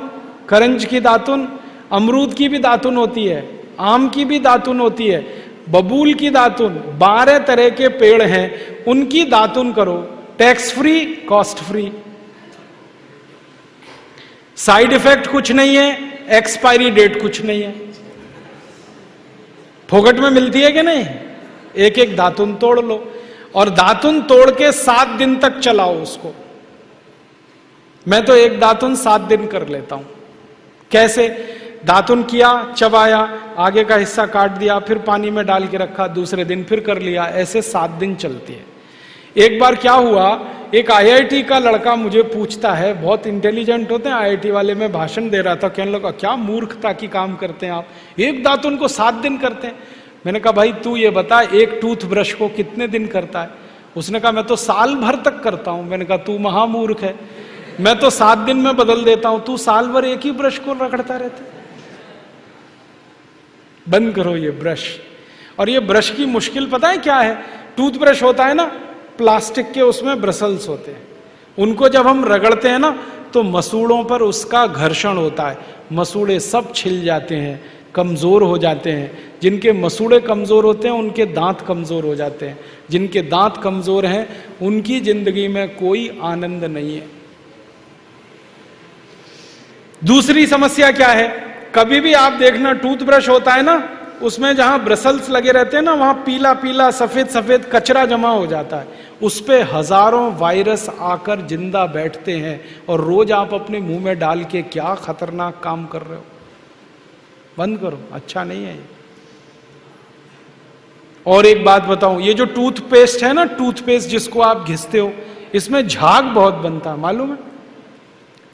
करंज की दातुन, अमरूद की भी दातुन होती है, आम की भी दातुन होती है, बबूल की दातुन, 12 तरह के पेड़ हैं, उनकी दातुन करो। Tax free, cost free, side effect कुछ नहीं है, एक्सपायरी डेट कुछ नहीं है। फोकट में मिलती है कि नहीं? एक एक दातुन तोड़ लो, और दातुन तोड़ के 7 दिन तक चलाओ उसको। मैं तो एक दातुन 7 दिन कर लेता हूं। कैसे? दातुन किया, चबाया, आगे का हिस्सा काट दिया, फिर पानी में डाल के रखा, दूसरे दिन फिर कर लिया, ऐसे 7 दिन चलती है। एक बार क्या हुआ, एक आईआईटी का लड़का मुझे पूछता है, बहुत इंटेलिजेंट होते हैं आईआईटी वाले, में भाषण दे रहा था, कहने लगा क्या मूर्खता की काम करते हैं आप, एक दातुन को 7 दिन करते हैं। मैंने कहा भाई तू ये बता, एक टूथब्रश को कितने दिन करता है? उसने कहा मैं तो साल भर तक करता हूं। मैंने कहा तू महामूर्ख है, मैं तो 7 दिन में बदल देता हूं, तू साल भर एक ही ब्रश को रगड़ता रहता। बंद करो ये ब्रश। और ये ब्रश की मुश्किल पता है क्या है? टूथब्रश होता है ना प्लास्टिक के, उसमें ब्रसल्स होते हैं, उनको जब हम रगड़ते हैं ना तो मसूड़ों पर उसका घर्षण होता है, मसूड़े सब छिल जाते हैं, कमजोर हो जाते हैं। जिनके मसूड़े कमजोर होते हैं उनके दांत कमजोर हो जाते हैं, जिनके दांत कमजोर हैं उनकी जिंदगी में कोई आनंद नहीं है। दूसरी समस्या क्या है? कभी भी आप देखना टूथब्रश होता है ना उसमें जहां ब्रसल्स लगे रहते हैं ना, वहां पीला पीला सफेद सफेद कचरा जमा हो जाता है, उस पे हजारों वायरस आकर जिंदा बैठते हैं, और रोज आप अपने मुंह में डाल के क्या खतरनाक काम कर रहे हो। बंद करो, अच्छा नहीं है ये। और एक बात बताऊं, ये जो टूथपेस्ट है ना, टूथपेस्ट जिसको आप घिसते हो, इसमें झाग बहुत बनता है, मालूम है?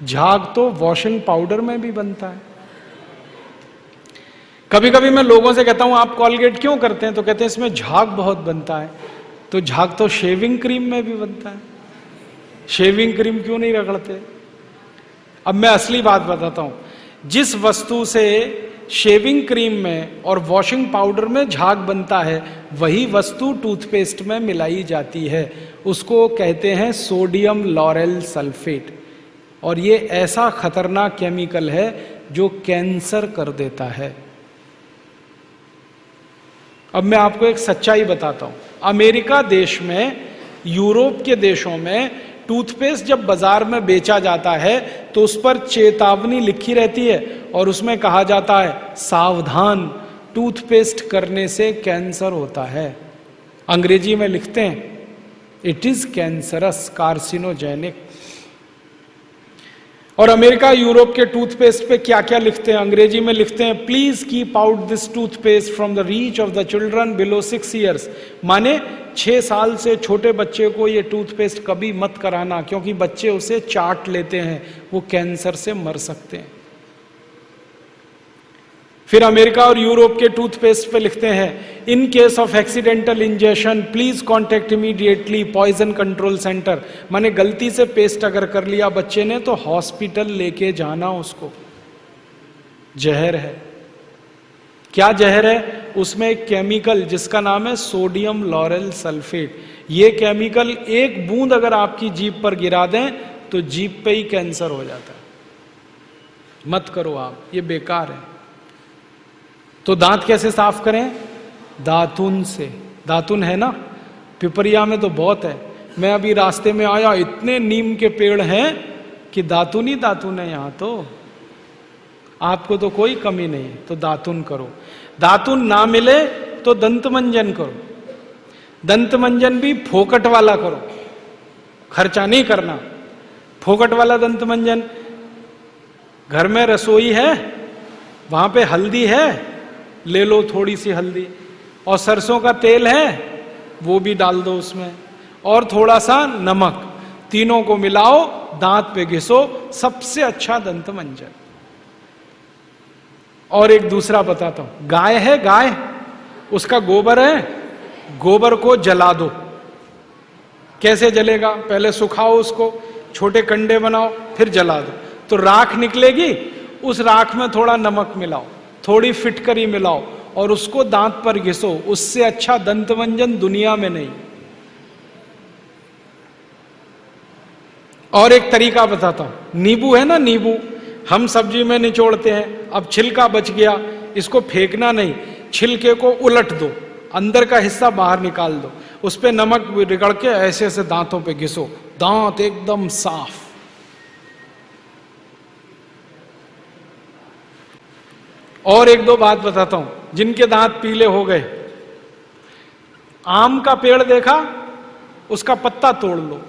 झाग तो वॉशिंग पाउडर में भी बनता है। कभी कभी मैं लोगों से कहता हूं आप कॉलगेट क्यों करते हैं, तो कहते हैं इसमें झाग बहुत बनता है। तो झाग तो शेविंग क्रीम में भी बनता है, शेविंग क्रीम क्यों नहीं रगड़ते? अब मैं असली बात बताता हूं, जिस वस्तु से शेविंग क्रीम में और वॉशिंग पाउडर में झाग बनता है, वही वस्तु टूथपेस्ट में मिलाई जाती है, उसको कहते हैं सोडियम लॉरेल सल्फेट। और ये ऐसा खतरनाक केमिकल है जो कैंसर कर देता है। अब मैं आपको एक सच्चाई बताता हूं, अमेरिका देश में, यूरोप के देशों में टूथपेस्ट जब बाजार में बेचा जाता है तो उस पर चेतावनी लिखी रहती है, और उसमें कहा जाता है सावधान, टूथपेस्ट करने से कैंसर होता है। अंग्रेजी में लिखते हैं इट इज कैंसरस, कार्सिनोजेनिक। और अमेरिका यूरोप के टूथपेस्ट पे क्या क्या लिखते हैं? अंग्रेजी में लिखते हैं please keep out this toothpaste from the reach of the children below 6 years. माने 6 साल से छोटे बच्चे को ये टूथपेस्ट कभी मत कराना, क्योंकि बच्चे उसे चाट लेते हैं, वो कैंसर से मर सकते हैं। फिर अमेरिका और यूरोप के टूथपेस्ट पे लिखते हैं in case of accidental injection please contact immediately poison control centre. माने गलती से पेस्ट अगर कर लिया बच्चे ने तो हॉस्पिटल लेके जाना उसको। जहर है। क्या जहर है? उसमें एक केमिकल जिसका नाम है सोडियम लॉरेल सल्फेट। ये केमिकल एक बूंद अगर आपकी जीभ पर गिरा दें तो जीभ पे ही कैंसर हो जाता है। मत करो आप, ये बेकार है। तो दांत कैसे साफ करें? दातुन से। दातुन है ना, पिपरिया में तो बहुत है। मैं अभी रास्ते में आया, इतने नीम के पेड़ हैं कि दातुन ही दातुन है यहां तो। आपको तो कोई कमी नहीं, तो दातुन करो। दातुन ना मिले तो दंतमंजन करो। दंतमंजन भी फोकट वाला करो, खर्चा नहीं करना। फोकट वाला दंतमंजन, घर में रसोई है, वहां पे हल्दी है, ले लो थोड़ी सी हल्दी, और सरसों का तेल है वो भी डाल दो उसमें, और थोड़ा सा नमक, तीनों को मिलाओ, दांत पे घिसो, सबसे अच्छा दंतमंजन। और एक दूसरा बताता हूं, गाय है, गाय, उसका गोबर है, गोबर को जला दो। कैसे जलेगा? पहले सुखाओ उसको, छोटे कंडे बनाओ, फिर जला दो, तो राख निकलेगी। उस राख में थोड़ा नमक मिलाओ, थोड़ी फिटकरी मिलाओ, और उसको दांत पर घिसो। उससे अच्छा दंतमंजन दुनिया में नहीं। और एक तरीका बताता हूं, नींबू है ना, नींबू हम सब्जी में निचोड़ते हैं, अब छिलका बच गया, इसको फेंकना नहीं, छिलके को उलट दो, अंदर का हिस्सा बाहर निकाल दो, उस पे नमक रगड़ के ऐसे ऐसे दांतों पे घिसो, दांत एकदम साफ। और एक दो बात बताता हूं, जिनके दांत पीले हो गए, आम का पेड़ देखा, उसका पत्ता तोड़ लो,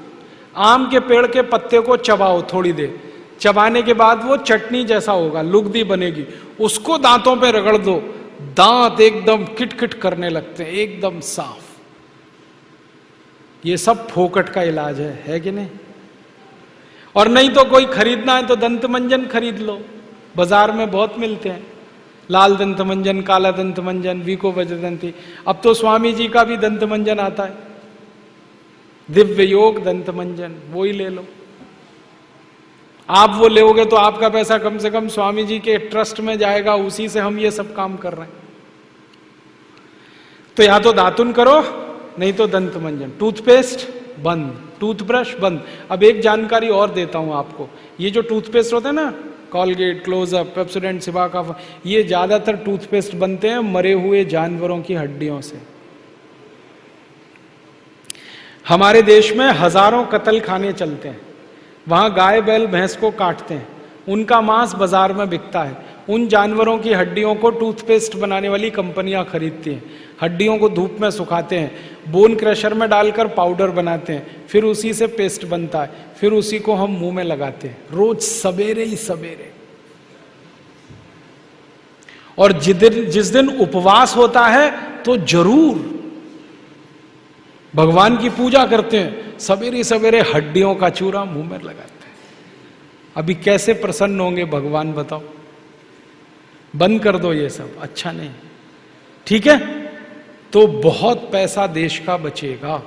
आम के पेड़ के पत्ते को चबाओ थोड़ी देर, चबाने के बाद वो चटनी जैसा होगा, लुगदी बनेगी, उसको दांतों पे रगड़ दो, दांत एकदम किटकिट करने लगते हैं, एकदम साफ। ये सब फोकट का इलाज है कि नहीं? और नहीं तो कोई खरीदना है तो दंतमंजन खरीद लो, बाजार में बहुत मिलते हैं, लाल दंतमंजन, काला दंतमंजन, वीको वज्रदंती। अब तो स्वामी जी का भी दंतमंजन आता है, दिव्य योग दंतमंजन, वो ही ले लो। आप वो लोगे तो आपका पैसा कम से कम स्वामी जी के ट्रस्ट में जाएगा, उसी से हम ये सब काम कर रहे हैं। तो या तो दातुन करो, नहीं तो दंतमंजन। टूथपेस्ट बंद, टूथब्रश बंद। अब एक जानकारी और देता हूं आपको, ये जो टूथपेस्ट होते हैं ना, कॉलगेट, क्लोजअप, पेप्सोडेंट, सिबाका, ये ज्यादातर टूथपेस्ट बनते हैं मरे हुए जानवरों की हड्डियों से। हमारे देश में हजारों कत्ल खाने चलते हैं, वहां गाय बैल भैंस को काटते हैं, उनका मांस बाजार में बिकता है, उन जानवरों की हड्डियों को टूथपेस्ट बनाने वाली कंपनियां खरीदती हैं, हड्डियों को धूप में सुखाते हैं, बोन क्रशर में डालकर पाउडर बनाते हैं, फिर उसी से पेस्ट बनता है, फिर उसी को हम मुंह में लगाते हैं रोज सवेरे ही सवेरे। और जिस दिन उपवास होता है तो जरूर भगवान की पूजा करते हैं, सवेरे सवेरे हड्डियों का चूरा मुंह में लगाते हैं। अभी कैसे प्रसन्न होंगे भगवान बताओ? बंद कर दो ये सब, अच्छा नहीं, ठीक है? तो बहुत पैसा देश का बचेगा।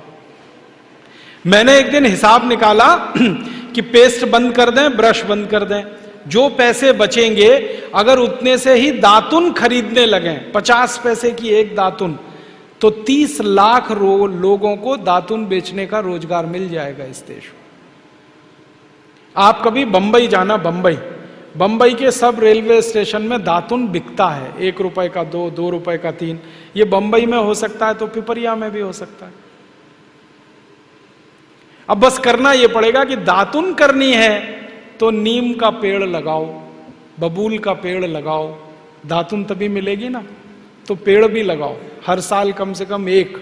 मैंने एक दिन हिसाब निकाला कि पेस्ट बंद कर दें, ब्रश बंद कर दें, जो पैसे बचेंगे अगर उतने से ही दातुन खरीदने लगे, 50 पैसे की एक दातुन, तो 30 लाख लोगों को दातुन बेचने का रोजगार मिल जाएगा इस देश में। आप कभी बंबई जाना, बंबई के सब रेलवे स्टेशन में दातुन बिकता है, 1 रुपए का 2, 2 रुपए का 3। ये बंबई में हो सकता है तो पिपरिया में भी हो सकता है। अब बस करना ये पड़ेगा कि दातुन करनी है तो नीम का पेड़ लगाओ, बबूल का पेड़ लगाओ, दातुन तभी मिलेगी ना। तो पेड़ भी लगाओ, हर साल कम से कम एक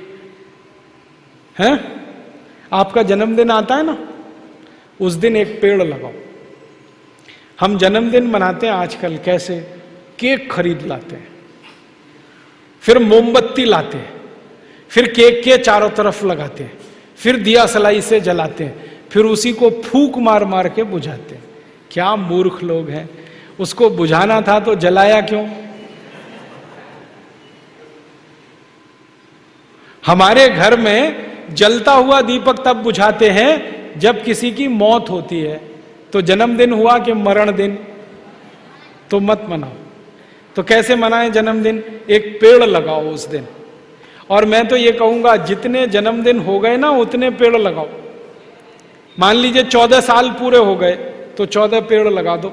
है। आपका जन्मदिन आता है ना, उस दिन एक पेड़ लगाओ। हम जन्मदिन मनाते हैं आजकल कैसे? केक खरीद लाते हैं, फिर मोमबत्ती लाते हैं, फिर केक के चारों तरफ लगाते हैं, फिर दिया सलाई से जलाते हैं, फिर उसी को फूंक मार मार के बुझाते हैं। क्या मूर्ख लोग हैं! उसको बुझाना था तो जलाया क्यों? हमारे घर में जलता हुआ दीपक तब बुझाते हैं जब किसी की मौत होती है। तो जन्मदिन हुआ कि मरण दिन? तो मत मनाओ। तो कैसे मनाएं जन्मदिन? एक पेड़ लगाओ उस दिन। और मैं तो ये कहूंगा जितने जन्मदिन हो गए ना उतने पेड़ लगाओ। मान लीजिए 14 साल पूरे हो गए तो 14 पेड़ लगा दो।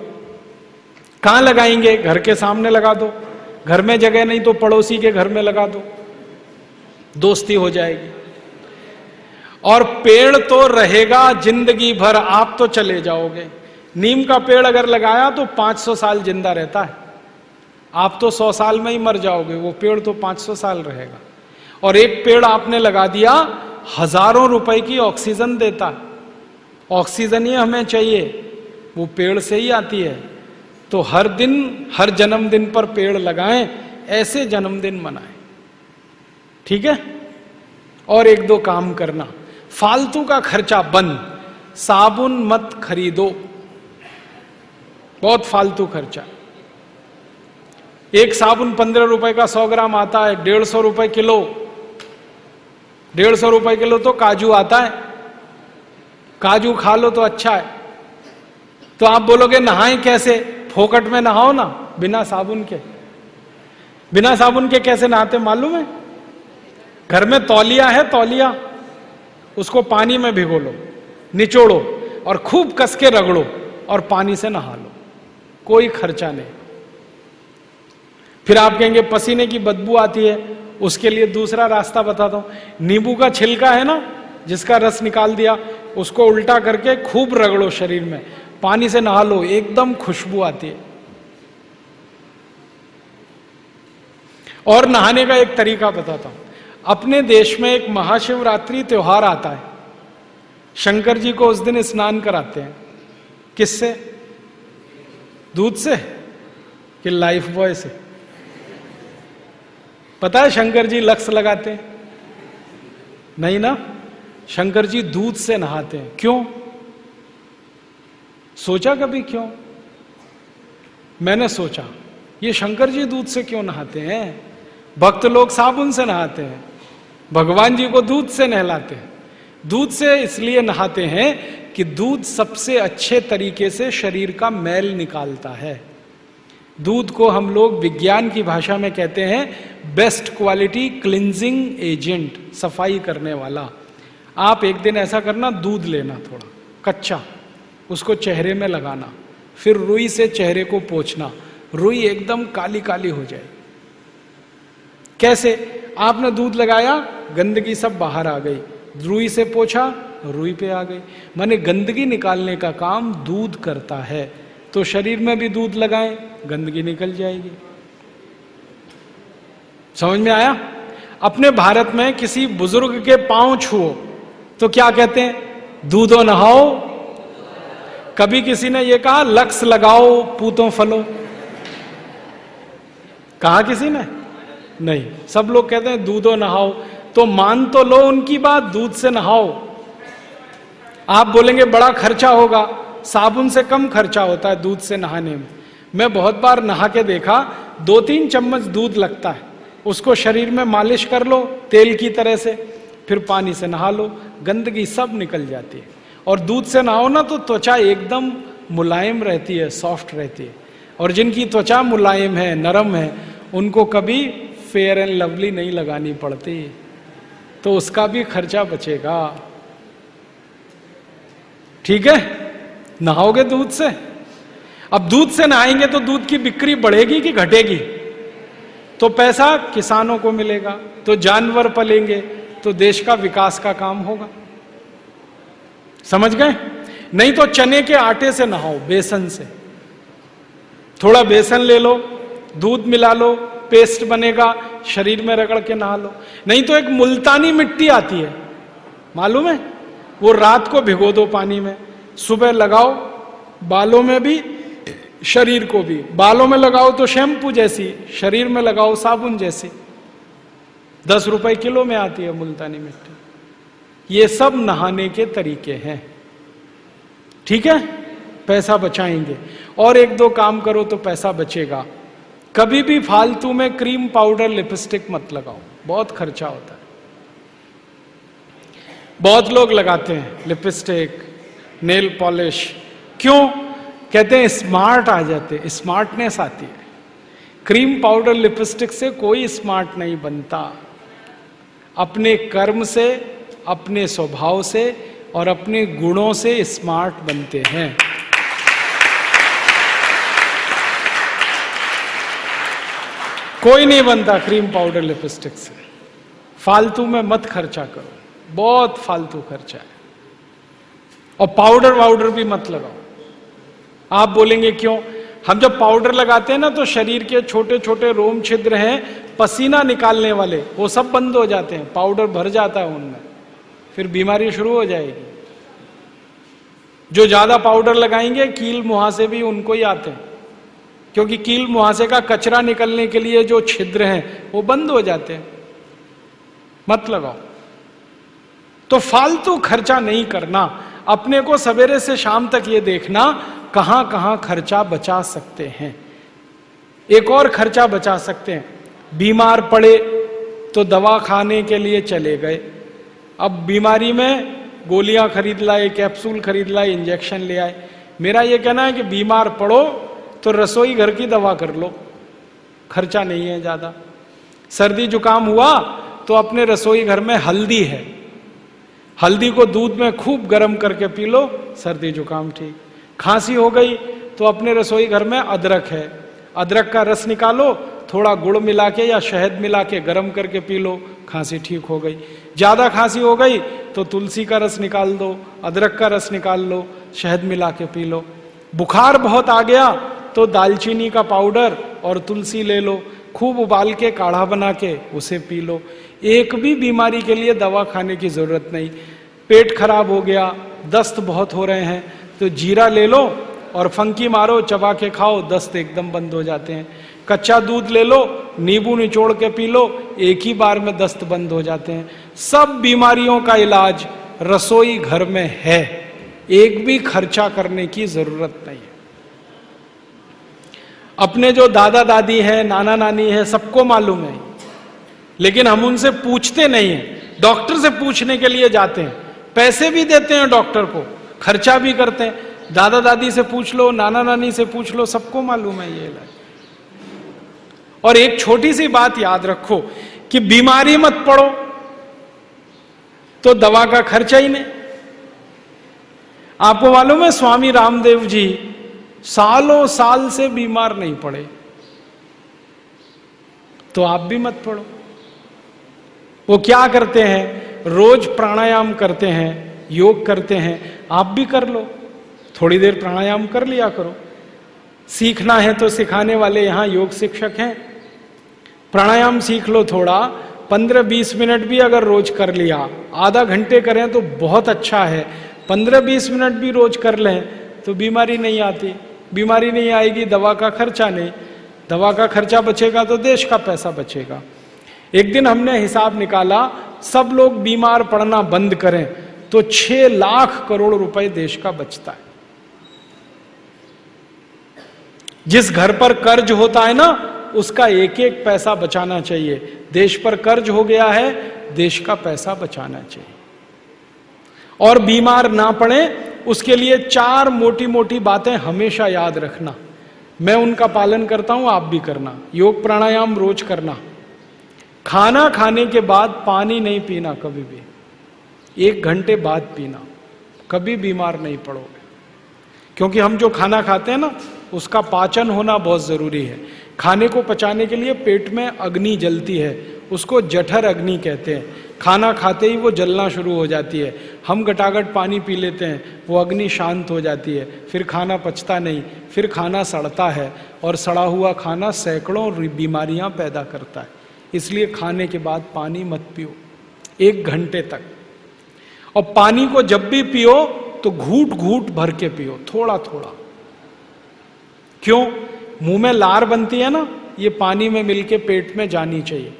कहां लगाएंगे? घर के सामने लगा दो, घर में जगह नहीं तो पड़ोसी के घर में लगा दो, दोस्ती हो जाएगी। और पेड़ तो रहेगा जिंदगी भर, आप तो चले जाओगे। नीम का पेड़ अगर लगाया तो 500 साल जिंदा रहता है, आप तो 100 साल में ही मर जाओगे, वो पेड़ तो 500 साल रहेगा। और एक पेड़ आपने लगा दिया, हजारों रुपए की ऑक्सीजन देता है। ऑक्सीजन ही हमें चाहिए, वो पेड़ से ही आती है। तो हर दिन, हर जन्मदिन पर पेड़ लगाएं, ऐसे जन्मदिन मनाएं, ठीक है? और 1-2 काम करना, फालतू का खर्चा बंद। साबुन मत खरीदो, बहुत फालतू खर्चा। एक साबुन 15 रुपए का 100 ग्राम आता है, 150 रुपए किलो। 150 रुपए किलो तो काजू आता है, काजू खा लो तो अच्छा है। तो आप बोलोगे नहाएं कैसे? फोकट में नहाओ ना, बिना साबुन के। बिना साबुन के कैसे नहाते मालूम है? घर में तौलिया है, तौलिया, उसको पानी में भिगो लो, निचोड़ो और खूब कस के रगड़ो और पानी से नहा लो, कोई खर्चा नहीं। फिर आप कहेंगे पसीने की बदबू आती है, उसके लिए दूसरा रास्ता बताता हूं। नींबू का छिलका है ना, जिसका रस निकाल दिया, उसको उल्टा करके खूब रगड़ो शरीर में, पानी से नहा लो, एकदम खुशबू आती है। और नहाने का एक तरीका बताता हूं। अपने देश में एक महाशिवरात्रि त्योहार आता है, शंकर जी को उस दिन स्नान कराते हैं। किससे? दूध से कि लाइफ बॉय से? पता है शंकर जी लक्स लगाते हैं? नहीं ना, शंकर जी दूध से नहाते हैं। क्यों? सोचा कभी क्यों? मैंने सोचा ये शंकर जी दूध से क्यों नहाते हैं? भक्त लोग साबुन से नहाते हैं, भगवान जी को दूध से नहलाते हैं। दूध से इसलिए नहाते हैं कि दूध सबसे अच्छे तरीके से शरीर का मैल निकालता है। दूध को हम लोग विज्ञान की भाषा में कहते हैं बेस्ट क्वालिटी क्लिंजिंग एजेंट, सफाई करने वाला। आप एक दिन ऐसा करना, दूध लेना थोड़ा कच्चा, उसको चेहरे में लगाना, फिर रुई से चेहरे को पोंछना, रुई एकदम काली काली हो जाए। कैसे? आपने दूध लगाया, गंदगी सब बाहर आ गई, रुई से पोंछा, रुई पे आ गई। माने गंदगी निकालने का काम दूध करता है। तो शरीर में भी दूध लगाएं, गंदगी निकल जाएगी। समझ में आया? अपने भारत में किसी बुजुर्ग के पांव छुओ तो क्या कहते हैं? दूधो नहाओ। कभी किसी ने यह कहा लक्स लगाओ पूतों फलो? कहा किसी ने? नहीं। सब लोग कहते हैं दूधो नहाओ। तो मान तो लो उनकी बात, दूध से नहाओ। आप बोलेंगे बड़ा खर्चा होगा, साबुन से कम खर्चा होता है दूध से नहाने में। मैं बहुत बार नहा के देखा, 2-3 चम्मच दूध लगता है, उसको शरीर में मालिश कर लो तेल की तरह से, फिर पानी से नहा लो, गंदगी सब निकल जाती है। और दूध से नहाओ ना तो त्वचा एकदम मुलायम रहती है, सॉफ्ट रहती है। और जिनकी त्वचा मुलायम है, नरम है, उनको कभी फेयर एंड लवली नहीं लगानी पड़ती, तो उसका भी खर्चा बचेगा। ठीक है? नहाओगे दूध से। अब दूध से नहाएंगे तो दूध की बिक्री बढ़ेगी कि घटेगी? तो पैसा किसानों को मिलेगा, तो जानवर पलेंगे, तो देश का विकास का काम होगा। समझ गए? नहीं तो चने के आटे से नहाओ, बेसन से। थोड़ा बेसन ले लो, दूध मिला लो, पेस्ट बनेगा, शरीर में रगड़ के नहा लो। नहीं तो एक मुल्तानी मिट्टी आती है, मालूम है? वो रात को भिगो दो पानी में, सुबह लगाओ, बालों में भी शरीर को भी। बालों में लगाओ तो शैम्पू जैसी, शरीर में लगाओ साबुन जैसी। 10 रुपए किलो में आती है मुल्तानी मिट्टी। ये सब नहाने के तरीके हैं। ठीक है? पैसा बचाएंगे। और 1-2 काम करो तो पैसा बचेगा। कभी भी फालतू में क्रीम पाउडर लिपस्टिक मत लगाओ, बहुत खर्चा होता है। बहुत लोग लगाते हैं लिपस्टिक, नेल पॉलिश। क्यों? कहते हैं स्मार्ट आ जाते, स्मार्टनेस आती है। क्रीम पाउडर लिपस्टिक से कोई स्मार्ट नहीं बनता। अपने कर्म से, अपने स्वभाव से और अपने गुणों से स्मार्ट बनते हैं। कोई नहीं बनता क्रीम पाउडर लिपस्टिक से। फालतू में मत खर्चा करो, बहुत फालतू खर्चा है। और पाउडर वाउडर भी मत लगाओ। आप बोलेंगे क्यों? हम जब पाउडर लगाते हैं ना तो शरीर के छोटे छोटे रोम छिद्र हैं, पसीना निकालने वाले, वो सब बंद हो जाते हैं, पाउडर भर जाता है उनमें, फिर बीमारी शुरू हो जाएगी। जो ज्यादा पाउडर लगाएंगे कील मुहासे भी उनको ही आते हैं, क्योंकि कील मुहासे का कचरा निकलने के लिए जो छिद्र हैं वो बंद हो जाते हैं। मत लगाओ। तो फालतू खर्चा नहीं करना। अपने को सवेरे से शाम तक ये देखना कहां कहां खर्चा बचा सकते हैं। एक और खर्चा बचा सकते हैं, बीमार पड़े तो दवा खाने के लिए चले गए, अब बीमारी में गोलियां खरीद लाए, कैप्सूल खरीद लाए, इंजेक्शन ले आए। मेरा ये कहना है कि बीमार पड़ो तो रसोई घर की दवा कर लो, खर्चा नहीं है ज्यादा। सर्दी जुकाम हुआ तो अपने रसोई घर में हल्दी है, हल्दी को दूध में खूब गर्म करके पी लो, सर्दी जुकाम ठीक। खांसी हो गई तो अपने रसोई घर में अदरक है, अदरक का रस निकालो, थोड़ा गुड़ मिला के या शहद मिला के गर्म करके पी लो, खांसी ठीक हो गई। ज्यादा खांसी हो गई तो तुलसी का रस निकाल दो, अदरक का रस निकाल लो, शहद मिला के पी लो। बुखार बहुत आ गया तो दालचीनी का पाउडर और तुलसी ले लो, खूब उबाल के काढ़ा बना के उसे पी लो। एक भी बीमारी के लिए दवा खाने की जरूरत नहीं। पेट खराब हो गया, दस्त बहुत हो रहे हैं तो जीरा ले लो और फंकी मारो, चबा के खाओ, दस्त एकदम बंद हो जाते हैं। कच्चा दूध ले लो, नींबू निचोड़ के पी लो, एक ही बार में दस्त बंद हो जाते हैं। सब बीमारियों का इलाज रसोई घर में है, एक भी खर्चा करने की जरूरत नहीं है। अपने जो दादा दादी है, नाना नानी है, सबको मालूम है, लेकिन हम उनसे पूछते नहीं हैं। डॉक्टर से पूछने के लिए जाते हैं, पैसे भी देते हैं डॉक्टर को, खर्चा भी करते हैं। दादा दादी से पूछ लो, नाना नानी से पूछ लो, सबको मालूम है ये इलाज। और एक छोटी सी बात याद रखो कि बीमारी मत पड़ो तो दवा का खर्चा ही नहीं। आपको मालूम है स्वामी रामदेव जी सालों साल से बीमार नहीं पड़े, तो आप भी मत पड़ो। वो क्या करते हैं? रोज प्राणायाम करते हैं, योग करते हैं, आप भी कर लो। थोड़ी देर प्राणायाम कर लिया करो, सीखना है तो सिखाने वाले यहाँ योग शिक्षक हैं। प्राणायाम सीख लो थोड़ा, 15-20 मिनट भी अगर रोज कर लिया, आधा घंटे करें तो बहुत अच्छा है, 15-20 मिनट भी रोज कर लें तो बीमारी नहीं आती। बीमारी नहीं आएगी, दवा का खर्चा नहीं, दवा का खर्चा बचेगा तो देश का पैसा बचेगा। एक दिन हमने हिसाब निकाला, सब लोग बीमार पड़ना बंद करें तो 6 लाख करोड़ रुपए देश का बचता है। जिस घर पर कर्ज होता है ना, उसका एक एक पैसा बचाना चाहिए। देश पर कर्ज हो गया है, देश का पैसा बचाना चाहिए। और बीमार ना पड़े उसके लिए 4 मोटी मोटी बातें हमेशा याद रखना। मैं उनका पालन करता हूं, आप भी करना। योग प्राणायाम रोज करना। खाना खाने के बाद पानी नहीं पीना कभी भी, 1 घंटे बाद पीना, कभी बीमार नहीं पड़ोगे। क्योंकि हम जो खाना खाते हैं ना, उसका पाचन होना बहुत जरूरी है। खाने को पचाने के लिए पेट में अग्नि जलती है, उसको जठर अग्नि कहते हैं। खाना खाते ही वो जलना शुरू हो जाती है। हम गटागट पानी पी लेते हैं, वो अग्नि शांत हो जाती है, फिर खाना पचता नहीं, फिर खाना सड़ता है, और सड़ा हुआ खाना सैकड़ों बीमारियां पैदा करता है। इसलिए खाने के बाद पानी मत पियो 1 घंटे तक। और पानी को जब भी पियो तो घूट घूट भर के पियो, थोड़ा थोड़ा। क्यों? मुंह में लार बनती है ना, ये पानी में मिलके पेट में जानी चाहिए।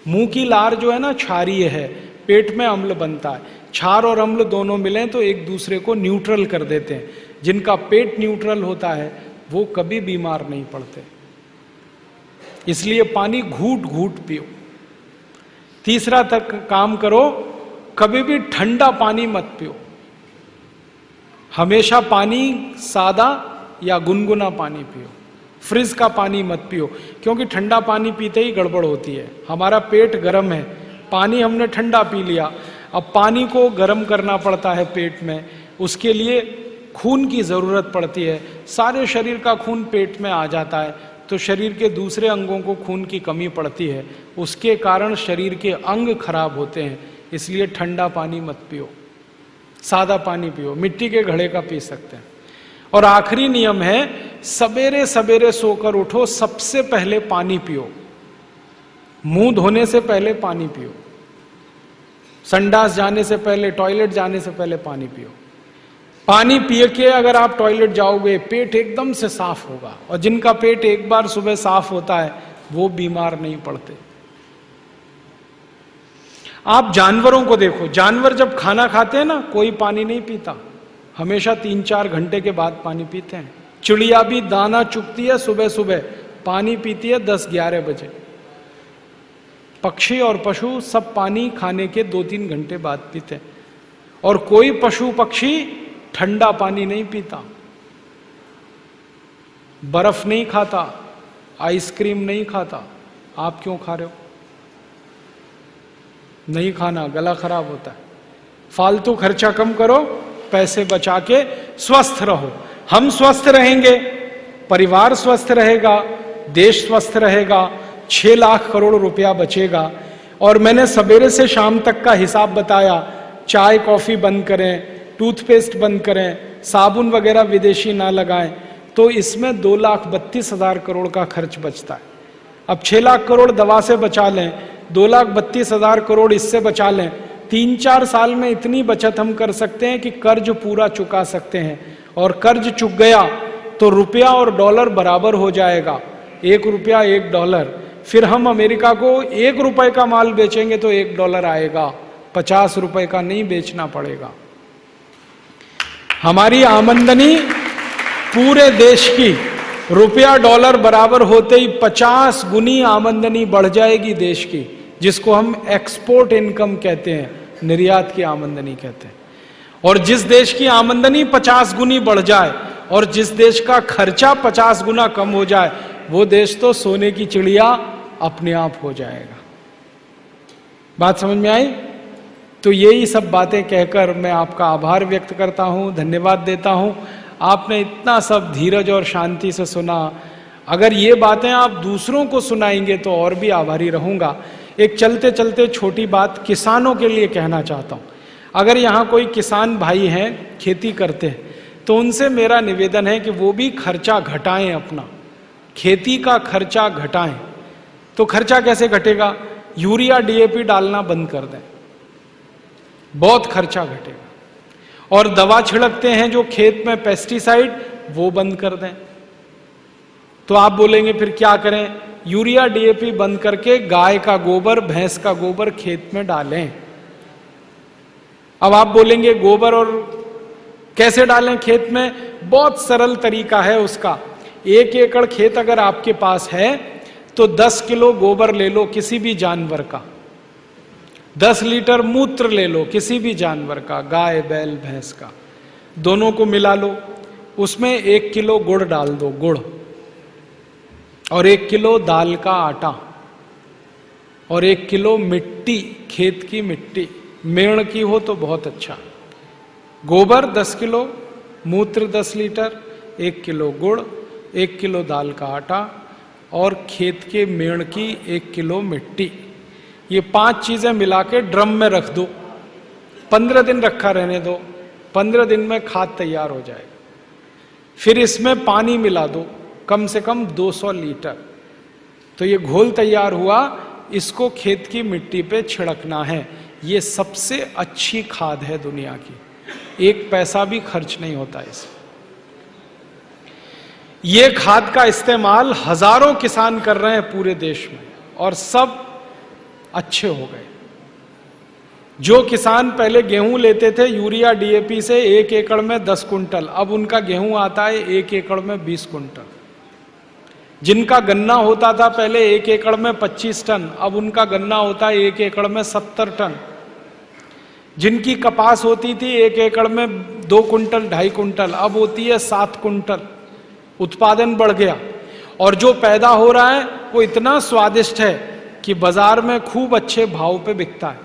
मुंह की लार जो है ना, क्षारीय है, पेट में अम्ल बनता है। क्षार और अम्ल दोनों मिलें तो एक दूसरे को न्यूट्रल कर देते हैं। जिनका पेट न्यूट्रल होता है वो कभी बीमार नहीं पड़ते। इसलिए पानी घूट घूट पियो। तीसरा तक काम करो, कभी भी ठंडा पानी मत पियो। हमेशा पानी सादा या गुनगुना पानी पियो। फ्रिज का पानी मत पियो, क्योंकि ठंडा पानी पीते ही गड़बड़ होती है। हमारा पेट गर्म है, पानी हमने ठंडा पी लिया, अब पानी को गर्म करना पड़ता है पेट में। उसके लिए खून की जरूरत पड़ती है। सारे शरीर का खून पेट में आ जाता है तो शरीर के दूसरे अंगों को खून की कमी पड़ती है, उसके कारण शरीर के अंग खराब होते हैं। इसलिए ठंडा पानी मत पियो, सादा पानी पियो, मिट्टी के घड़े का पी सकते हैं। और आखिरी नियम है, सवेरे सवेरे सोकर उठो, सबसे पहले पानी पियो। मुंह धोने से पहले पानी पियो, संडास जाने से पहले, टॉयलेट जाने से पहले पानी पियो। पानी पिए के अगर आप टॉयलेट जाओगे, पेट एकदम से साफ होगा। और जिनका पेट एक बार सुबह साफ होता है वो बीमार नहीं पड़ते। आप जानवरों को देखो, जानवर जब खाना खाते हैं ना, कोई पानी नहीं पीता, हमेशा 3-4 घंटे के बाद पानी पीते हैं। चिड़िया भी दाना चुगती है सुबह सुबह, पानी पीती है 10-11 बजे। पक्षी और पशु सब पानी खाने के 2-3 घंटे बाद पीते हैं। और कोई पशु पक्षी ठंडा पानी नहीं पीता, बर्फ नहीं खाता, आइसक्रीम नहीं खाता। आप क्यों खा रहे हो? नहीं खाना, गला खराब होता है। फालतू खर्चा कम करो, पैसे बचा के स्वस्थ रहो। हम स्वस्थ रहेंगे, परिवार स्वस्थ रहेगा, देश स्वस्थ रहेगा, 6 लाख करोड़ रुपया बचेगा। और मैंने सवेरे से शाम तक का हिसाब बताया। चाय कॉफी बंद करें, टूथपेस्ट बंद करें, साबुन वगैरह विदेशी ना लगाएं, तो इसमें 2,32,000 करोड़ का खर्च बचता है। अब 6 लाख करोड़ दवा से बचा लें, 2,32,000 करोड़ इससे बचा लें, 3-4 साल में इतनी बचत हम कर सकते हैं कि कर्ज पूरा चुका सकते हैं। और कर्ज चुक गया तो रुपया और डॉलर बराबर हो जाएगा, 1 रुपया 1 डॉलर। फिर हम अमेरिका को 1 रुपए का माल बेचेंगे तो 1 डॉलर आएगा, 50 रुपए का नहीं बेचना पड़ेगा। हमारी आमदनी पूरे देश की रुपया डॉलर बराबर होते ही 50 गुनी आमदनी बढ़ जाएगी देश की, जिसको हम एक्सपोर्ट इनकम कहते हैं, निर्यात की आमदनी कहते हैं। और जिस देश की आमदनी 50 गुनी बढ़ जाए और जिस देश का खर्चा 50 गुना कम हो जाए, वो देश तो सोने की चिड़िया अपने आप हो जाएगा। बात समझ में आई? तो यही सब बातें कहकर मैं आपका आभार व्यक्त करता हूं, धन्यवाद देता हूं। आपने इतना सब धीरज और शांति से सुना। अगर ये बातें आप दूसरों को सुनाएंगे तो और भी आभारी रहूंगा। एक चलते चलते छोटी बात किसानों के लिए कहना चाहता हूं। अगर यहाँ कोई किसान भाई हैं, खेती करते हैं, तो उनसे मेरा निवेदन है कि वो भी खर्चा घटाएं, अपना खेती का खर्चा घटाएं। तो खर्चा कैसे घटेगा? यूरिया डीएपी डालना बंद कर दें, बहुत खर्चा घटेगा। और दवा छिड़कते हैं जो खेत में पेस्टिसाइड, वो बंद कर दें। तो आप बोलेंगे फिर क्या करें? यूरिया डीएपी बंद करके गाय का गोबर, भैंस का गोबर खेत में डालें। अब आप बोलेंगे गोबर और कैसे डालें खेत में? बहुत सरल तरीका है उसका। 1 एकड़ खेत अगर आपके पास है तो 10 किलो गोबर ले लो किसी भी जानवर का, 10 लीटर मूत्र ले लो किसी भी जानवर का, गाय बैल भैंस का, दोनों को मिला लो। उसमें 1 किलो गुड़ डाल दो, गुड़, और 1 किलो दाल का आटा, और 1 किलो मिट्टी, खेत की मिट्टी, मेड़ की हो तो बहुत अच्छा। गोबर 10 किलो, मूत्र 10 लीटर, 1 किलो गुड़, 1 किलो दाल का आटा और खेत के मेड़ की 1 किलो मिट्टी, ये 5 चीजें मिला के ड्रम में रख दो। 15 दिन रखा रहने दो, 15 दिन में खाद तैयार हो जाएगा। फिर इसमें पानी मिला दो, कम से कम 200 लीटर। तो ये घोल तैयार हुआ, इसको खेत की मिट्टी पे छिड़कना है। ये सबसे अच्छी खाद है दुनिया की, 1 पैसा भी खर्च नहीं होता इसमें। ये खाद का इस्तेमाल हजारों किसान कर रहे हैं पूरे देश में और सब अच्छे हो गए। जो किसान पहले गेहूं लेते थे यूरिया डीएपी से 1 एकड़ में 10 कुंटल, अब उनका गेहूं आता है 1 एकड़ में 20 कुंटल। जिनका गन्ना होता था पहले 1 एकड़ में 25 टन, अब उनका गन्ना होता है 1 एकड़ में 70 टन। जिनकी कपास होती थी 1 एकड़ में 2 कुंटल 2.5 कुंटल, अब होती है 7 कुंटल। उत्पादन बढ़ गया और जो पैदा हो रहा है वो इतना स्वादिष्ट है कि बाजार में खूब अच्छे भाव पे बिकता है।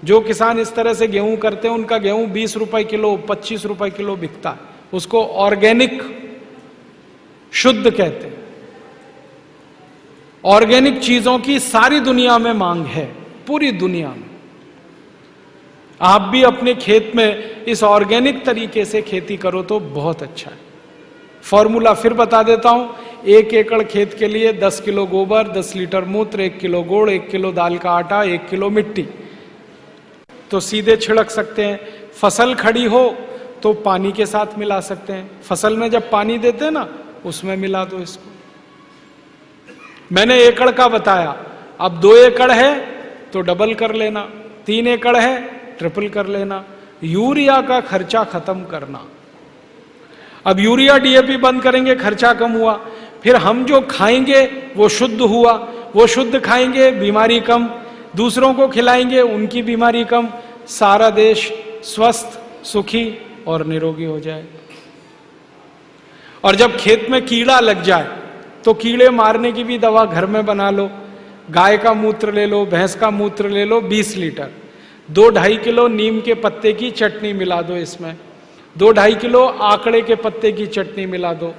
जो किसान इस तरह से गेहूं करते हैं उनका गेहूं 20 रुपए किलो, 25 रुपए किलो बिकता है। उसको ऑर्गेनिक शुद्ध कहते हैं। ऑर्गेनिक चीजों की सारी दुनिया में मांग है, पूरी दुनिया में। आप भी अपने खेत में इस ऑर्गेनिक तरीके से खेती करो तो बहुत अच्छा है। फॉर्मूला फिर बता देता हूं। 1 एकड़ खेत के लिए 10 किलो गोबर, 10 लीटर मूत्र, 1 किलो गुड़, 1 किलो दाल का आटा, 1 किलो मिट्टी, तो सीधे छिड़क सकते हैं। फसल खड़ी हो तो पानी के साथ मिला सकते हैं। फसल में जब पानी देते हैं ना, उसमें मिला दो इसको। मैंने एकड़ का बताया, अब 2 एकड़ है तो डबल कर लेना, 3 एकड़ है ट्रिपल कर लेना। यूरिया का खर्चा खत्म करना। अब यूरिया डीएपी बंद करेंगे, खर्चा कम हुआ। फिर हम जो खाएंगे वो शुद्ध हुआ, वो शुद्ध खाएंगे, बीमारी कम, दूसरों को खिलाएंगे, उनकी बीमारी कम, सारा देश स्वस्थ, सुखी और निरोगी हो जाए। और जब खेत में कीड़ा लग जाए तो कीड़े मारने की भी दवा घर में बना लो। गाय का मूत्र ले लो, भैंस का मूत्र ले लो 20 लीटर, 2-2.5 किलो नीम के पत्ते की चटनी मिला दो इसमें, 2-2.5 किलो आकड़े के पत्ते की चटनी मिला दो,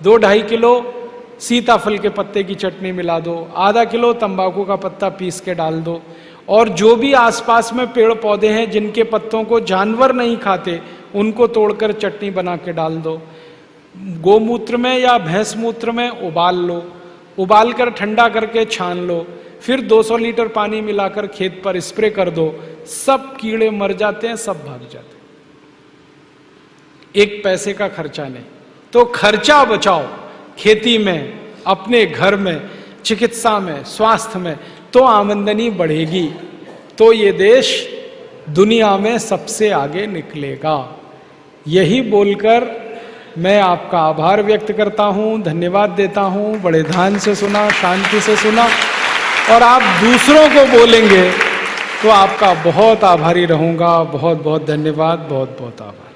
2-2.5 किलो सीताफल के पत्ते की चटनी मिला दो, आधा किलो तंबाकू का पत्ता पीस के डाल दो। और जो भी आसपास में पेड़ पौधे हैं जिनके पत्तों को जानवर नहीं खाते, उनको तोड़कर चटनी बना के डाल दो। गोमूत्र में या भैंस मूत्र में उबाल लो, उबाल कर ठंडा करके छान लो, फिर 200 लीटर पानी मिलाकर खेत पर स्प्रे कर दो। सब कीड़े मर जाते हैं, सब भाग जाते हैं। 1 पैसे का खर्चा नहीं। तो खर्चा बचाओ खेती में, अपने घर में, चिकित्सा में, स्वास्थ्य में, तो आमदनी बढ़ेगी, तो ये देश दुनिया में सबसे आगे निकलेगा। यही बोलकर मैं आपका आभार व्यक्त करता हूं, धन्यवाद देता हूं। बड़े ध्यान से सुना, शांति से सुना, और आप दूसरों को बोलेंगे तो आपका बहुत आभारी रहूंगा। बहुत बहुत धन्यवाद, बहुत बहुत आभार।